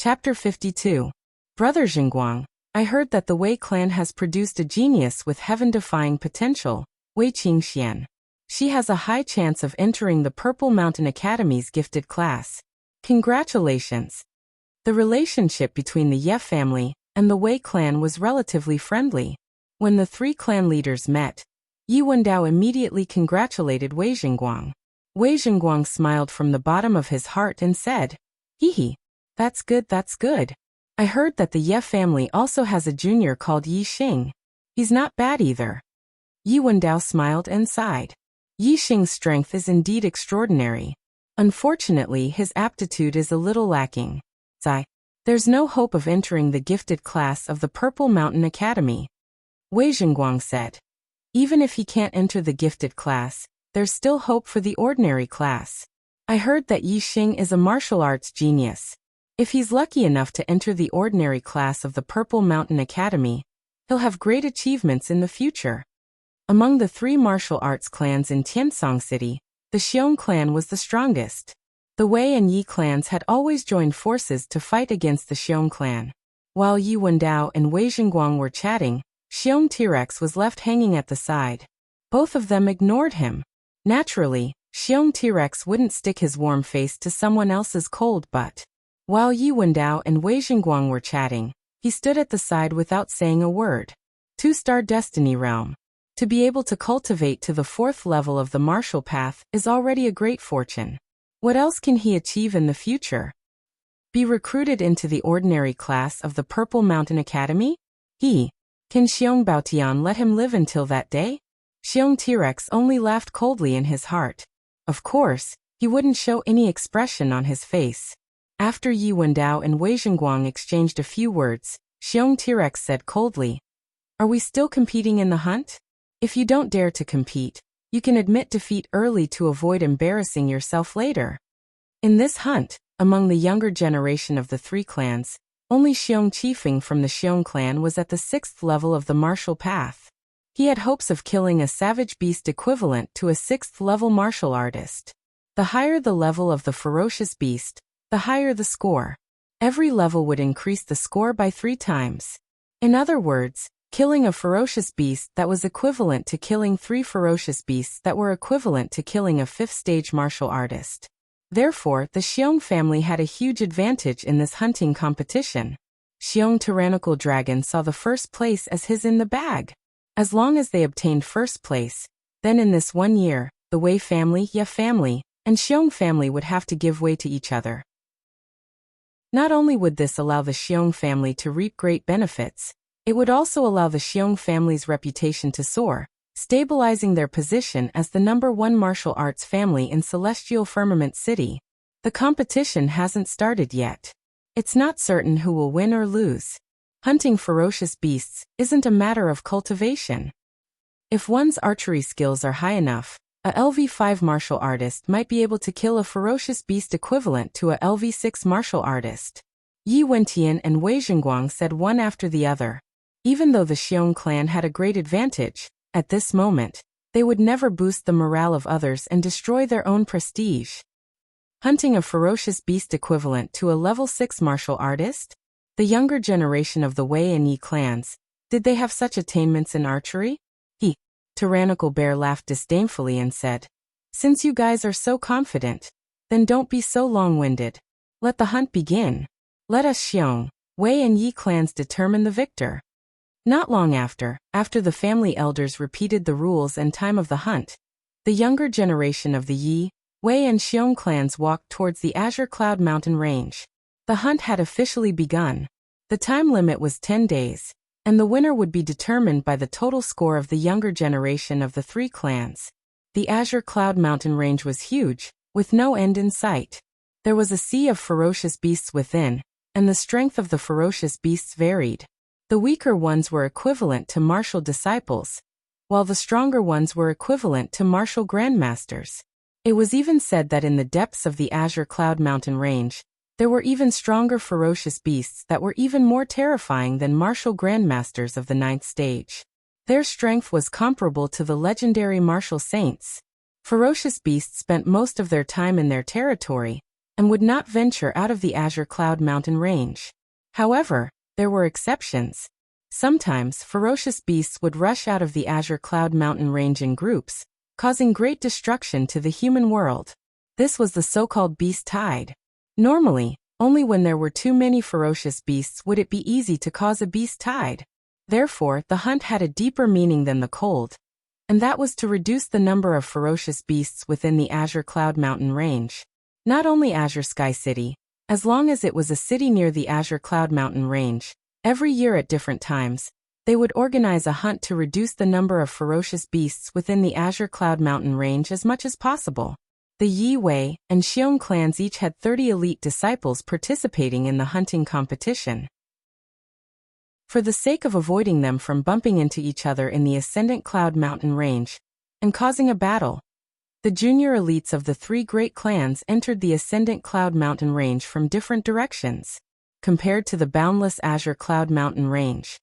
Chapter 52. Brother Xinguang, I heard that the Wei clan has produced a genius with heaven-defying potential, Wei Qingxian. She has a high chance of entering the Purple Mountain Academy's gifted class. Congratulations. The relationship between the Ye family and the Wei clan was relatively friendly. When the three clan leaders met, Yi Wendao immediately congratulated Wei Xinguang. Wei Xinguang smiled from the bottom of his heart and said, "Hee, that's good, that's good. I heard that the Ye family also has a junior called Yi Xing. He's not bad either." Yi Wendao smiled and sighed. Yi Xing's strength is indeed extraordinary. Unfortunately, his aptitude is a little lacking. There's no hope of entering the gifted class of the Purple Mountain Academy. Wei Xinguang said. Even if he can't enter the gifted class, there's still hope for the ordinary class. I heard that Yi Xing is a martial arts genius. If he's lucky enough to enter the ordinary class of the Purple Mountain Academy, he'll have great achievements in the future. Among the three martial arts clans in Tiansong City, the Xiong clan was the strongest. The Wei and Yi clans had always joined forces to fight against the Xiong clan. While Yi Wendao and Wei Xinguang were chatting, Xiong T-Rex was left hanging at the side. Both of them ignored him. Naturally, Xiong T-Rex wouldn't stick his warm face to someone else's cold butt. While Yi Wendao and Wei Xinguang were chatting, he stood at the side without saying a word. 2-star Destiny Realm. To be able to cultivate to the 4th level of the martial path is already a great fortune. What else can he achieve in the future? Be recruited into the ordinary class of the Purple Mountain Academy? Can Xiong Baotian let him live until that day? Xiong T-Rex only laughed coldly in his heart. Of course, he wouldn't show any expression on his face. After Yi Wendao and Wei Xinguang exchanged a few words, Xiong T-Rex said coldly, "Are we still competing in the hunt? If you don't dare to compete, you can admit defeat early to avoid embarrassing yourself later." In this hunt, among the younger generation of the three clans, only Xiong Qifeng from the Xiong clan was at the 6th level of the martial path. He had hopes of killing a savage beast equivalent to a 6th level martial artist. The higher the level of the ferocious beast, the higher the score. Every level would increase the score by 3 times. In other words, killing a ferocious beast that was equivalent to killing 3 ferocious beasts that were equivalent to killing a 5th-stage martial artist. Therefore, the Xiong family had a huge advantage in this hunting competition. Xiong Tyrannical Dragon saw the first place as his in the bag. As long as they obtained first place, then in this 1 year, the Wei family, Ye family, and Xiong family would have to give way to each other. Not only would this allow the Xiong family to reap great benefits, it would also allow the Xiong family's reputation to soar, stabilizing their position as the #1 martial arts family in Celestial Firmament City. The competition hasn't started yet. It's not certain who will win or lose. Hunting ferocious beasts isn't a matter of cultivation. If one's archery skills are high enough, a LV5 martial artist might be able to kill a ferocious beast equivalent to a LV6 martial artist. Yi Wentian and Wei Xinguang said one after the other. Even though the Xiong clan had a great advantage, at this moment, they would never boost the morale of others and destroy their own prestige. Hunting a ferocious beast equivalent to a level 6 martial artist? The younger generation of the Wei and Yi clans, did they have such attainments in archery? Tyrannical Bear laughed disdainfully and said, "Since you guys are so confident, then don't be so long-winded. Let the hunt begin. Let us Xiong, Wei and Yi clans determine the victor." Not long after the family elders repeated the rules and time of the hunt, the younger generation of the Yi, Wei and Xiong clans walked towards the Azure Cloud Mountain range. The hunt had officially begun. The time limit was 10 days, and the winner would be determined by the total score of the younger generation of the 3 clans. The Azure Cloud Mountain range was huge, with no end in sight. There was a sea of ferocious beasts within, and the strength of the ferocious beasts varied. The weaker ones were equivalent to martial disciples, while the stronger ones were equivalent to martial grandmasters. It was even said that in the depths of the Azure Cloud Mountain range, there were even stronger ferocious beasts that were even more terrifying than martial grandmasters of the 9th stage. Their strength was comparable to the legendary martial saints. Ferocious beasts spent most of their time in their territory, and would not venture out of the Azure Cloud Mountain range. However, there were exceptions. Sometimes, ferocious beasts would rush out of the Azure Cloud Mountain range in groups, causing great destruction to the human world. This was the so-called beast tide. Normally, only when there were too many ferocious beasts would it be easy to cause a beast tide. Therefore, the hunt had a deeper meaning than the cold, and that was to reduce the number of ferocious beasts within the Azure Cloud Mountain range. Not only Azure Sky City, as long as it was a city near the Azure Cloud Mountain range, every year at different times, they would organize a hunt to reduce the number of ferocious beasts within the Azure Cloud Mountain range as much as possible. The Yi Wei and Xiong clans each had 30 elite disciples participating in the hunting competition. For the sake of avoiding them from bumping into each other in the Ascendant Cloud Mountain range and causing a battle, the junior elites of the 3 great clans entered the Ascendant Cloud Mountain range from different directions. Compared to the boundless Azure Cloud Mountain range,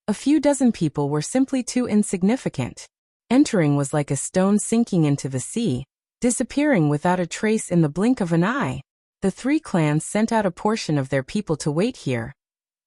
a few dozen people were simply too insignificant. Entering was like a stone sinking into the sea, disappearing without a trace in the blink of an eye. The 3 clans sent out a portion of their people to wait here,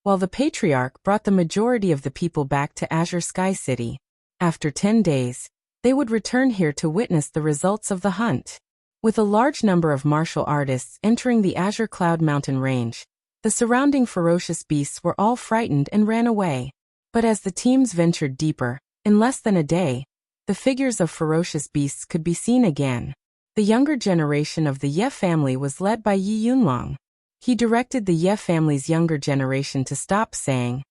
while the Patriarch brought the majority of the people back to Azure Sky City. After 10 days, they would return here to witness the results of the hunt. With a large number of martial artists entering the Azure Cloud Mountain range, the surrounding ferocious beasts were all frightened and ran away. But as the teams ventured deeper, in less than a day, the figures of ferocious beasts could be seen again. The younger generation of the Ye family was led by Yi Yunlong. He directed the Ye family's younger generation to stop, saying,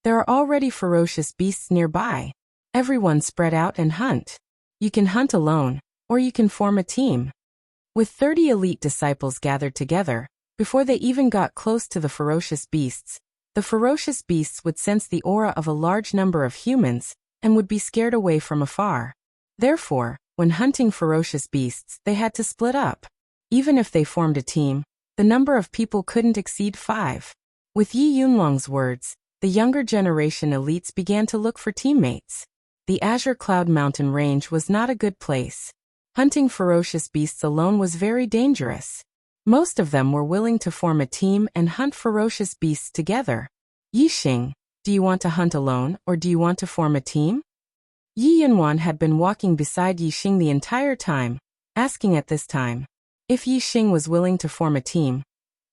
"There are already ferocious beasts nearby. Everyone spread out and hunt. You can hunt alone, or you can form a team." With 30 elite disciples gathered together, before they even got close to the ferocious beasts would sense the aura of a large number of humans and would be scared away from afar. Therefore, when hunting ferocious beasts, they had to split up. Even if they formed a team, the number of people couldn't exceed 5. With Yi Yunlong's words, the younger generation elites began to look for teammates. The Azure Cloud Mountain range was not a good place. Hunting ferocious beasts alone was very dangerous. Most of them were willing to form a team and hunt ferocious beasts together. "Yi Xing, do you want to hunt alone or do you want to form a team?" Yi Yunwan had been walking beside Yi Xing the entire time, asking at this time. If Yi Xing was willing to form a team,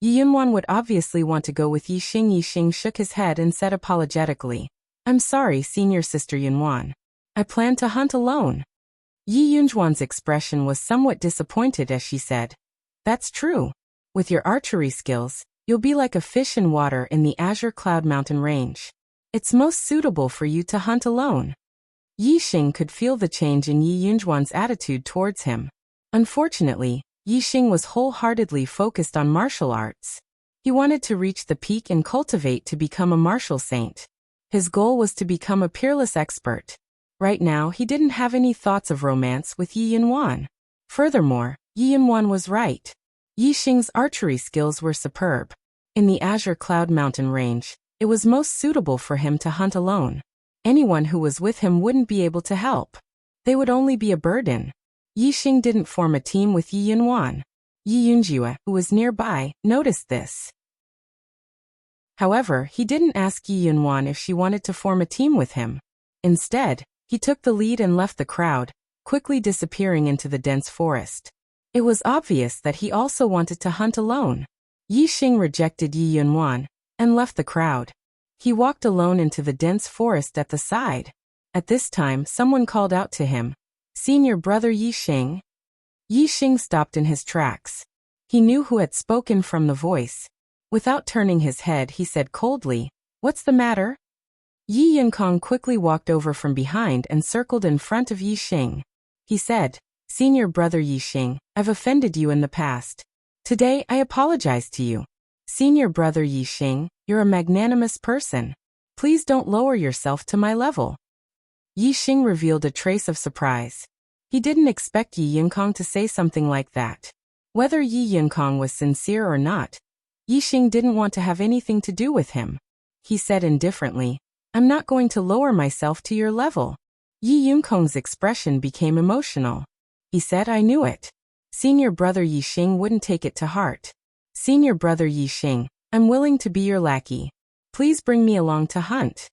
Yi Yunwan would obviously want to go with Yi Xing. Yi Xing shook his head and said apologetically, "I'm sorry, senior sister Yunwan. I plan to hunt alone." Yi Yunjuan's expression was somewhat disappointed as she said, "That's true. With your archery skills, you'll be like a fish in water in the Azure Cloud Mountain range. It's most suitable for you to hunt alone." Yi Xing could feel the change in Yi Yunjuan's attitude towards him. Unfortunately, Yi Xing was wholeheartedly focused on martial arts. He wanted to reach the peak and cultivate to become a martial saint. His goal was to become a peerless expert. Right now, he didn't have any thoughts of romance with Yi Yunwan. Furthermore, Yi Yunwan was right. Yi Xing's archery skills were superb. In the Azure Cloud Mountain range, it was most suitable for him to hunt alone. Anyone who was with him wouldn't be able to help. They would only be a burden. Yi Xing didn't form a team with Yi Yunwan. Yi Yunjue, who was nearby, noticed this. However, he didn't ask Yi Yunwan if she wanted to form a team with him. Instead, he took the lead and left the crowd, quickly disappearing into the dense forest. It was obvious that he also wanted to hunt alone. Yi Xing rejected Yi Yunwan and left the crowd. He walked alone into the dense forest at the side. At this time, someone called out to him, "Senior brother Yi Xing." Yi Xing stopped in his tracks. He knew who had spoken from the voice. Without turning his head, he said coldly, "What's the matter?" Yi Yunkong quickly walked over from behind and circled in front of Yi Xing. He said, "Senior brother Yi Xing, I've offended you in the past. Today, I apologize to you. Senior brother Yi Xing, you're a magnanimous person. Please don't lower yourself to my level." Yi Xing revealed a trace of surprise. He didn't expect Yi Yunkong to say something like that. Whether Yi Yunkong was sincere or not, Yi Xing didn't want to have anything to do with him. He said indifferently, "I'm not going to lower myself to your level." Yi Yunkong's expression became emotional. He said, "I knew it. Senior brother Yi Xing wouldn't take it to heart. Senior brother Yixing, I'm willing to be your lackey. Please bring me along to hunt.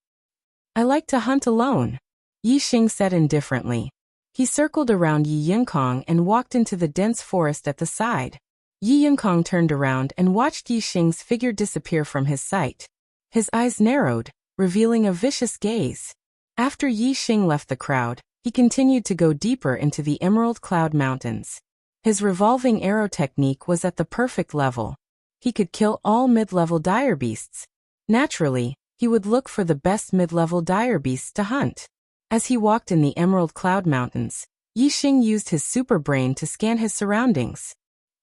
I like to hunt alone, Yixing said indifferently. He circled around Yi Yingkong and walked into the dense forest at the side. Yi Yingkong turned around and watched Yixing's figure disappear from his sight. His eyes narrowed, revealing a vicious gaze. After Yixing left the crowd, he continued to go deeper into the Emerald Cloud Mountains. His revolving arrow technique was at the perfect level. He could kill all mid-level dire beasts. Naturally, he would look for the best mid-level dire beasts to hunt. As he walked in the Emerald Cloud Mountains, Yixing used his super brain to scan his surroundings.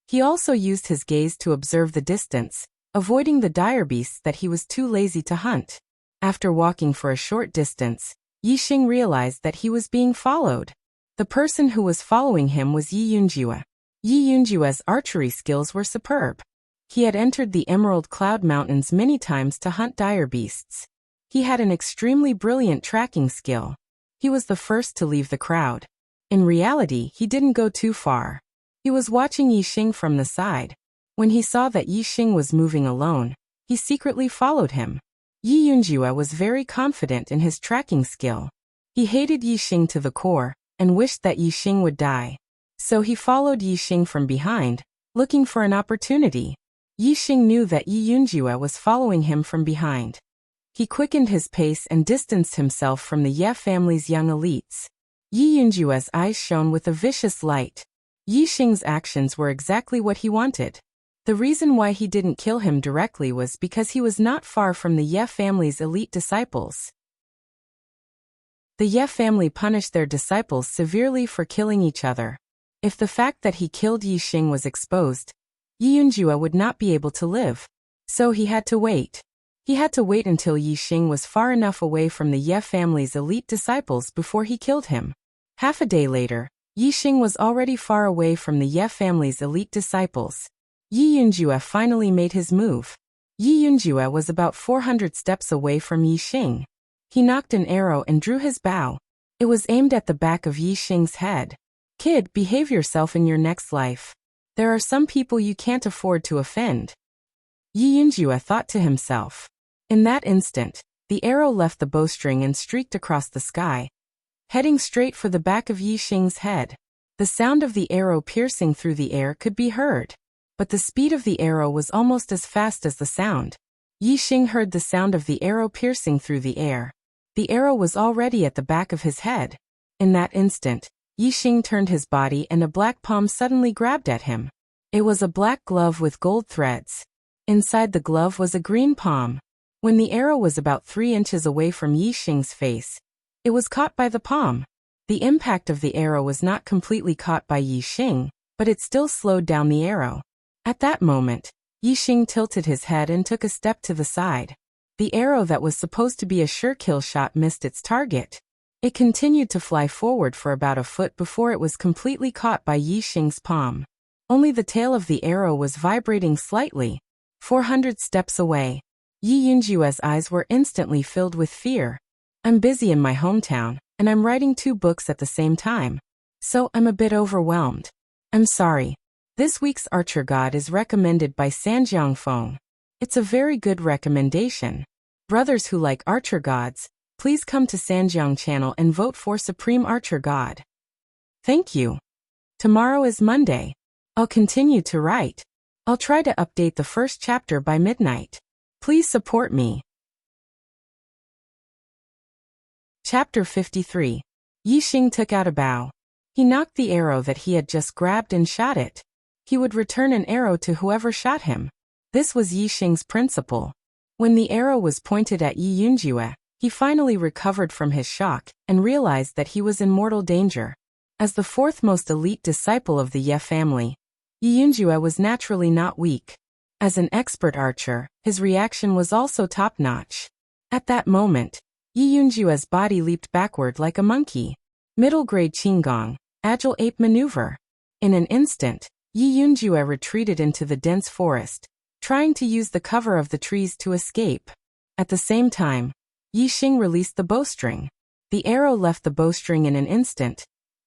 He also used his gaze to observe the distance, avoiding the dire beasts that he was too lazy to hunt. After walking for a short distance, Yixing realized that he was being followed. The person who was following him was Yi Yunjue. Yi Yunjue's archery skills were superb. He had entered the Emerald Cloud Mountains many times to hunt dire beasts. He had an extremely brilliant tracking skill. He was the first to leave the crowd. In reality, he didn't go too far. He was watching Yixing from the side. When he saw that Yixing was moving alone, he secretly followed him. Yi Yunjue was very confident in his tracking skill. He hated Yixing to the core, and wished that Yixing would die. So he followed Yixing from behind, looking for an opportunity. Yixing knew that Yi Yunjue was following him from behind. He quickened his pace and distanced himself from the Ye family's young elites. Yi Yunjue's eyes shone with a vicious light. Yixing's actions were exactly what he wanted. The reason why he didn't kill him directly was because he was not far from the Ye family's elite disciples. The Ye family punished their disciples severely for killing each other. If the fact that he killed Yixing was exposed, Yi Yunjue would not be able to live. So he had to wait. He had to wait until Yixing was far enough away from the Ye family's elite disciples before he killed him. Half a day later, Yixing was already far away from the Ye family's elite disciples. Yi Yunjue finally made his move. Yi Yunjue was about 400 steps away from Yixing. He knocked an arrow and drew his bow. It was aimed at the back of Yixing's head. Kid, behave yourself in your next life. There are some people you can't afford to offend. Yi Yunjue thought to himself. In that instant, the arrow left the bowstring and streaked across the sky, heading straight for the back of Yixing's head. The sound of the arrow piercing through the air could be heard, but the speed of the arrow was almost as fast as the sound. Yixing heard the sound of the arrow piercing through the air. The arrow was already at the back of his head. In that instant, Yixing turned his body and a black palm suddenly grabbed at him. It was a black glove with gold threads. Inside the glove was a green palm. When the arrow was about 3 inches away from Yixing's face, it was caught by the palm. The impact of the arrow was not completely caught by Yixing, but it still slowed down the arrow. At that moment, Yixing tilted his head and took a step to the side. The arrow that was supposed to be a sure kill shot missed its target. It continued to fly forward for about a foot before it was completely caught by Yixing's palm. Only the tail of the arrow was vibrating slightly. 400 steps away. Yi Yunjue's eyes were instantly filled with fear. I'm busy in my hometown, and I'm writing 2 books at the same time. So I'm a bit overwhelmed. I'm sorry. This week's Archer God is recommended by Sanjiang Feng. It's a very good recommendation. Brothers who like Archer Gods, please come to Sanjiang channel and vote for Supreme Archer God. Thank you. Tomorrow is Monday. I'll continue to write. I'll try to update the first chapter by midnight. Please support me. Chapter 53. Yixing took out a bow. He knocked the arrow that he had just grabbed and shot it. He would return an arrow to whoever shot him. This was Yixing's principle. When the arrow was pointed at Yi Yunjue, he finally recovered from his shock and realized that he was in mortal danger. As the 4th most elite disciple of the Ye family, Yi Yunjue was naturally not weak. As an expert archer, his reaction was also top-notch. At that moment, Yi Yunjue's body leaped backward like a monkey. Middle-grade Qinggong, agile ape maneuver. In an instant, Yi Yunjue retreated into the dense forest, trying to use the cover of the trees to escape. At the same time, Yixing released the bowstring. The arrow left the bowstring in an instant,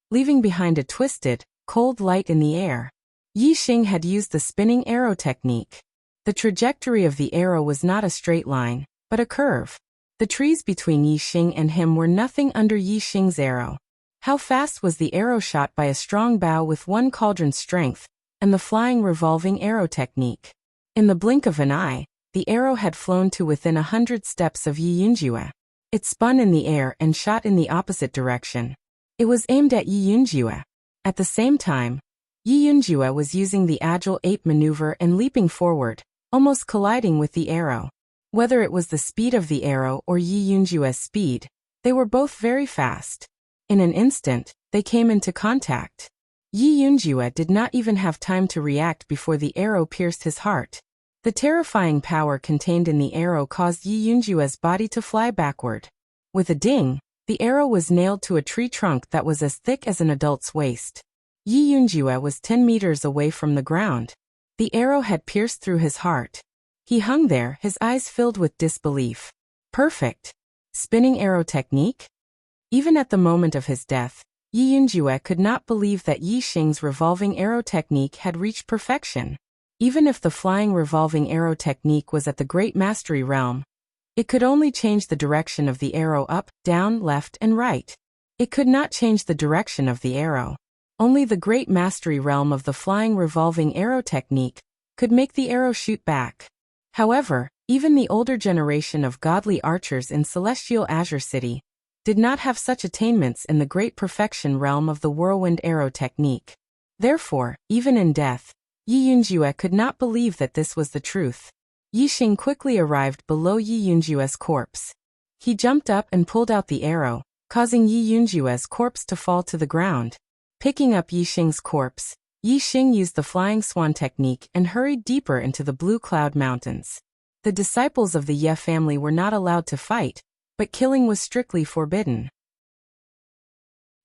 leaving behind a twisted, cold light in the air. Yi Xing had used the spinning arrow technique. The trajectory of the arrow was not a straight line, but a curve. The trees between Yi Xing and him were nothing under Yi Xing's arrow. How fast was the arrow shot by a strong bow with one cauldron's strength, and the flying revolving arrow technique. In the blink of an eye, the arrow had flown to within 100 steps of Yi Yunjue. It spun in the air and shot in the opposite direction. It was aimed at Yi Yunjue. At the same time, Yi Yunjue was using the agile ape maneuver and leaping forward, almost colliding with the arrow. Whether it was the speed of the arrow or Yi Yunjue's speed, they were both very fast. In an instant, they came into contact. Yi Yunjue did not even have time to react before the arrow pierced his heart. The terrifying power contained in the arrow caused Yi Yunjue's body to fly backward. With a ding, the arrow was nailed to a tree trunk that was as thick as an adult's waist. Yi Yunjue was 10 meters away from the ground. The arrow had pierced through his heart. He hung there, his eyes filled with disbelief. Perfect. Spinning arrow technique? Even at the moment of his death, Yi Yunjue could not believe that Yi Xing's revolving arrow technique had reached perfection. Even if the flying revolving arrow technique was at the Great Mastery realm, it could only change the direction of the arrow up, down, left, and right. It could not change the direction of the arrow. Only the Great Mastery realm of the flying revolving arrow technique could make the arrow shoot back. However, even the older generation of godly archers in Celestial Azure City did not have such attainments in the great perfection realm of the whirlwind arrow technique. Therefore, even in death, Yi Yunjue could not believe that this was the truth. Yi Xing quickly arrived below Yi Yunjue's corpse. He jumped up and pulled out the arrow, causing Yi Yunjue's corpse to fall to the ground. Picking up Yi Xing's corpse, Yi Xing used the flying swan technique and hurried deeper into the Blue Cloud Mountains. The disciples of the Ye family were not allowed to fight, but killing was strictly forbidden.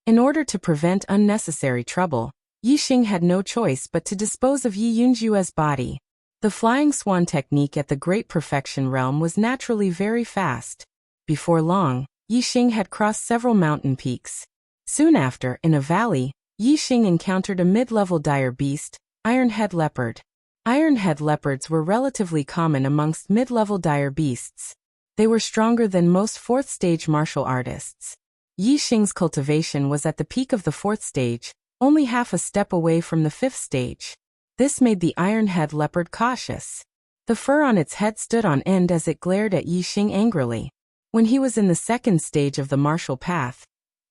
In order to prevent unnecessary trouble, Yi Xing had no choice but to dispose of Yi Yunjue's body. The flying swan technique at the Great Perfection realm was naturally very fast. Before long, Yi Xing had crossed several mountain peaks. Soon after, in a valley, Yi Xing encountered a mid-level dire beast, Iron-Head Leopard. Iron-Head leopards were relatively common amongst mid-level dire beasts. They were stronger than most 4th-stage martial artists. Yi Xing's cultivation was at the peak of the 4th stage, only half a step away from the 5th stage. This made the Iron-Head leopard cautious. The fur on its head stood on end as it glared at Yi Xing angrily. When he was in the 2nd stage of the martial path,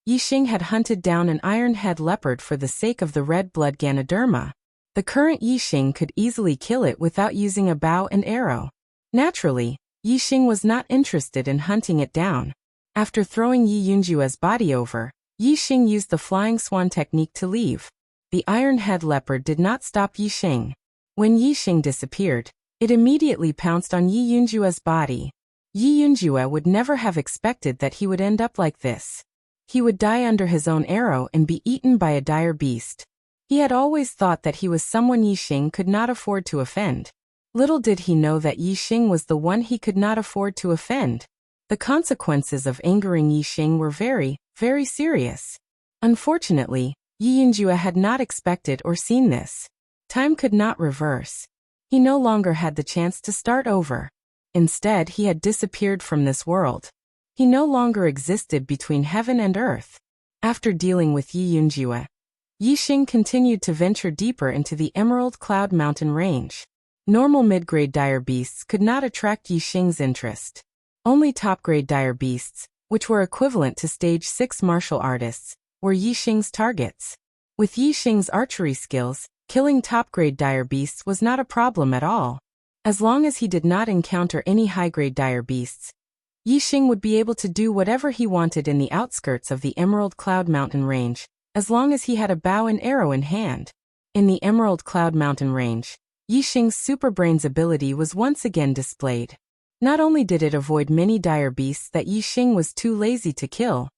Yi Xing had hunted down an Iron-Head leopard for the sake of the red blood Ganoderma. The current Yi Xing could easily kill it without using a bow and arrow. Naturally, Yi Xing was not interested in hunting it down. After throwing Yi Yunjue's body over, Yi Xing used the flying swan technique to leave. The Iron-Head leopard did not stop Yi Xing. When Yi Xing disappeared, it immediately pounced on Yi Yunjue's body. Yi Yunjue would never have expected that he would end up like this. He would die under his own arrow and be eaten by a dire beast. He had always thought that he was someone Yi Xing could not afford to offend. Little did he know that Yi Xing was the one he could not afford to offend. The consequences of angering Yi Xing were very, very serious. Unfortunately, Yi Yunjue had not expected or seen this. Time could not reverse. He no longer had the chance to start over. Instead, he had disappeared from this world. He no longer existed between heaven and earth. After dealing with Yi Yunjue, Yi Xing continued to venture deeper into the Emerald Cloud Mountain range. Normal mid-grade dire beasts could not attract Yi Xing's interest. Only top-grade dire beasts, which were equivalent to stage 6 martial artists, were Yi Xing's targets. With Yi Xing's archery skills, killing top-grade dire beasts was not a problem at all. As long as he did not encounter any high-grade dire beasts, Yi Xing would be able to do whatever he wanted in the outskirts of the Emerald Cloud Mountain range, as long as he had a bow and arrow in hand. In the Emerald Cloud Mountain range, Yi Xing's super brains ability was once again displayed. Not only did it avoid many dire beasts that Yi Xing was too lazy to kill,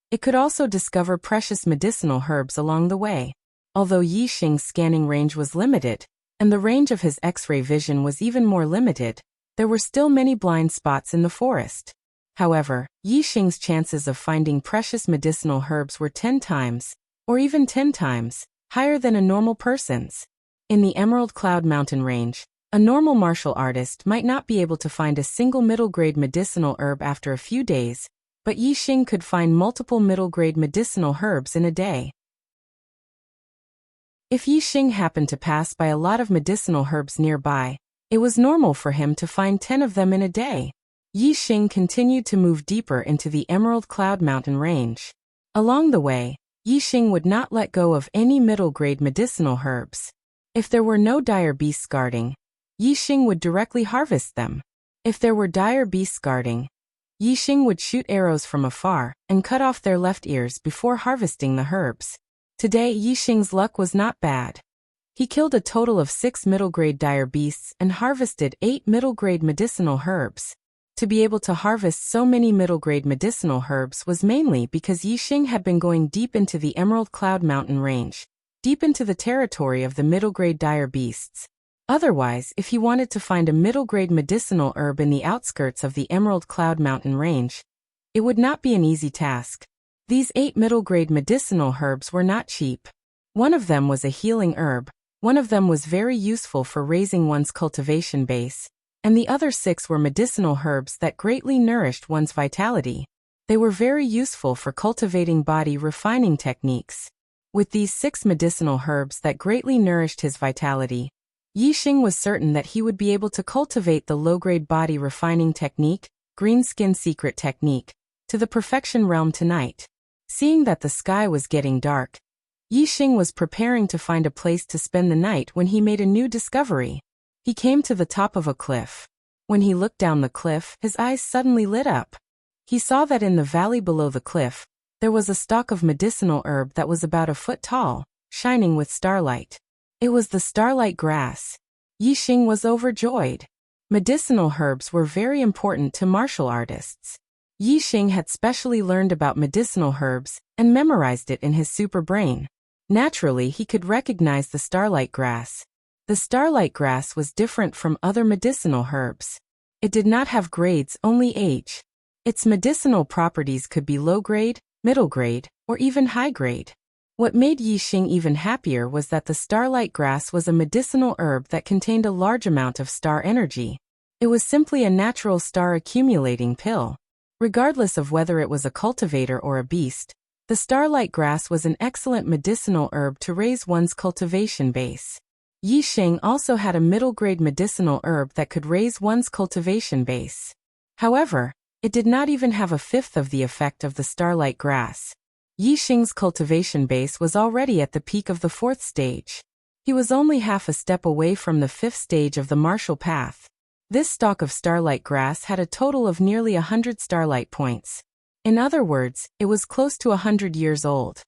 it could also discover precious medicinal herbs along the way. Although Yi Xing's scanning range was limited, and the range of his X-ray vision was even more limited, there were still many blind spots in the forest. However, Yi Xing's chances of finding precious medicinal herbs were 10 times, or even 10 times, higher than a normal person's. In the Emerald Cloud Mountain Range, a normal martial artist might not be able to find a single middle-grade medicinal herb after a few days, but Yi Xing could find multiple middle-grade medicinal herbs in a day. If Yi Xing happened to pass by a lot of medicinal herbs nearby, it was normal for him to find 10 of them in a day. Yi Xing continued to move deeper into the Emerald Cloud Mountain Range. Along the way, Yi Xing would not let go of any middle-grade medicinal herbs. If there were no dire beasts guarding, Yi Xing would directly harvest them. If there were dire beasts guarding, Yi Xing would shoot arrows from afar and cut off their left ears before harvesting the herbs. Today, Yi Xing's luck was not bad. He killed a total of 6 middle-grade dire beasts and harvested 8 middle-grade medicinal herbs. To be able to harvest so many middle-grade medicinal herbs was mainly because Yi Xing had been going deep into the Emerald Cloud Mountain Range, deep into the territory of the middle-grade dire beasts. Otherwise, if he wanted to find a middle-grade medicinal herb in the outskirts of the Emerald Cloud Mountain Range, it would not be an easy task. These 8 middle-grade medicinal herbs were not cheap. One of them was a healing herb, one of them was very useful for raising one's cultivation base, and the other 6 were medicinal herbs that greatly nourished one's vitality. They were very useful for cultivating body refining techniques. With these 6 medicinal herbs that greatly nourished his vitality, Yi Xing was certain that he would be able to cultivate the low-grade body refining technique, green skin secret technique, to the perfection realm tonight. Seeing that the sky was getting dark, Yi Xing was preparing to find a place to spend the night when he made a new discovery. He came to the top of a cliff. When he looked down the cliff, his eyes suddenly lit up. He saw that in the valley below the cliff, there was a stalk of medicinal herb that was about a foot tall, shining with starlight. It was the starlight grass. Yi Xing was overjoyed. Medicinal herbs were very important to martial artists. Yi Xing had specially learned about medicinal herbs and memorized it in his super brain. Naturally, he could recognize the starlight grass. The starlight grass was different from other medicinal herbs. It did not have grades, only age. Its medicinal properties could be low grade, middle grade, or even high grade. What made Yi Xing even happier was that the starlight grass was a medicinal herb that contained a large amount of star energy. It was simply a natural star accumulating pill. Regardless of whether it was a cultivator or a beast, the starlight grass was an excellent medicinal herb to raise one's cultivation base. Yi Xing also had a middle-grade medicinal herb that could raise one's cultivation base. However, it did not even have a fifth of the effect of the starlight grass. Yi Xing's cultivation base was already at the peak of the 4th stage. He was only half a step away from the 5th stage of the martial path. This stalk of starlight grass had a total of nearly 100 starlight points. In other words, it was close to 100 years old.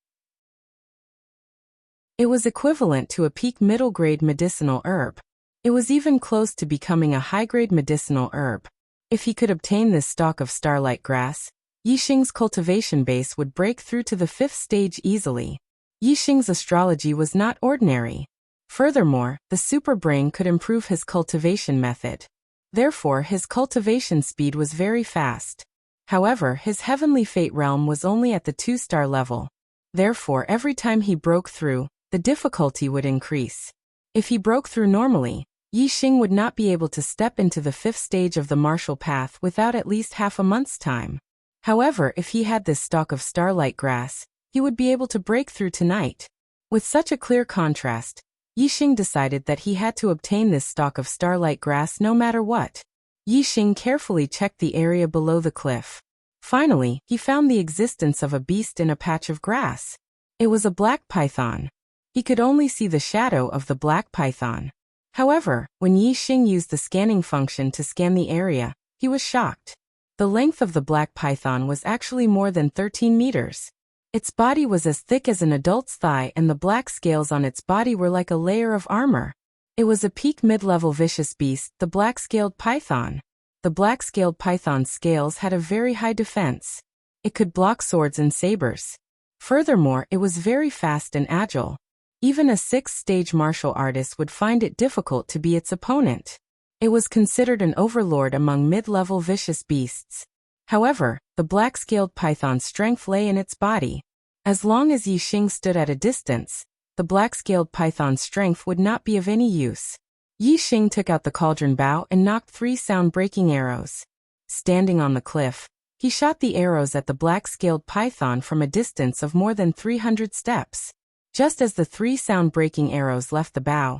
It was equivalent to a peak middle-grade medicinal herb. It was even close to becoming a high-grade medicinal herb. If he could obtain this stalk of starlight grass, Yi Xing's cultivation base would break through to the 5th stage easily. Yi Xing's astrology was not ordinary. Furthermore, the super brain could improve his cultivation method. Therefore, his cultivation speed was very fast. However, his heavenly fate realm was only at the 2-star level. Therefore, every time he broke through, the difficulty would increase. If he broke through normally, Yi Xing would not be able to step into the 5th stage of the martial path without at least half a month's time. However, if he had this stalk of starlight grass, he would be able to break through tonight. With such a clear contrast, Yi Xing decided that he had to obtain this stalk of starlight grass no matter what. Yi Xing carefully checked the area below the cliff. Finally, he found the existence of a beast in a patch of grass. It was a black python. He could only see the shadow of the black python. However, when Yi Xing used the scanning function to scan the area, he was shocked. The length of the black python was actually more than 13 meters. Its body was as thick as an adult's thigh and the black scales on its body were like a layer of armor. It was a peak mid-level vicious beast, the black-scaled python. The black-scaled python's scales had a very high defense. It could block swords and sabers. Furthermore, it was very fast and agile. Even a 6th-stage martial artist would find it difficult to be its opponent. It was considered an overlord among mid-level vicious beasts. However, the black-scaled python's strength lay in its body. As long as Yi Xing stood at a distance, the the black-scaled python's strength would not be of any use. Yixing took out the cauldron bow and knocked 3 sound-breaking arrows. Standing on the cliff, he shot the arrows at the black-scaled python from a distance of more than 300 steps. Just as the 3 sound-breaking arrows left the bow,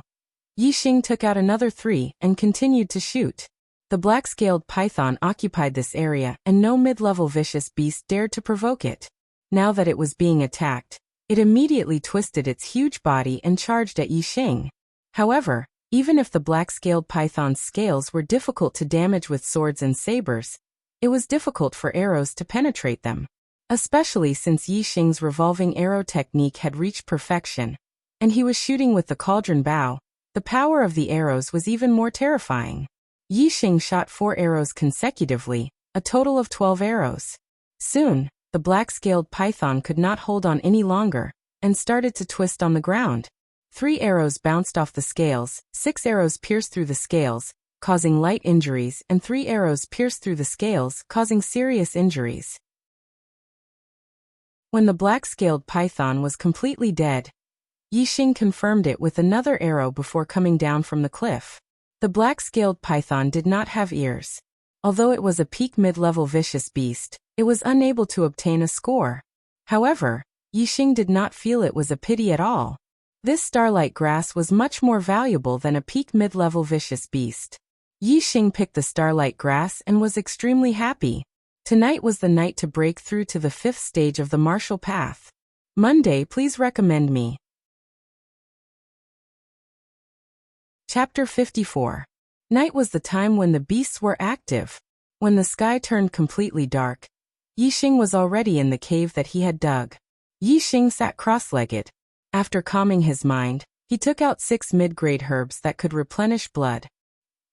Yixing took out another 3 and continued to shoot. The black-scaled python occupied this area, and no mid-level vicious beast dared to provoke it. Now that it was being attacked, it immediately twisted its huge body and charged at Yixing. However, even if the black-scaled python's scales were difficult to damage with swords and sabers, it was difficult for arrows to penetrate them. Especially since Yixing's revolving arrow technique had reached perfection, and he was shooting with the cauldron bow, the power of the arrows was even more terrifying. Yixing shot 4 arrows consecutively, a total of 12 arrows. Soon, the black-scaled python could not hold on any longer, and started to twist on the ground. 3 arrows bounced off the scales, 6 arrows pierced through the scales, causing light injuries, and 3 arrows pierced through the scales, causing serious injuries. When the black-scaled python was completely dead, Yixing confirmed it with another arrow before coming down from the cliff. The black-scaled python did not have ears. Although it was a peak mid-level vicious beast, it was unable to obtain a score. However, Yixing did not feel it was a pity at all. This starlight grass was much more valuable than a peak mid-level vicious beast. Yixing picked the starlight grass and was extremely happy. Tonight was the night to break through to the 5th stage of the martial path. Monday, please recommend me. Chapter 54. Night was the time when the beasts were active. When the sky turned completely dark, Yixing was already in the cave that he had dug. Yixing sat cross-legged. After calming his mind, he took out 6 mid-grade herbs that could replenish blood.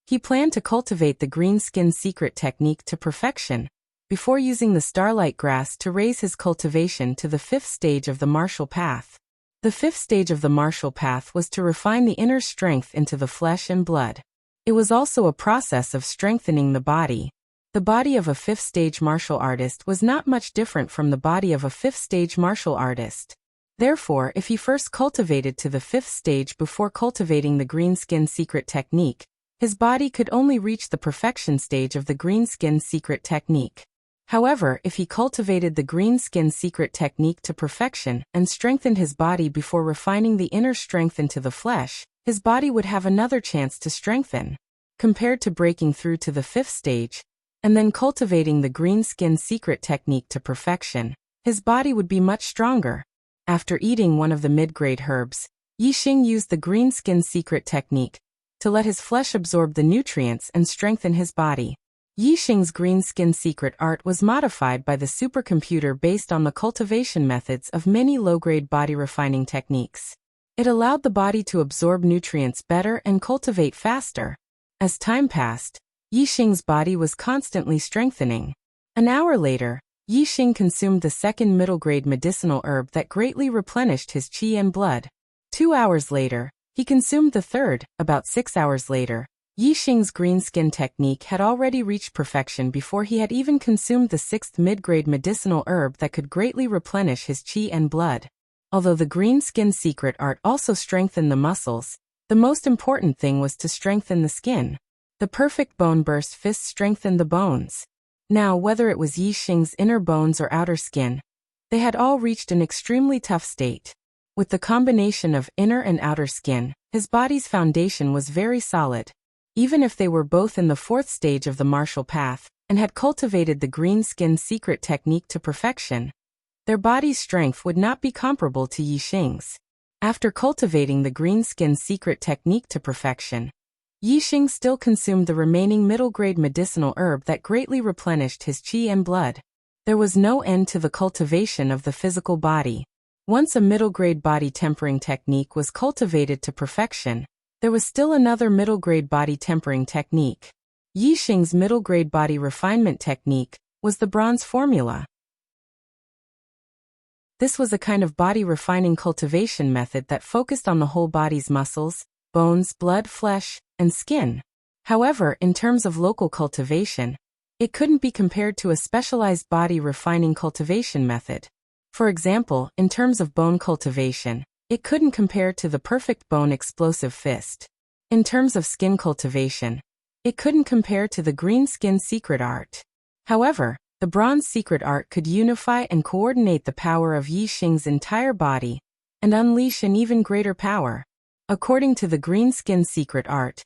He planned to cultivate the green skin secret technique to perfection, before using the starlight grass to raise his cultivation to the 5th stage of the martial path. The 5th stage of the martial path was to refine the inner strength into the flesh and blood. It was also a process of strengthening the body. The body of a 5th stage martial artist was not much different from the body of a 5th stage martial artist. Therefore, if he first cultivated to the 5th stage before cultivating the green skin secret technique, his body could only reach the perfection stage of the green skin secret technique. However, if he cultivated the green skin secret technique to perfection and strengthened his body before refining the inner strength into the flesh, his body would have another chance to strengthen. Compared to breaking through to the 5th stage, and then cultivating the green skin secret technique to perfection, his body would be much stronger. After eating one of the mid-grade herbs, Yixing used the green skin secret technique to let his flesh absorb the nutrients and strengthen his body. Yixing's green skin secret art was modified by the supercomputer based on the cultivation methods of many low-grade body refining techniques. It allowed the body to absorb nutrients better and cultivate faster. As time passed, Yixing's body was constantly strengthening. An hour later, Yixing consumed the 2nd middle-grade medicinal herb that greatly replenished his qi and blood. 2 hours later, he consumed the 3rd. About 6 hours later, Yixing's green skin technique had already reached perfection before he had even consumed the 6th mid-grade medicinal herb that could greatly replenish his qi and blood. Although the green skin secret art also strengthened the muscles, the most important thing was to strengthen the skin. The perfect bone burst fist strengthened the bones. Now, whether it was Yixing's inner bones or outer skin, they had all reached an extremely tough state. With the combination of inner and outer skin, his body's foundation was very solid. Even if they were both in the 4th stage of the martial path, and had cultivated the green skin secret technique to perfection, their body's strength would not be comparable to Yixing's. After cultivating the green skin secret technique to perfection, Yixing still consumed the remaining middle-grade medicinal herb that greatly replenished his qi and blood. There was no end to the cultivation of the physical body. Once a middle-grade body tempering technique was cultivated to perfection, there was still another middle-grade body tempering technique. Yixing's middle-grade body refinement technique was the bronze formula. This was a kind of body refining cultivation method that focused on the whole body's muscles, bones, blood, flesh, and skin. However, in terms of local cultivation, it couldn't be compared to a specialized body refining cultivation method. For example, in terms of bone cultivation, it couldn't compare to the perfect bone explosive fist. In terms of skin cultivation, it couldn't compare to the green skin secret art. However, the bronze secret art could unify and coordinate the power of Yixing's entire body and unleash an even greater power. According to the green skin secret art,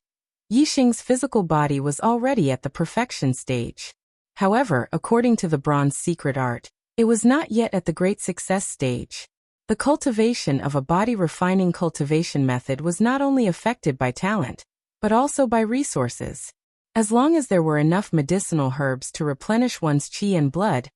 Yixing's physical body was already at the perfection stage. However, according to the bronze secret art, it was not yet at the great success stage. The cultivation of a body-refining cultivation method was not only affected by talent, but also by resources. As long as there were enough medicinal herbs to replenish one's qi and blood,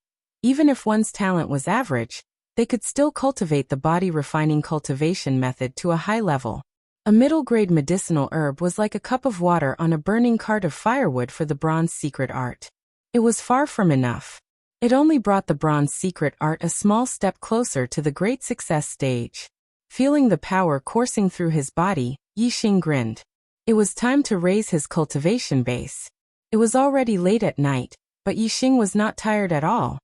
even if one's talent was average, they could still cultivate the body-refining cultivation method to a high level. A middle-grade medicinal herb was like a cup of water on a burning cart of firewood for the bronze secret art. It was far from enough. It only brought the bronze secret art a small step closer to the great success stage. Feeling the power coursing through his body, Yixing grinned. It was time to raise his cultivation base. It was already late at night, but Yixing was not tired at all.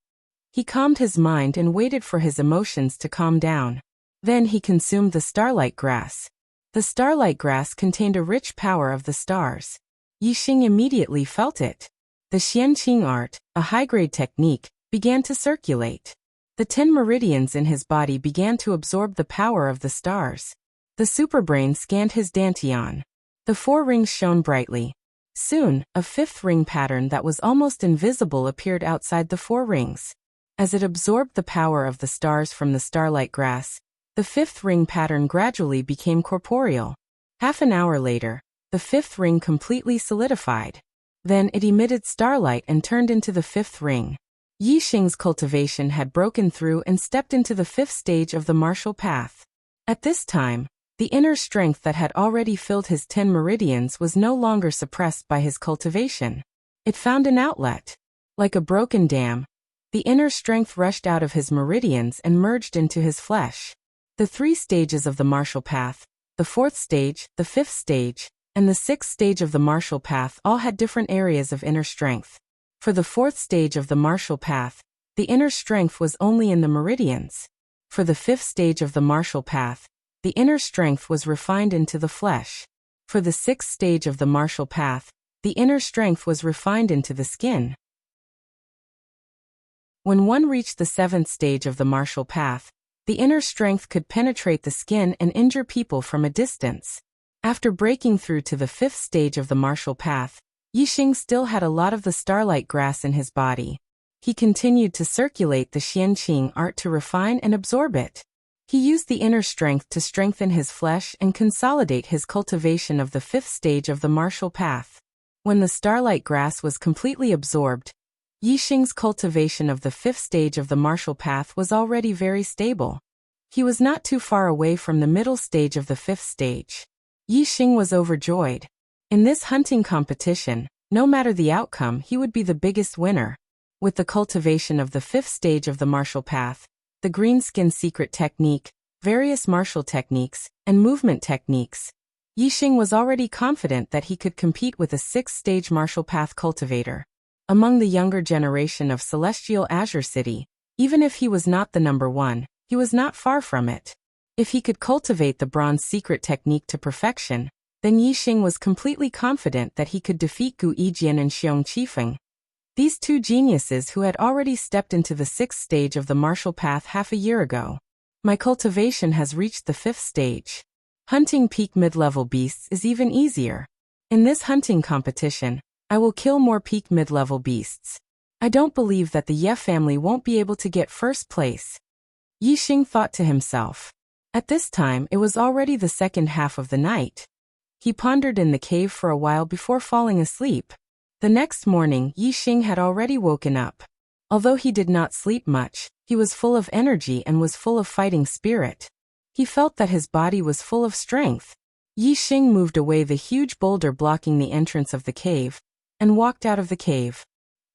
He calmed his mind and waited for his emotions to calm down. Then he consumed the starlight grass. The starlight grass contained a rich power of the stars. Yixing immediately felt it. The Xianqing art, a high-grade technique, began to circulate. The 10 meridians in his body began to absorb the power of the stars. The superbrain scanned his dantian. The 4 rings shone brightly. Soon, a 5th ring pattern that was almost invisible appeared outside the 4 rings. As it absorbed the power of the stars from the starlight grass, the 5th ring pattern gradually became corporeal. Half an hour later, the 5th ring completely solidified. Then it emitted starlight and turned into the 5th ring. Yixing's cultivation had broken through and stepped into the 5th stage of the martial path. At this time, the inner strength that had already filled his 10 meridians was no longer suppressed by his cultivation. It found an outlet. Like a broken dam, the inner strength rushed out of his meridians and merged into his flesh. The 3 stages of the martial path, the 4th stage, the 5th stage, and the 6th stage of the martial path all had different areas of inner strength. For the 4th stage of the martial path, the inner strength was only in the meridians. For the 5th stage of the martial path, the inner strength was refined into the flesh. For the 6th stage of the martial path, the inner strength was refined into the skin. When one reached the 7th stage of the martial path, the inner strength could penetrate the skin and injure people from a distance. After breaking through to the 5th stage of the martial path, Yixing still had a lot of the starlight grass in his body. He continued to circulate the Xianqing art to refine and absorb it. He used the inner strength to strengthen his flesh and consolidate his cultivation of the 5th stage of the martial path. When the starlight grass was completely absorbed, Yixing's cultivation of the 5th stage of the martial path was already very stable. He was not too far away from the middle stage of the 5th stage. Yixing was overjoyed. In this hunting competition, no matter the outcome, he would be the biggest winner. With the cultivation of the 5th stage of the martial path, the green skin secret technique, various martial techniques, and movement techniques, Yixing was already confident that he could compete with a 6th stage martial path cultivator. Among the younger generation of Celestial Azure City, even if he was not the number 1, he was not far from it. If he could cultivate the bronze secret technique to perfection, then Yixing was completely confident that he could defeat Gu Yijian and Xiong Qifeng. These 2 geniuses who had already stepped into the 6th stage of the martial path half a year ago. My cultivation has reached the 5th stage. Hunting peak mid-level beasts is even easier. In this hunting competition, I will kill more peak mid-level beasts. I don't believe that the Ye family won't be able to get first place. Yixing thought to himself. At this time, it was already the second half of the night. He pondered in the cave for a while before falling asleep. The next morning, Yixing had already woken up. Although he did not sleep much, he was full of energy and was full of fighting spirit. He felt that his body was full of strength. Yixing moved away the huge boulder blocking the entrance of the cave, and walked out of the cave.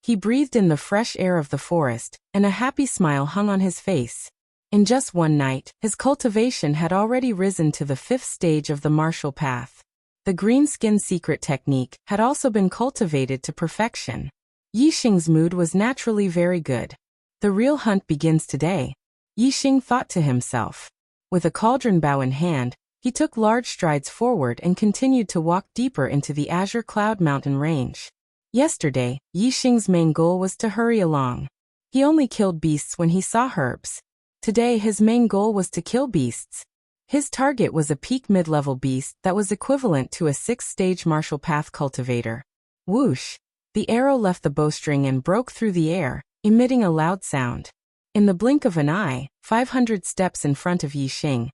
He breathed in the fresh air of the forest, and a happy smile hung on his face. In just one night, his cultivation had already risen to the 5th stage of the martial path. The green skin secret technique had also been cultivated to perfection. Yixing's mood was naturally very good. The real hunt begins today. Yixing thought to himself. With a cauldron bow in hand, he took large strides forward and continued to walk deeper into the azure cloud mountain range. Yesterday, Yixing's main goal was to hurry along. He only killed beasts when he saw herbs. Today his main goal was to kill beasts. His target was a peak mid-level beast that was equivalent to a 6-stage martial path cultivator. Whoosh! The arrow left the bowstring and broke through the air, emitting a loud sound. In the blink of an eye, 500 steps in front of Yixing,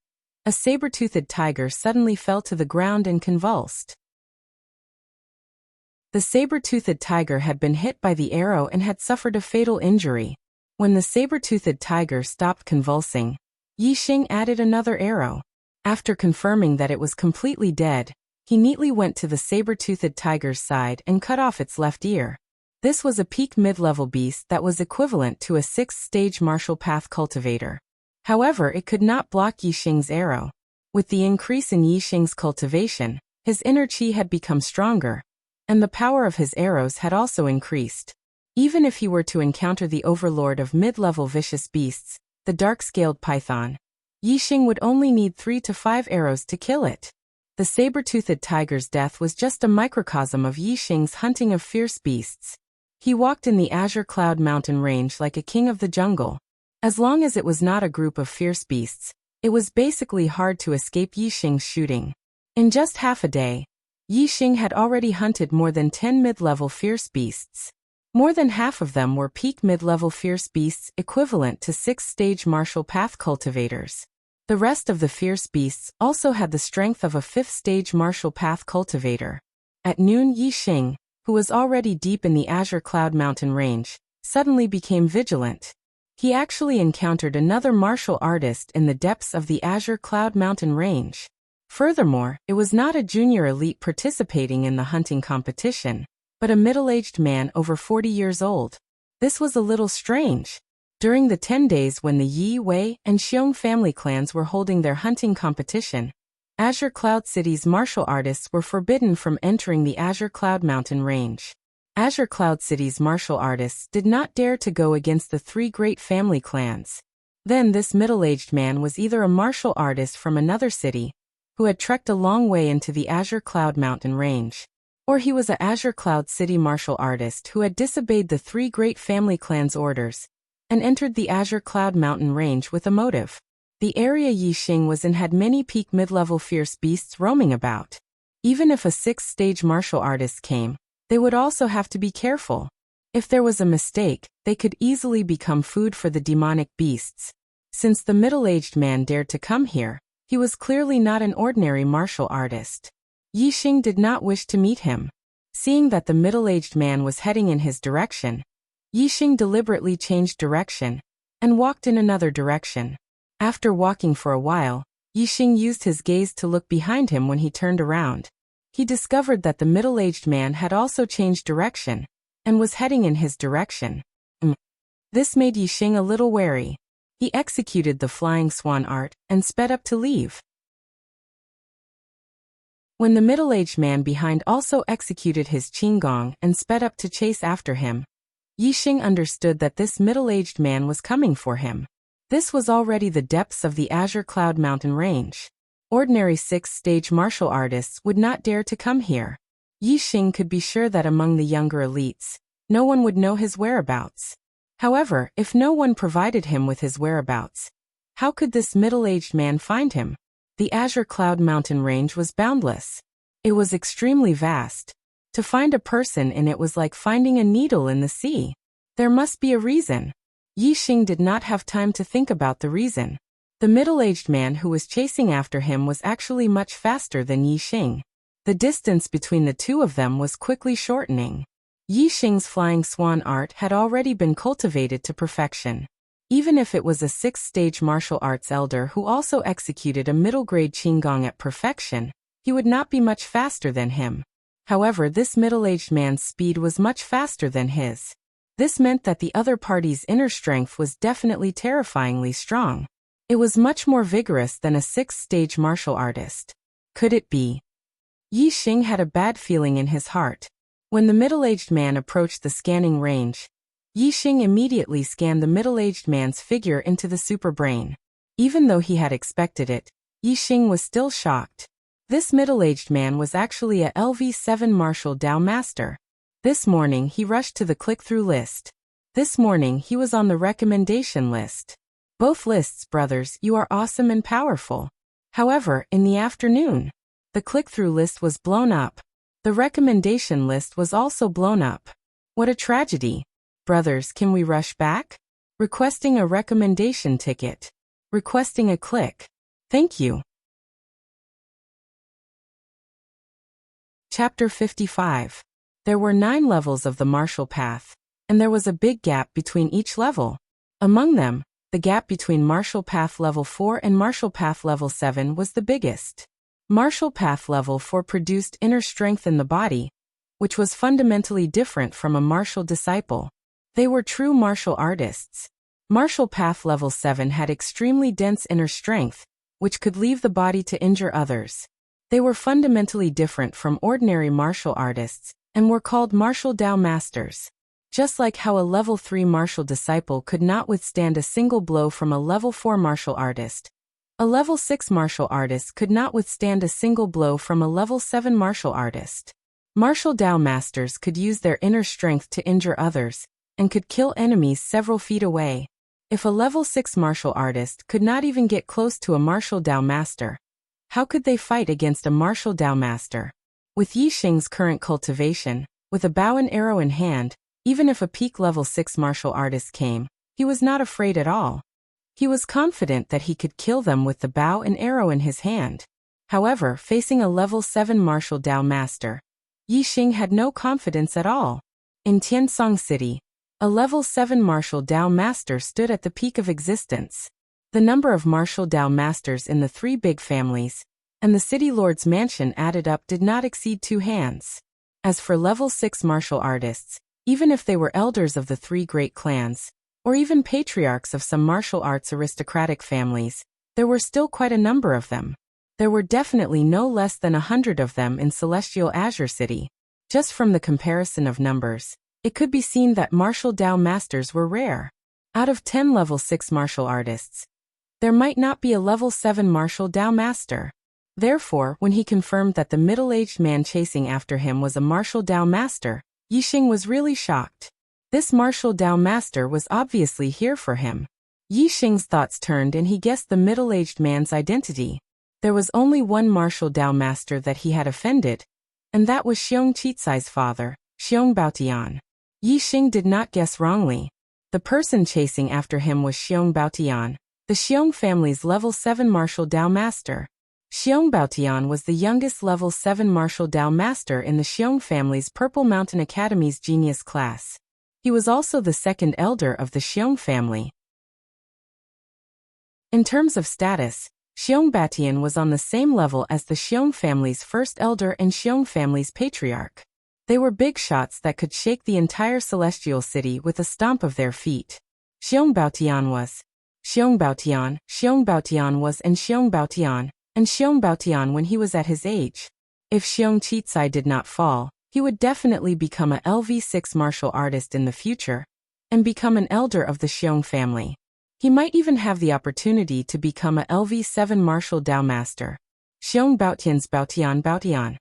a saber-toothed tiger suddenly fell to the ground and convulsed. The saber-toothed tiger had been hit by the arrow and had suffered a fatal injury. When the saber-toothed tiger stopped convulsing, Yixing added another arrow. After confirming that it was completely dead, he neatly went to the saber-toothed tiger's side and cut off its left ear. This was a peak mid-level beast that was equivalent to a 6-stage martial path cultivator. However, it could not block Yixing's arrow. With the increase in Yixing's cultivation, his inner chi had become stronger, and the power of his arrows had also increased. Even if he were to encounter the overlord of mid-level vicious beasts, the dark-scaled python, Yixing would only need 3 to 5 arrows to kill it. The saber-toothed tiger's death was just a microcosm of Yixing's hunting of fierce beasts. He walked in the azure cloud mountain range like a king of the jungle. As long as it was not a group of fierce beasts, it was basically hard to escape Yixing's shooting. In just half a day, Yixing had already hunted more than 10 mid-level fierce beasts. More than half of them were peak mid-level fierce beasts equivalent to 6-stage martial path cultivators. The rest of the fierce beasts also had the strength of a 5th-stage martial path cultivator. At noon, Yixing, who was already deep in the azure cloud mountain range, suddenly became vigilant. He actually encountered another martial artist in the depths of the azure cloud mountain range. Furthermore, it was not a junior elite participating in the hunting competition, but a middle-aged man over 40 years old. This was a little strange. During the 10 days when the Yi, Wei, and Xiong family clans were holding their hunting competition, Azure Cloud City's martial artists were forbidden from entering the Azure Cloud Mountain range. Azure Cloud City's martial artists did not dare to go against the 3 great family clans. Then this middle-aged man was either a martial artist from another city, who had trekked a long way into the Azure Cloud Mountain range, or he was a Azure Cloud City martial artist who had disobeyed the 3 great family clans' orders, and entered the Azure Cloud Mountain range with a motive. The area Yixing was in had many peak mid-level fierce beasts roaming about. Even if a 6th-stage martial artist came, they would also have to be careful. If there was a mistake, they could easily become food for the demonic beasts. Since the middle-aged man dared to come here, he was clearly not an ordinary martial artist. Yixing did not wish to meet him. Seeing that the middle-aged man was heading in his direction, Yixing deliberately changed direction and walked in another direction. After walking for a while, Yixing used his gaze to look behind him. When he turned around, he discovered that the middle-aged man had also changed direction and was heading in his direction. This made Yixing a little wary. He executed the flying swan art and sped up to leave. When the middle-aged man behind also executed his qinggong and sped up to chase after him, Yixing understood that this middle-aged man was coming for him. This was already the depths of the Azure Cloud Mountain range. Ordinary 6th-stage martial artists would not dare to come here. Yixing could be sure that among the younger elites, no one would know his whereabouts. However, if no one provided him with his whereabouts, how could this middle-aged man find him? The Azure Cloud Mountain range was boundless. It was extremely vast. To find a person in it was like finding a needle in the sea. There must be a reason. Yixing did not have time to think about the reason. The middle-aged man who was chasing after him was actually much faster than Yixing. The distance between the two of them was quickly shortening. Yixing's flying swan art had already been cultivated to perfection. Even if it was a 6th-stage martial arts elder who also executed a middle-grade qinggong at perfection, he would not be much faster than him. However, this middle-aged man's speed was much faster than his. This meant that the other party's inner strength was definitely terrifyingly strong. It was much more vigorous than a 6th-stage martial artist. Could it be? Yixing had a bad feeling in his heart. When the middle-aged man approached the scanning range, Yixing immediately scanned the middle-aged man's figure into the superbrain. Even though he had expected it, Yixing was still shocked. This middle-aged man was actually a LV7 Martial Dao Master. This morning he rushed to the click-through list. This morning he was on the recommendation list. Both lists, brothers, you are awesome and powerful. However, in the afternoon, the click-through list was blown up. The recommendation list was also blown up. What a tragedy. Brothers, can we rush back? Requesting a recommendation ticket. Requesting a click. Thank you. Chapter 55. There were 9 levels of the martial path, and there was a big gap between each level. Among them, the gap between Martial Path Level 4 and Martial Path Level 7 was the biggest. Martial Path Level 4 produced inner strength in the body, which was fundamentally different from a martial disciple. They were true martial artists. Martial Path Level 7 had extremely dense inner strength, which could leave the body to injure others. They were fundamentally different from ordinary martial artists, and were called Martial Dao Masters. Just like how a Level 3 martial disciple could not withstand a single blow from a Level 4 martial artist, a Level 6 martial artist could not withstand a single blow from a Level 7 martial artist. Martial Dao Masters could use their inner strength to injure others, and could kill enemies several feet away. If a Level 6 martial artist could not even get close to a Martial Dao Master, how could they fight against a Martial Dao Master? With Yixing's current cultivation, with a bow and arrow in hand, even if a peak Level 6 martial artist came, he was not afraid at all. He was confident that he could kill them with the bow and arrow in his hand. However, facing a Level 7 Martial Dao Master, Yixing had no confidence at all. In Tiansong City, a Level 7 Martial Dao Master stood at the peak of existence. The number of Martial Dao Masters in the 3 big families, and the city lord's mansion added up did not exceed 2 hands. As for Level 6 martial artists, even if they were elders of the 3 great clans, or even patriarchs of some martial arts aristocratic families, there were still quite a number of them. There were definitely no less than 100 of them in Celestial Azure City. Just from the comparison of numbers, it could be seen that Martial Dao Masters were rare. Out of 10 Level 6 martial artists, there might not be a Level 7 Martial Dao Master. Therefore, when he confirmed that the middle-aged man chasing after him was a Martial Dao Master, Yixing was really shocked. This Martial Dao Master was obviously here for him. Yixing's thoughts turned and he guessed the middle-aged man's identity. There was only one Martial Dao Master that he had offended, and that was Xiong Chitsai's father, Xiong Baotian. Yixing did not guess wrongly. The person chasing after him was Xiong Baotian, the Xiong family's Level 7 Martial Dao Master. Xiong Baotian was the youngest Level 7 Martial Dao Master in the Xiong family's Purple Mountain Academy's Genius class. He was also the second elder of the Xiong family. In terms of status, Xiong Baotian was on the same level as the Xiong family's first elder and Xiong family's patriarch. They were big shots that could shake the entire celestial city with a stomp of their feet. Xiong Baotian was, and Xiong Baotian when he was at his age. If Xiong Chitsai did not fall, he would definitely become a LV6 martial artist in the future, and become an elder of the Xiong family. He might even have the opportunity to become a LV7 martial Dao Master. Xiong Baotian's Baotian.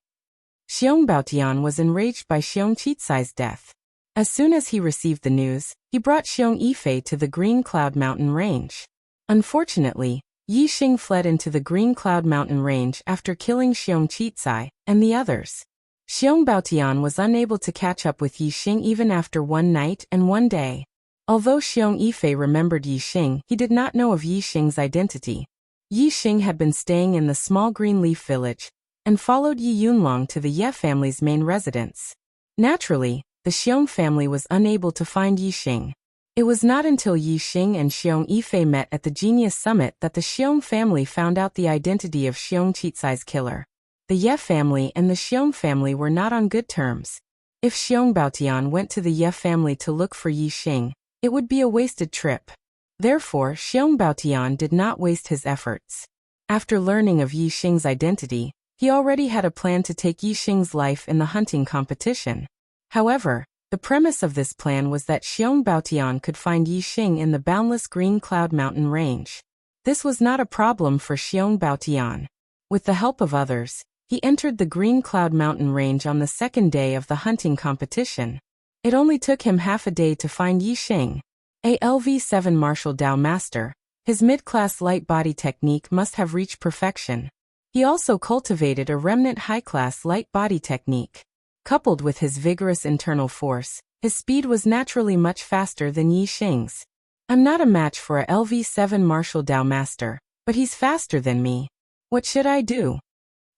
Xiong Baotian was enraged by Xiong Chitsai's death. As soon as he received the news, he brought Xiong Yifei to the Green Cloud Mountain Range. Unfortunately, Yixing fled into the Green Cloud Mountain Range after killing Xiong Chitsai and the others. Xiong Baotian was unable to catch up with Yixing even after one night and one day. Although Xiong Yifei remembered Yixing, he did not know of Yixing's identity. Yixing had been staying in the small green leaf village, and followed Yi Yunlong to the Ye family's main residence. Naturally, the Xiong family was unable to find Yixing. It was not until Yixing and Xiong Yifei met at the Genius Summit that the Xiong family found out the identity of Xiong Chitsai's killer. The Ye family and the Xiong family were not on good terms. If Xiong Baotian went to the Ye family to look for Yixing, it would be a wasted trip. Therefore, Xiong Baotian did not waste his efforts. After learning of Yixing's identity, he already had a plan to take Yixing's life in the hunting competition. However, the premise of this plan was that Xiong Baotian could find Yixing in the boundless Green Cloud Mountain Range. This was not a problem for Xiong Baotian. With the help of others, he entered the Green Cloud Mountain range on the second day of the hunting competition. It only took him half a day to find Yixing, a LV7 martial Dao master. His mid-class light body technique must have reached perfection. He also cultivated a remnant high-class light body technique. Coupled with his vigorous internal force, his speed was naturally much faster than Yixing's. I'm not a match for a LV7 martial Dao master, but he's faster than me. What should I do?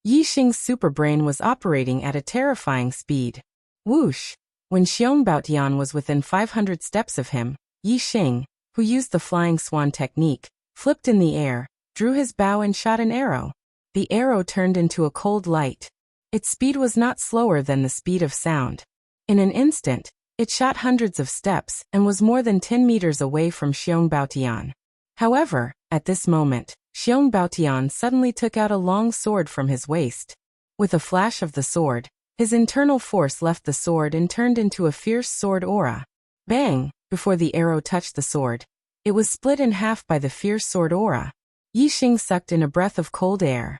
Yixing's superbrain was operating at a terrifying speed. Whoosh! When Xiong Baotian was within 500 steps of him, Yixing, who used the flying swan technique, flipped in the air, drew his bow and shot an arrow. The arrow turned into a cold light. Its speed was not slower than the speed of sound. In an instant, it shot hundreds of steps and was more than 10 meters away from Xiong Baotian. However, at this moment, Xiong Baotian suddenly took out a long sword from his waist. With a flash of the sword, his internal force left the sword and turned into a fierce sword aura. Bang! Before the arrow touched the sword, it was split in half by the fierce sword aura. Yixing sucked in a breath of cold air.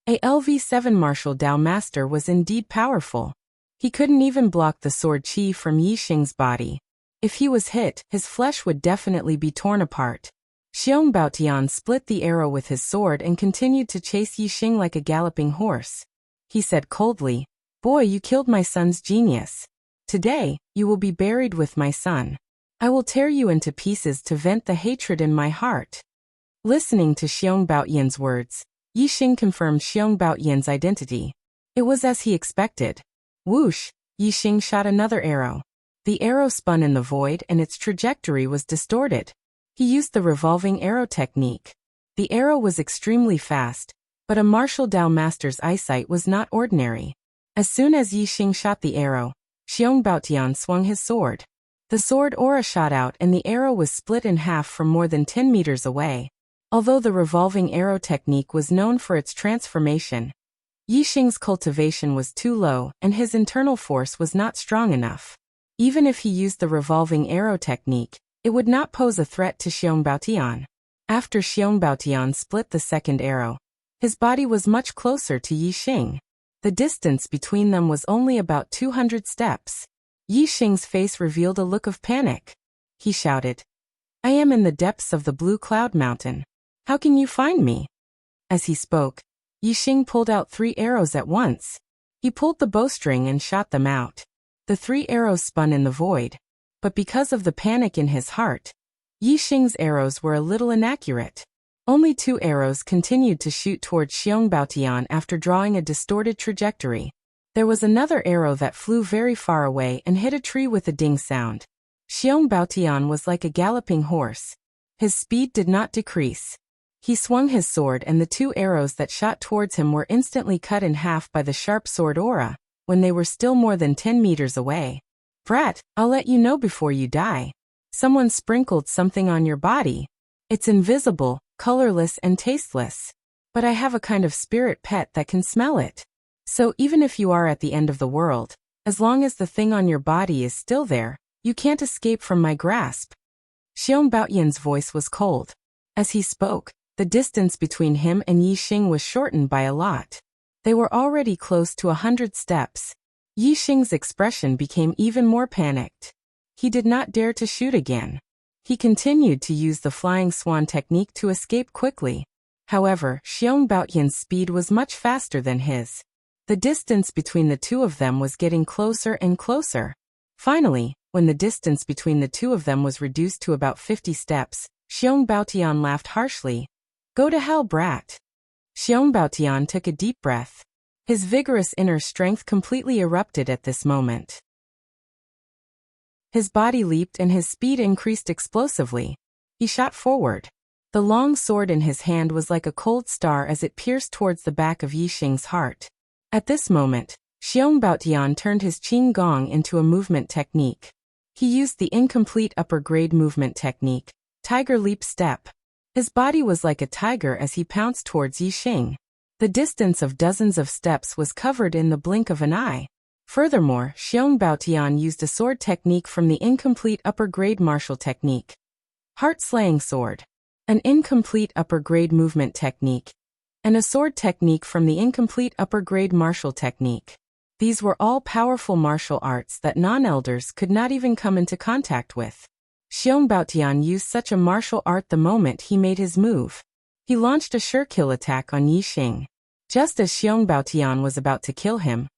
A LV7 martial Dao master was indeed powerful. He couldn't even block the sword qi from Yixing's body. If he was hit, his flesh would definitely be torn apart. Xiong Baotian split the arrow with his sword and continued to chase Yixing like a galloping horse. He said coldly, "Boy, you killed my son's genius. Today, you will be buried with my son. I will tear you into pieces to vent the hatred in my heart." Listening to Xiong Baotian's words, Yixing confirmed Xiong Baotian's identity. It was as he expected. Whoosh! Yixing shot another arrow. The arrow spun in the void and its trajectory was distorted. He used the revolving arrow technique. The arrow was extremely fast, but a martial Dao master's eyesight was not ordinary. As soon as Yixing shot the arrow, Xiong Baotian swung his sword. The sword aura shot out and the arrow was split in half from more than 10 meters away. Although the revolving arrow technique was known for its transformation, Yixing's cultivation was too low and his internal force was not strong enough. Even if he used the revolving arrow technique, it would not pose a threat to Xiong Baotian. After Xiong Baotian split the second arrow, his body was much closer to Yixing. The distance between them was only about 200 steps. Yixing's face revealed a look of panic. He shouted, "I am in the depths of the Blue Cloud Mountain. How can you find me?" As he spoke, Yixing pulled out 3 arrows at once. He pulled the bowstring and shot them out. The 3 arrows spun in the void. But because of the panic in his heart, Yixing's arrows were a little inaccurate. Only 2 arrows continued to shoot towards Xiong Baotian after drawing a distorted trajectory. There was another arrow that flew very far away and hit a tree with a ding sound. Xiong Baotian was like a galloping horse. His speed did not decrease. He swung his sword and the 2 arrows that shot towards him were instantly cut in half by the sharp sword aura, when they were still more than 10 meters away. "Brat, I'll let you know before you die. Someone sprinkled something on your body. It's invisible, colorless and tasteless. But I have a kind of spirit pet that can smell it. So even if you are at the end of the world, as long as the thing on your body is still there, you can't escape from my grasp." Xiong Baotian's voice was cold. As he spoke, the distance between him and Yixing was shortened by a lot. They were already close to 100 steps. Yixing's expression became even more panicked. He did not dare to shoot again. He continued to use the flying swan technique to escape quickly. However, Xiong Baotian's speed was much faster than his. The distance between the two of them was getting closer and closer. Finally, when the distance between the two of them was reduced to about 50 steps, Xiong Baotian laughed harshly. "Go to hell, brat." Xiong Baotian took a deep breath. His vigorous inner strength completely erupted at this moment. His body leaped and his speed increased explosively. He shot forward. The long sword in his hand was like a cold star as it pierced towards the back of Yixing's heart. At this moment, Xiong Baotian turned his Qing Gong into a movement technique. He used the incomplete upper-grade movement technique, Tiger Leap Step. His body was like a tiger as he pounced towards Yixing. The distance of dozens of steps was covered in the blink of an eye. Furthermore, Xiong Baotian used a sword technique from the incomplete upper-grade martial technique, Heart-slaying sword. An incomplete upper-grade movement technique. And a sword technique from the incomplete upper-grade martial technique. These were all powerful martial arts that non-elders could not even come into contact with. Xiong Baotian used such a martial art the moment he made his move. He launched a sure-kill attack on Yixing. Just as Xiong Baotian was about to kill him,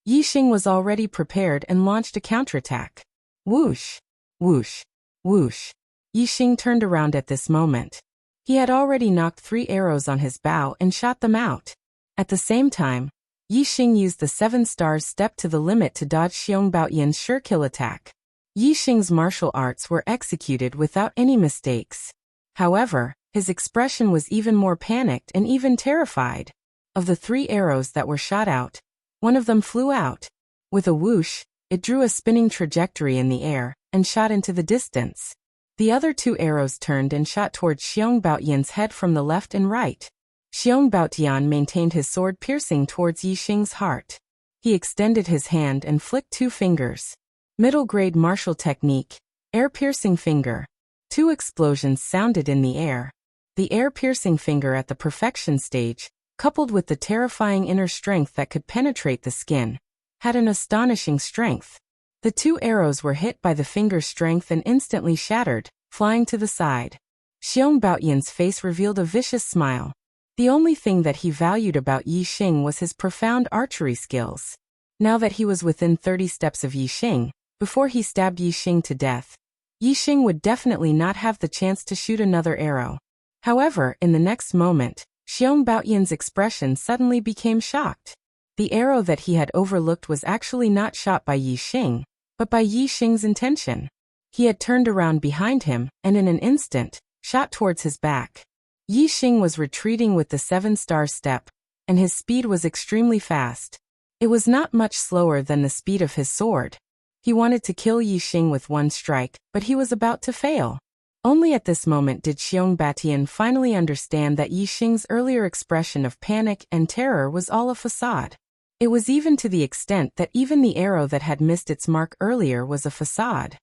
Yixing was already prepared and launched a counterattack. Whoosh! Whoosh! Whoosh! Yixing turned around at this moment. He had already knocked 3 arrows on his bow and shot them out. At the same time, Yixing used the 7 stars step to the limit to dodge Xiong Baotian's sure-kill attack. Yixing's martial arts were executed without any mistakes. However, his expression was even more panicked and even terrified. Of the 3 arrows that were shot out, one of them flew out. With a whoosh, it drew a spinning trajectory in the air and shot into the distance. The other 2 arrows turned and shot towards Xiong Baotian's head from the left and right. Xiong Baotian maintained his sword piercing towards Yixing's heart. He extended his hand and flicked 2 fingers. Middle-grade martial technique, air-piercing finger. 2 explosions sounded in the air. The air-piercing finger at the perfection stage, coupled with the terrifying inner strength that could penetrate the skin, had an astonishing strength. The 2 arrows were hit by the finger's strength and instantly shattered, flying to the side. Xiong Baotian's face revealed a vicious smile. The only thing that he valued about Yixing was his profound archery skills. Now that he was within 30 steps of Yixing, before he stabbed Yixing to death, Yixing would definitely not have the chance to shoot another arrow. However, in the next moment, Xiong Baotian's expression suddenly became shocked. The arrow that he had overlooked was actually not shot by Yixing, but by Yixing's intention. He had turned around behind him, and in an instant, shot towards his back. Yixing was retreating with the 7-star step, and his speed was extremely fast. It was not much slower than the speed of his sword. He wanted to kill Yixing with 1 strike, but he was about to fail. Only at this moment did Xiong Baotian finally understand that Yixing's earlier expression of panic and terror was all a facade. It was even to the extent that even the arrow that had missed its mark earlier was a facade.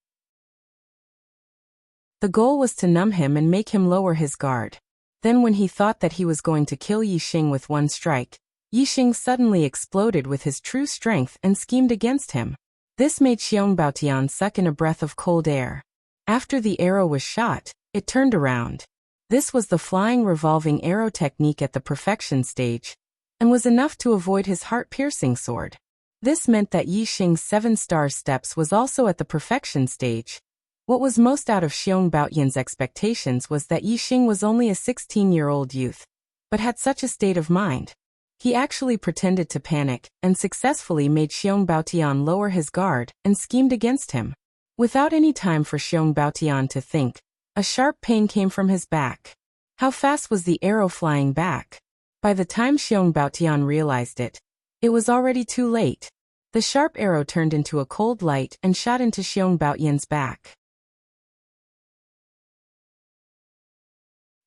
The goal was to numb him and make him lower his guard. Then when he thought that he was going to kill Yixing with 1 strike, Yixing suddenly exploded with his true strength and schemed against him. This made Xiong Baotian suck in a breath of cold air. After the arrow was shot, it turned around. This was the flying revolving arrow technique at the perfection stage, and was enough to avoid his heart-piercing sword. This meant that Yixing's 7-star steps was also at the perfection stage. What was most out of Xiong Baotian's expectations was that Yixing was only a 16-year-old youth, but had such a state of mind. He actually pretended to panic, and successfully made Xiong Baotian lower his guard, and schemed against him. Without any time for Xiong Baotian to think, a sharp pain came from his back. How fast was the arrow flying back? By the time Xiong Baotian realized it, it was already too late. The sharp arrow turned into a cold light and shot into Xiong Baotian's back.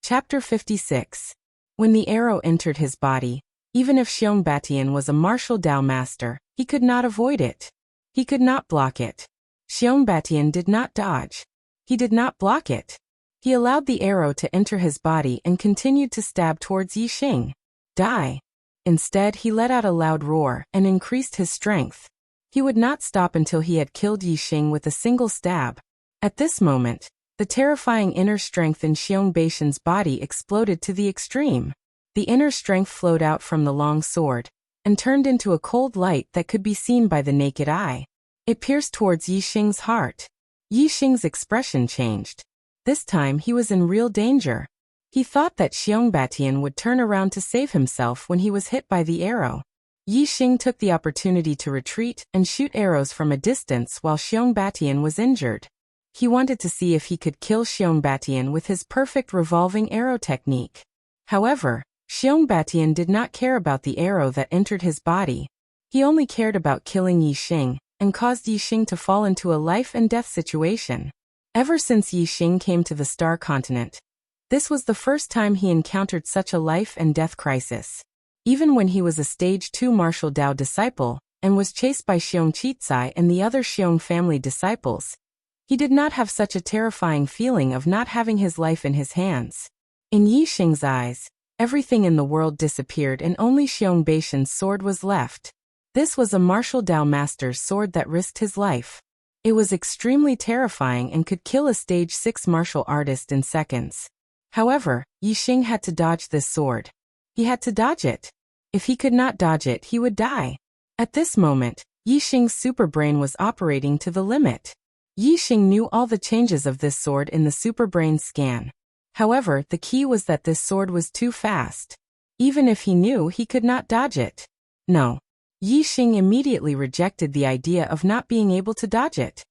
Chapter 56. When the arrow entered his body, even if Xiong Baotian was a martial Dao master, he could not avoid it. He could not block it. Xiong Baotian did not dodge. He did not block it. He allowed the arrow to enter his body and continued to stab towards Yixing. Die. Instead, he let out a loud roar and increased his strength. He would not stop until he had killed Yixing with a single stab. At this moment, the terrifying inner strength in Xiong Baotian's body exploded to the extreme. The inner strength flowed out from the long sword, and turned into a cold light that could be seen by the naked eye. It pierced towards Yixing's heart. Yixing's expression changed. This time he was in real danger. He thought that Xiong Baotian would turn around to save himself when he was hit by the arrow. Yixing took the opportunity to retreat and shoot arrows from a distance while Xiong Baotian was injured. He wanted to see if he could kill Xiong Baotian with his perfect revolving arrow technique. However, Xiong Baotian did not care about the arrow that entered his body. He only cared about killing Yixing, and caused Yixing to fall into a life-and-death situation. Ever since Yixing came to the Star Continent, this was the first time he encountered such a life-and-death crisis. Even when he was a Stage 2 martial Dao disciple, and was chased by Xiong Qicai and the other Xiong family disciples, He did not have such a terrifying feeling of not having his life in his hands. In Yixing's eyes, everything in the world disappeared and only Xiong Baishan's sword was left. This was a martial Dao master's sword that risked his life. It was extremely terrifying and could kill a stage 6 martial artist in seconds. However, Yixing had to dodge this sword. He had to dodge it. If he could not dodge it, he would die. At this moment, Yixing's superbrain was operating to the limit. Yixing knew all the changes of this sword in the superbrain scan. However, the key was that this sword was too fast. Even if he knew, he could not dodge it. No. Yixing immediately rejected the idea of not being able to dodge it.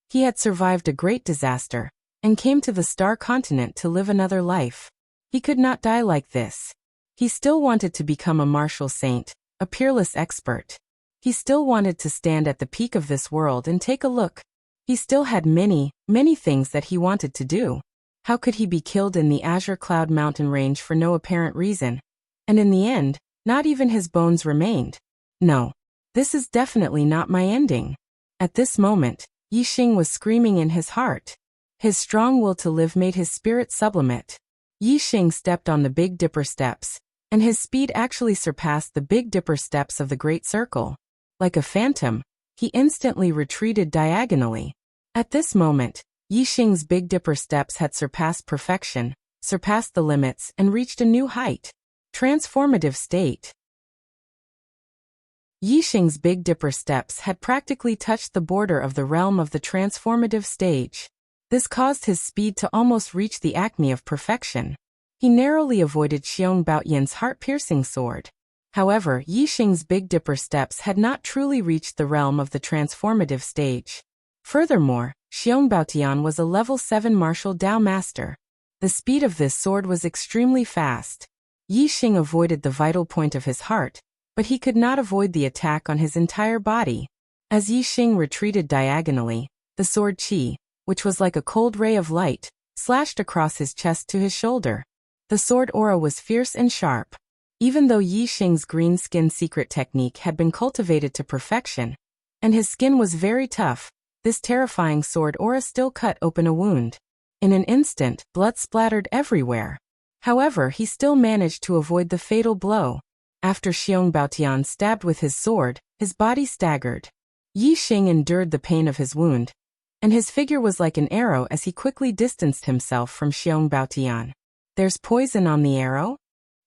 He had survived a great disaster and came to the Star Continent to live another life. He could not die like this. He still wanted to become a martial saint, a peerless expert. He still wanted to stand at the peak of this world and take a look. He still had many, many things that he wanted to do. How could he be killed in the Azure Cloud mountain range for no apparent reason? And in the end, not even his bones remained. No. This is definitely not my ending. At this moment, Yixing was screaming in his heart. His strong will to live made his spirit sublimate. Yixing stepped on the Big Dipper steps, and his speed actually surpassed the Big Dipper steps of the Great Circle. Like a phantom, he instantly retreated diagonally. At this moment, Yixing's Big Dipper steps had surpassed perfection, surpassed the limits, and reached a new height. Transformative state. Yixing's Big Dipper steps had practically touched the border of the realm of the transformative stage. This caused his speed to almost reach the acme of perfection. He narrowly avoided Xiong Baotian's heart-piercing sword. However, Yixing's Big Dipper steps had not truly reached the realm of the transformative stage. Furthermore, Xiong Baotian was a level 7 martial Dao master. The speed of this sword was extremely fast. Yixing avoided the vital point of his heart, but he could not avoid the attack on his entire body. As Yixing retreated diagonally, the sword Qi, which was like a cold ray of light, slashed across his chest to his shoulder. The sword aura was fierce and sharp. Even though Yixing's green skin secret technique had been cultivated to perfection, and his skin was very tough, this terrifying sword aura still cut open a wound. In an instant, blood splattered everywhere. However, he still managed to avoid the fatal blow. After Xiong Baotian stabbed with his sword, his body staggered. Yixing endured the pain of his wound, and his figure was like an arrow as he quickly distanced himself from Xiong Baotian. There's poison on the arrow?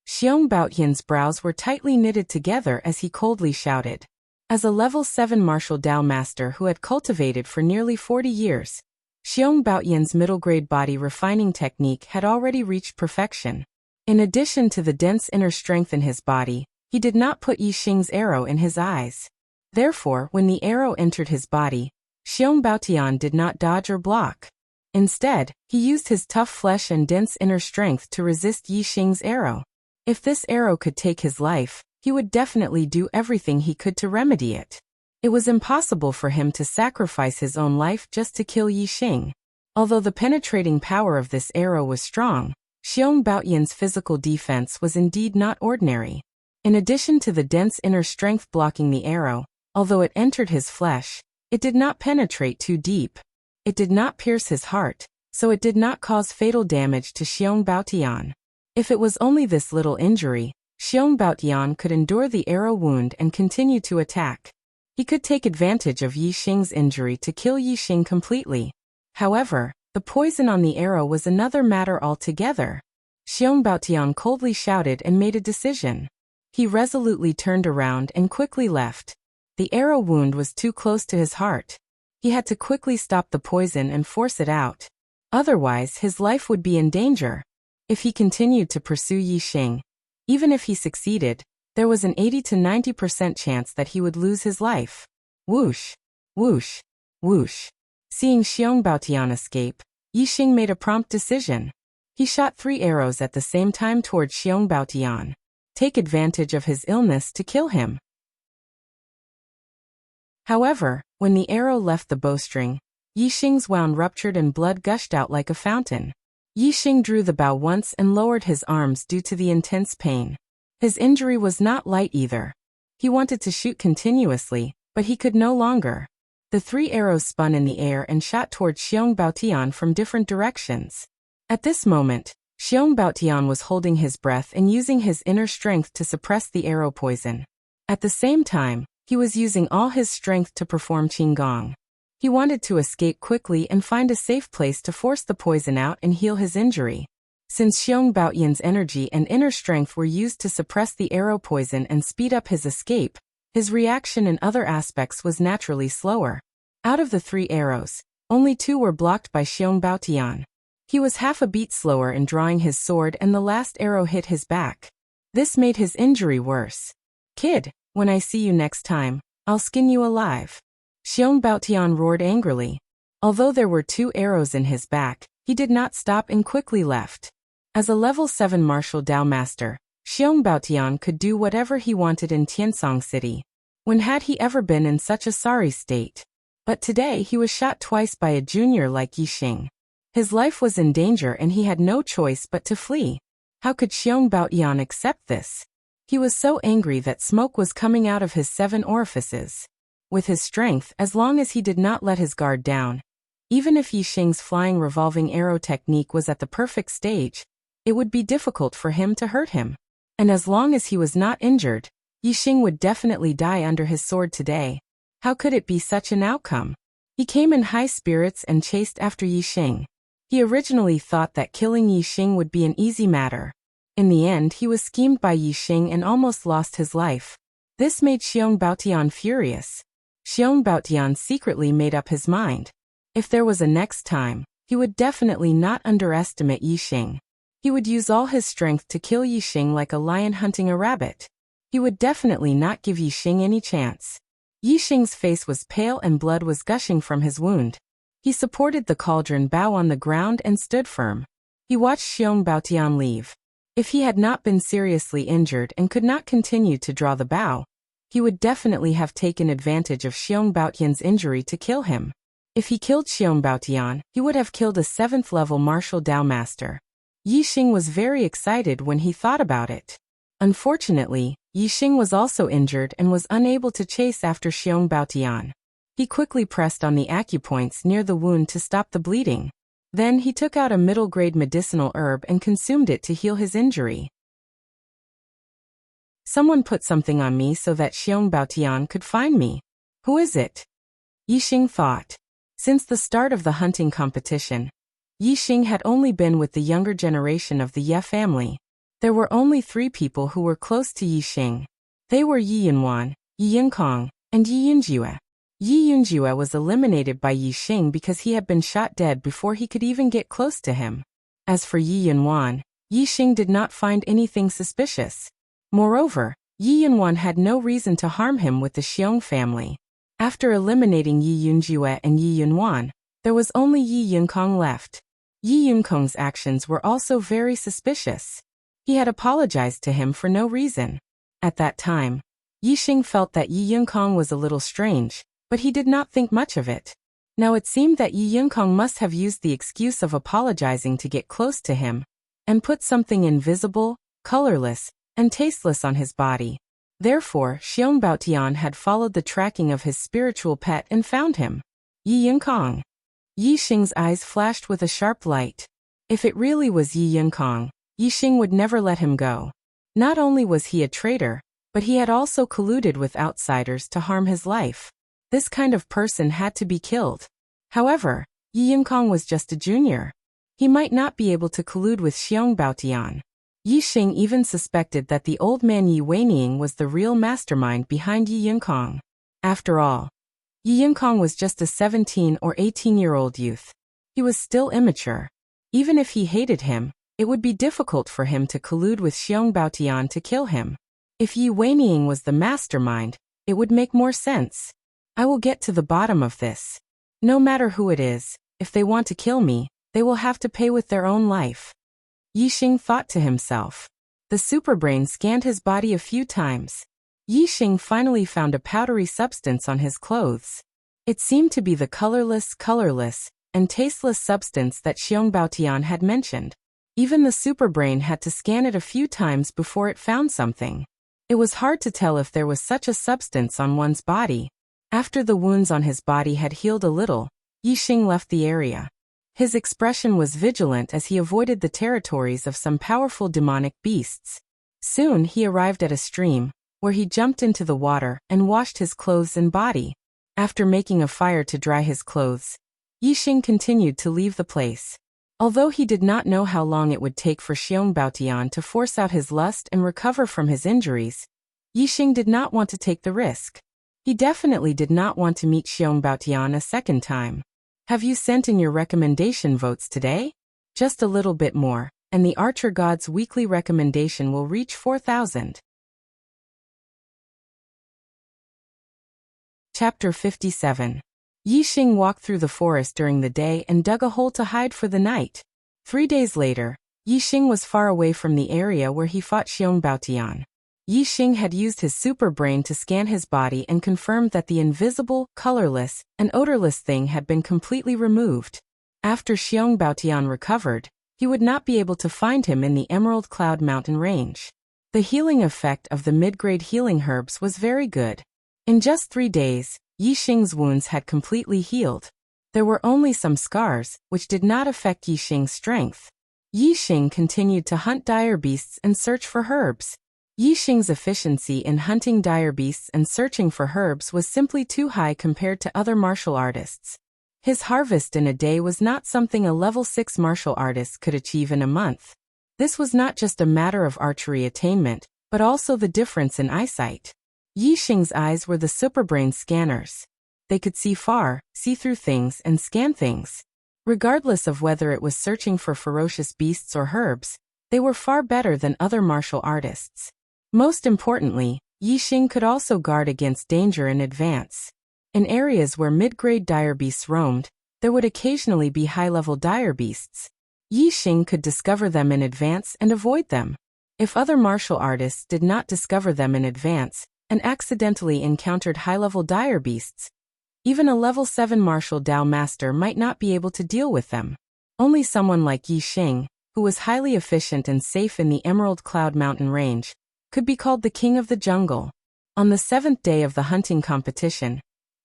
Xiong Baotian's brows were tightly knitted together as he coldly shouted. As a level 7 martial Dao master who had cultivated for nearly 40 years, Xiong Baotian's middle-grade body refining technique had already reached perfection. In addition to the dense inner strength in his body, he did not put Yixing's arrow in his eyes. Therefore, when the arrow entered his body, Xiong Baotian did not dodge or block. Instead, he used his tough flesh and dense inner strength to resist Yixing's arrow. If this arrow could take his life, he would definitely do everything he could to remedy it. It was impossible for him to sacrifice his own life just to kill Yixing. Although the penetrating power of this arrow was strong, Xiong Baotian's physical defense was indeed not ordinary. In addition to the dense inner strength blocking the arrow, although it entered his flesh, it did not penetrate too deep. It did not pierce his heart, so it did not cause fatal damage to Xiong Baotian. If it was only this little injury, Xiong Baotian could endure the arrow wound and continue to attack. He could take advantage of Yixing's injury to kill Yixing completely. However, the poison on the arrow was another matter altogether. Xiong Baotian coldly shouted and made a decision. He resolutely turned around and quickly left. The arrow wound was too close to his heart. He had to quickly stop the poison and force it out. Otherwise, his life would be in danger. If he continued to pursue Yixing, even if he succeeded, there was an 80 to 90% chance that he would lose his life. Whoosh, whoosh, whoosh. Seeing Xiong Baotian escape, Yixing made a prompt decision. He shot 3 arrows at the same time towards Xiong Baotian. Take advantage of his illness to kill him. However, when the arrow left the bowstring, Yixing's wound ruptured and blood gushed out like a fountain. Yixing drew the bow once and lowered his arms due to the intense pain. His injury was not light either. He wanted to shoot continuously, but he could no longer. The 3 arrows spun in the air and shot toward Xiong Baotian from different directions. At this moment, Xiong Baotian was holding his breath and using his inner strength to suppress the arrow poison. At the same time, he was using all his strength to perform Qinggong. He wanted to escape quickly and find a safe place to force the poison out and heal his injury. Since Xiong Baotian's energy and inner strength were used to suppress the arrow poison and speed up his escape, his reaction in other aspects was naturally slower. Out of the 3 arrows, only 2 were blocked by Xiong Baotian. He was half a beat slower in drawing his sword and the last arrow hit his back. This made his injury worse. "Kid, when I see you next time, I'll skin you alive." Xiong Baotian roared angrily. Although there were 2 arrows in his back, he did not stop and quickly left. As a level 7 martial Dao master, Xiong Baotian could do whatever he wanted in Tiansong City. When had he ever been in such a sorry state? But today he was shot twice by a junior like Yixing. His life was in danger and he had no choice but to flee. How could Xiong Baotian accept this? He was so angry that smoke was coming out of his 7 orifices. With his strength, as long as he did not let his guard down, even if Yixing's flying revolving arrow technique was at the perfect stage, it would be difficult for him to hurt him. And as long as he was not injured, Yixing would definitely die under his sword today. How could it be such an outcome? He came in high spirits and chased after Yixing. He originally thought that killing Yixing would be an easy matter. In the end, he was schemed by Yixing and almost lost his life. This made Xiong Baotian furious. Xiong Baotian secretly made up his mind. If there was a next time, he would definitely not underestimate Yixing. He would use all his strength to kill Yixing like a lion hunting a rabbit. He would definitely not give Yixing any chance. Yixing's face was pale and blood was gushing from his wound. He supported the cauldron bow on the ground and stood firm. He watched Xiong Baotian leave. If he had not been seriously injured and could not continue to draw the bow, he would definitely have taken advantage of Xiong Baotian's injury to kill him. If he killed Xiong Baotian, he would have killed a 7th-level martial Dao master. Yixing was very excited when he thought about it. Unfortunately, Yixing was also injured and was unable to chase after Xiong Baotian. He quickly pressed on the acupoints near the wound to stop the bleeding. Then he took out a middle-grade medicinal herb and consumed it to heal his injury. Someone put something on me so that Xiong Baotian could find me. Who is it? Yixing thought. Since the start of the hunting competition, Yixing had only been with the younger generation of the Ye family. There were only 3 people who were close to Yixing. They were Yi Yunwan, Yi Yunkong, and Yi Yunjue. Yi Yunjue was eliminated by Yixing because he had been shot dead before he could even get close to him. As for Yi Yunwan, Yixing did not find anything suspicious. Moreover, Yi Yunwan had no reason to harm him with the Xiong family. After eliminating Yi Yunjue and Yi Yunwan, there was only Yi Yunkong left. Yi Yunkong's actions were also very suspicious. He had apologized to him for no reason. At that time, Yixing felt that Yi Yunkong was a little strange, but he did not think much of it. Now it seemed that Yi Yunkong must have used the excuse of apologizing to get close to him, and put something invisible, colorless, and tasteless on his body. Therefore, Xiong Baotian had followed the tracking of his spiritual pet and found him. Yi Yunkong. Yixing's eyes flashed with a sharp light. If it really was Yi Yunkong, Yixing would never let him go. Not only was he a traitor, but he had also colluded with outsiders to harm his life. This kind of person had to be killed. However, Yi Yunkong was just a junior. He might not be able to collude with Xiong Baotian. Yixing even suspected that the old man Yi Weining was the real mastermind behind Yi Yunkong. After all, Yi Yunkong was just a 17 or 18-year-old youth. He was still immature. Even if he hated him, it would be difficult for him to collude with Xiong Baotian to kill him. If Yi Weining was the mastermind, it would make more sense. I will get to the bottom of this. No matter who it is, if they want to kill me, they will have to pay with their own life. Yixing thought to himself. The superbrain scanned his body a few times. Yixing finally found a powdery substance on his clothes. It seemed to be the colorless, and tasteless substance that Xiong Baotian had mentioned. Even the superbrain had to scan it a few times before it found something. It was hard to tell if there was such a substance on one's body. After the wounds on his body had healed a little, Yixing left the area. His expression was vigilant as he avoided the territories of some powerful demonic beasts. Soon he arrived at a stream, where he jumped into the water and washed his clothes and body. After making a fire to dry his clothes, Yixing continued to leave the place. Although he did not know how long it would take for Xiong Baotian to force out his lust and recover from his injuries, Yixing did not want to take the risk. He definitely did not want to meet Xiong Baotian a second time. Have you sent in your recommendation votes today? Just a little bit more, and the Archer God's weekly recommendation will reach 4,000. Chapter 57. Yixing walked through the forest during the day and dug a hole to hide for the night. 3 days later, Yixing was far away from the area where he fought Xiong Baotian. Yixing had used his super brain to scan his body and confirmed that the invisible, colorless, and odorless thing had been completely removed. After Xiong Baotian recovered, he would not be able to find him in the Emerald Cloud Mountain range. The healing effect of the mid-grade healing herbs was very good. In just 3 days, Yixing's wounds had completely healed. There were only some scars, which did not affect Yixing's strength. Yixing continued to hunt dire beasts and search for herbs. Yixing's efficiency in hunting dire beasts and searching for herbs was simply too high compared to other martial artists. His harvest in a day was not something a level 6 martial artist could achieve in a month. This was not just a matter of archery attainment, but also the difference in eyesight. Yixing's eyes were the superbrain scanners. They could see far, see through things, and scan things. Regardless of whether it was searching for ferocious beasts or herbs, they were far better than other martial artists. Most importantly, Yixing could also guard against danger in advance. In areas where mid-grade dire beasts roamed, there would occasionally be high-level dire beasts. Yixing could discover them in advance and avoid them. If other martial artists did not discover them in advance and accidentally encountered high-level dire beasts, even a level 7 martial Dao master might not be able to deal with them. Only someone like Yixing, who was highly efficient and safe in the Emerald Cloud Mountain range, could be called the king of the jungle. On the 7th day of the hunting competition,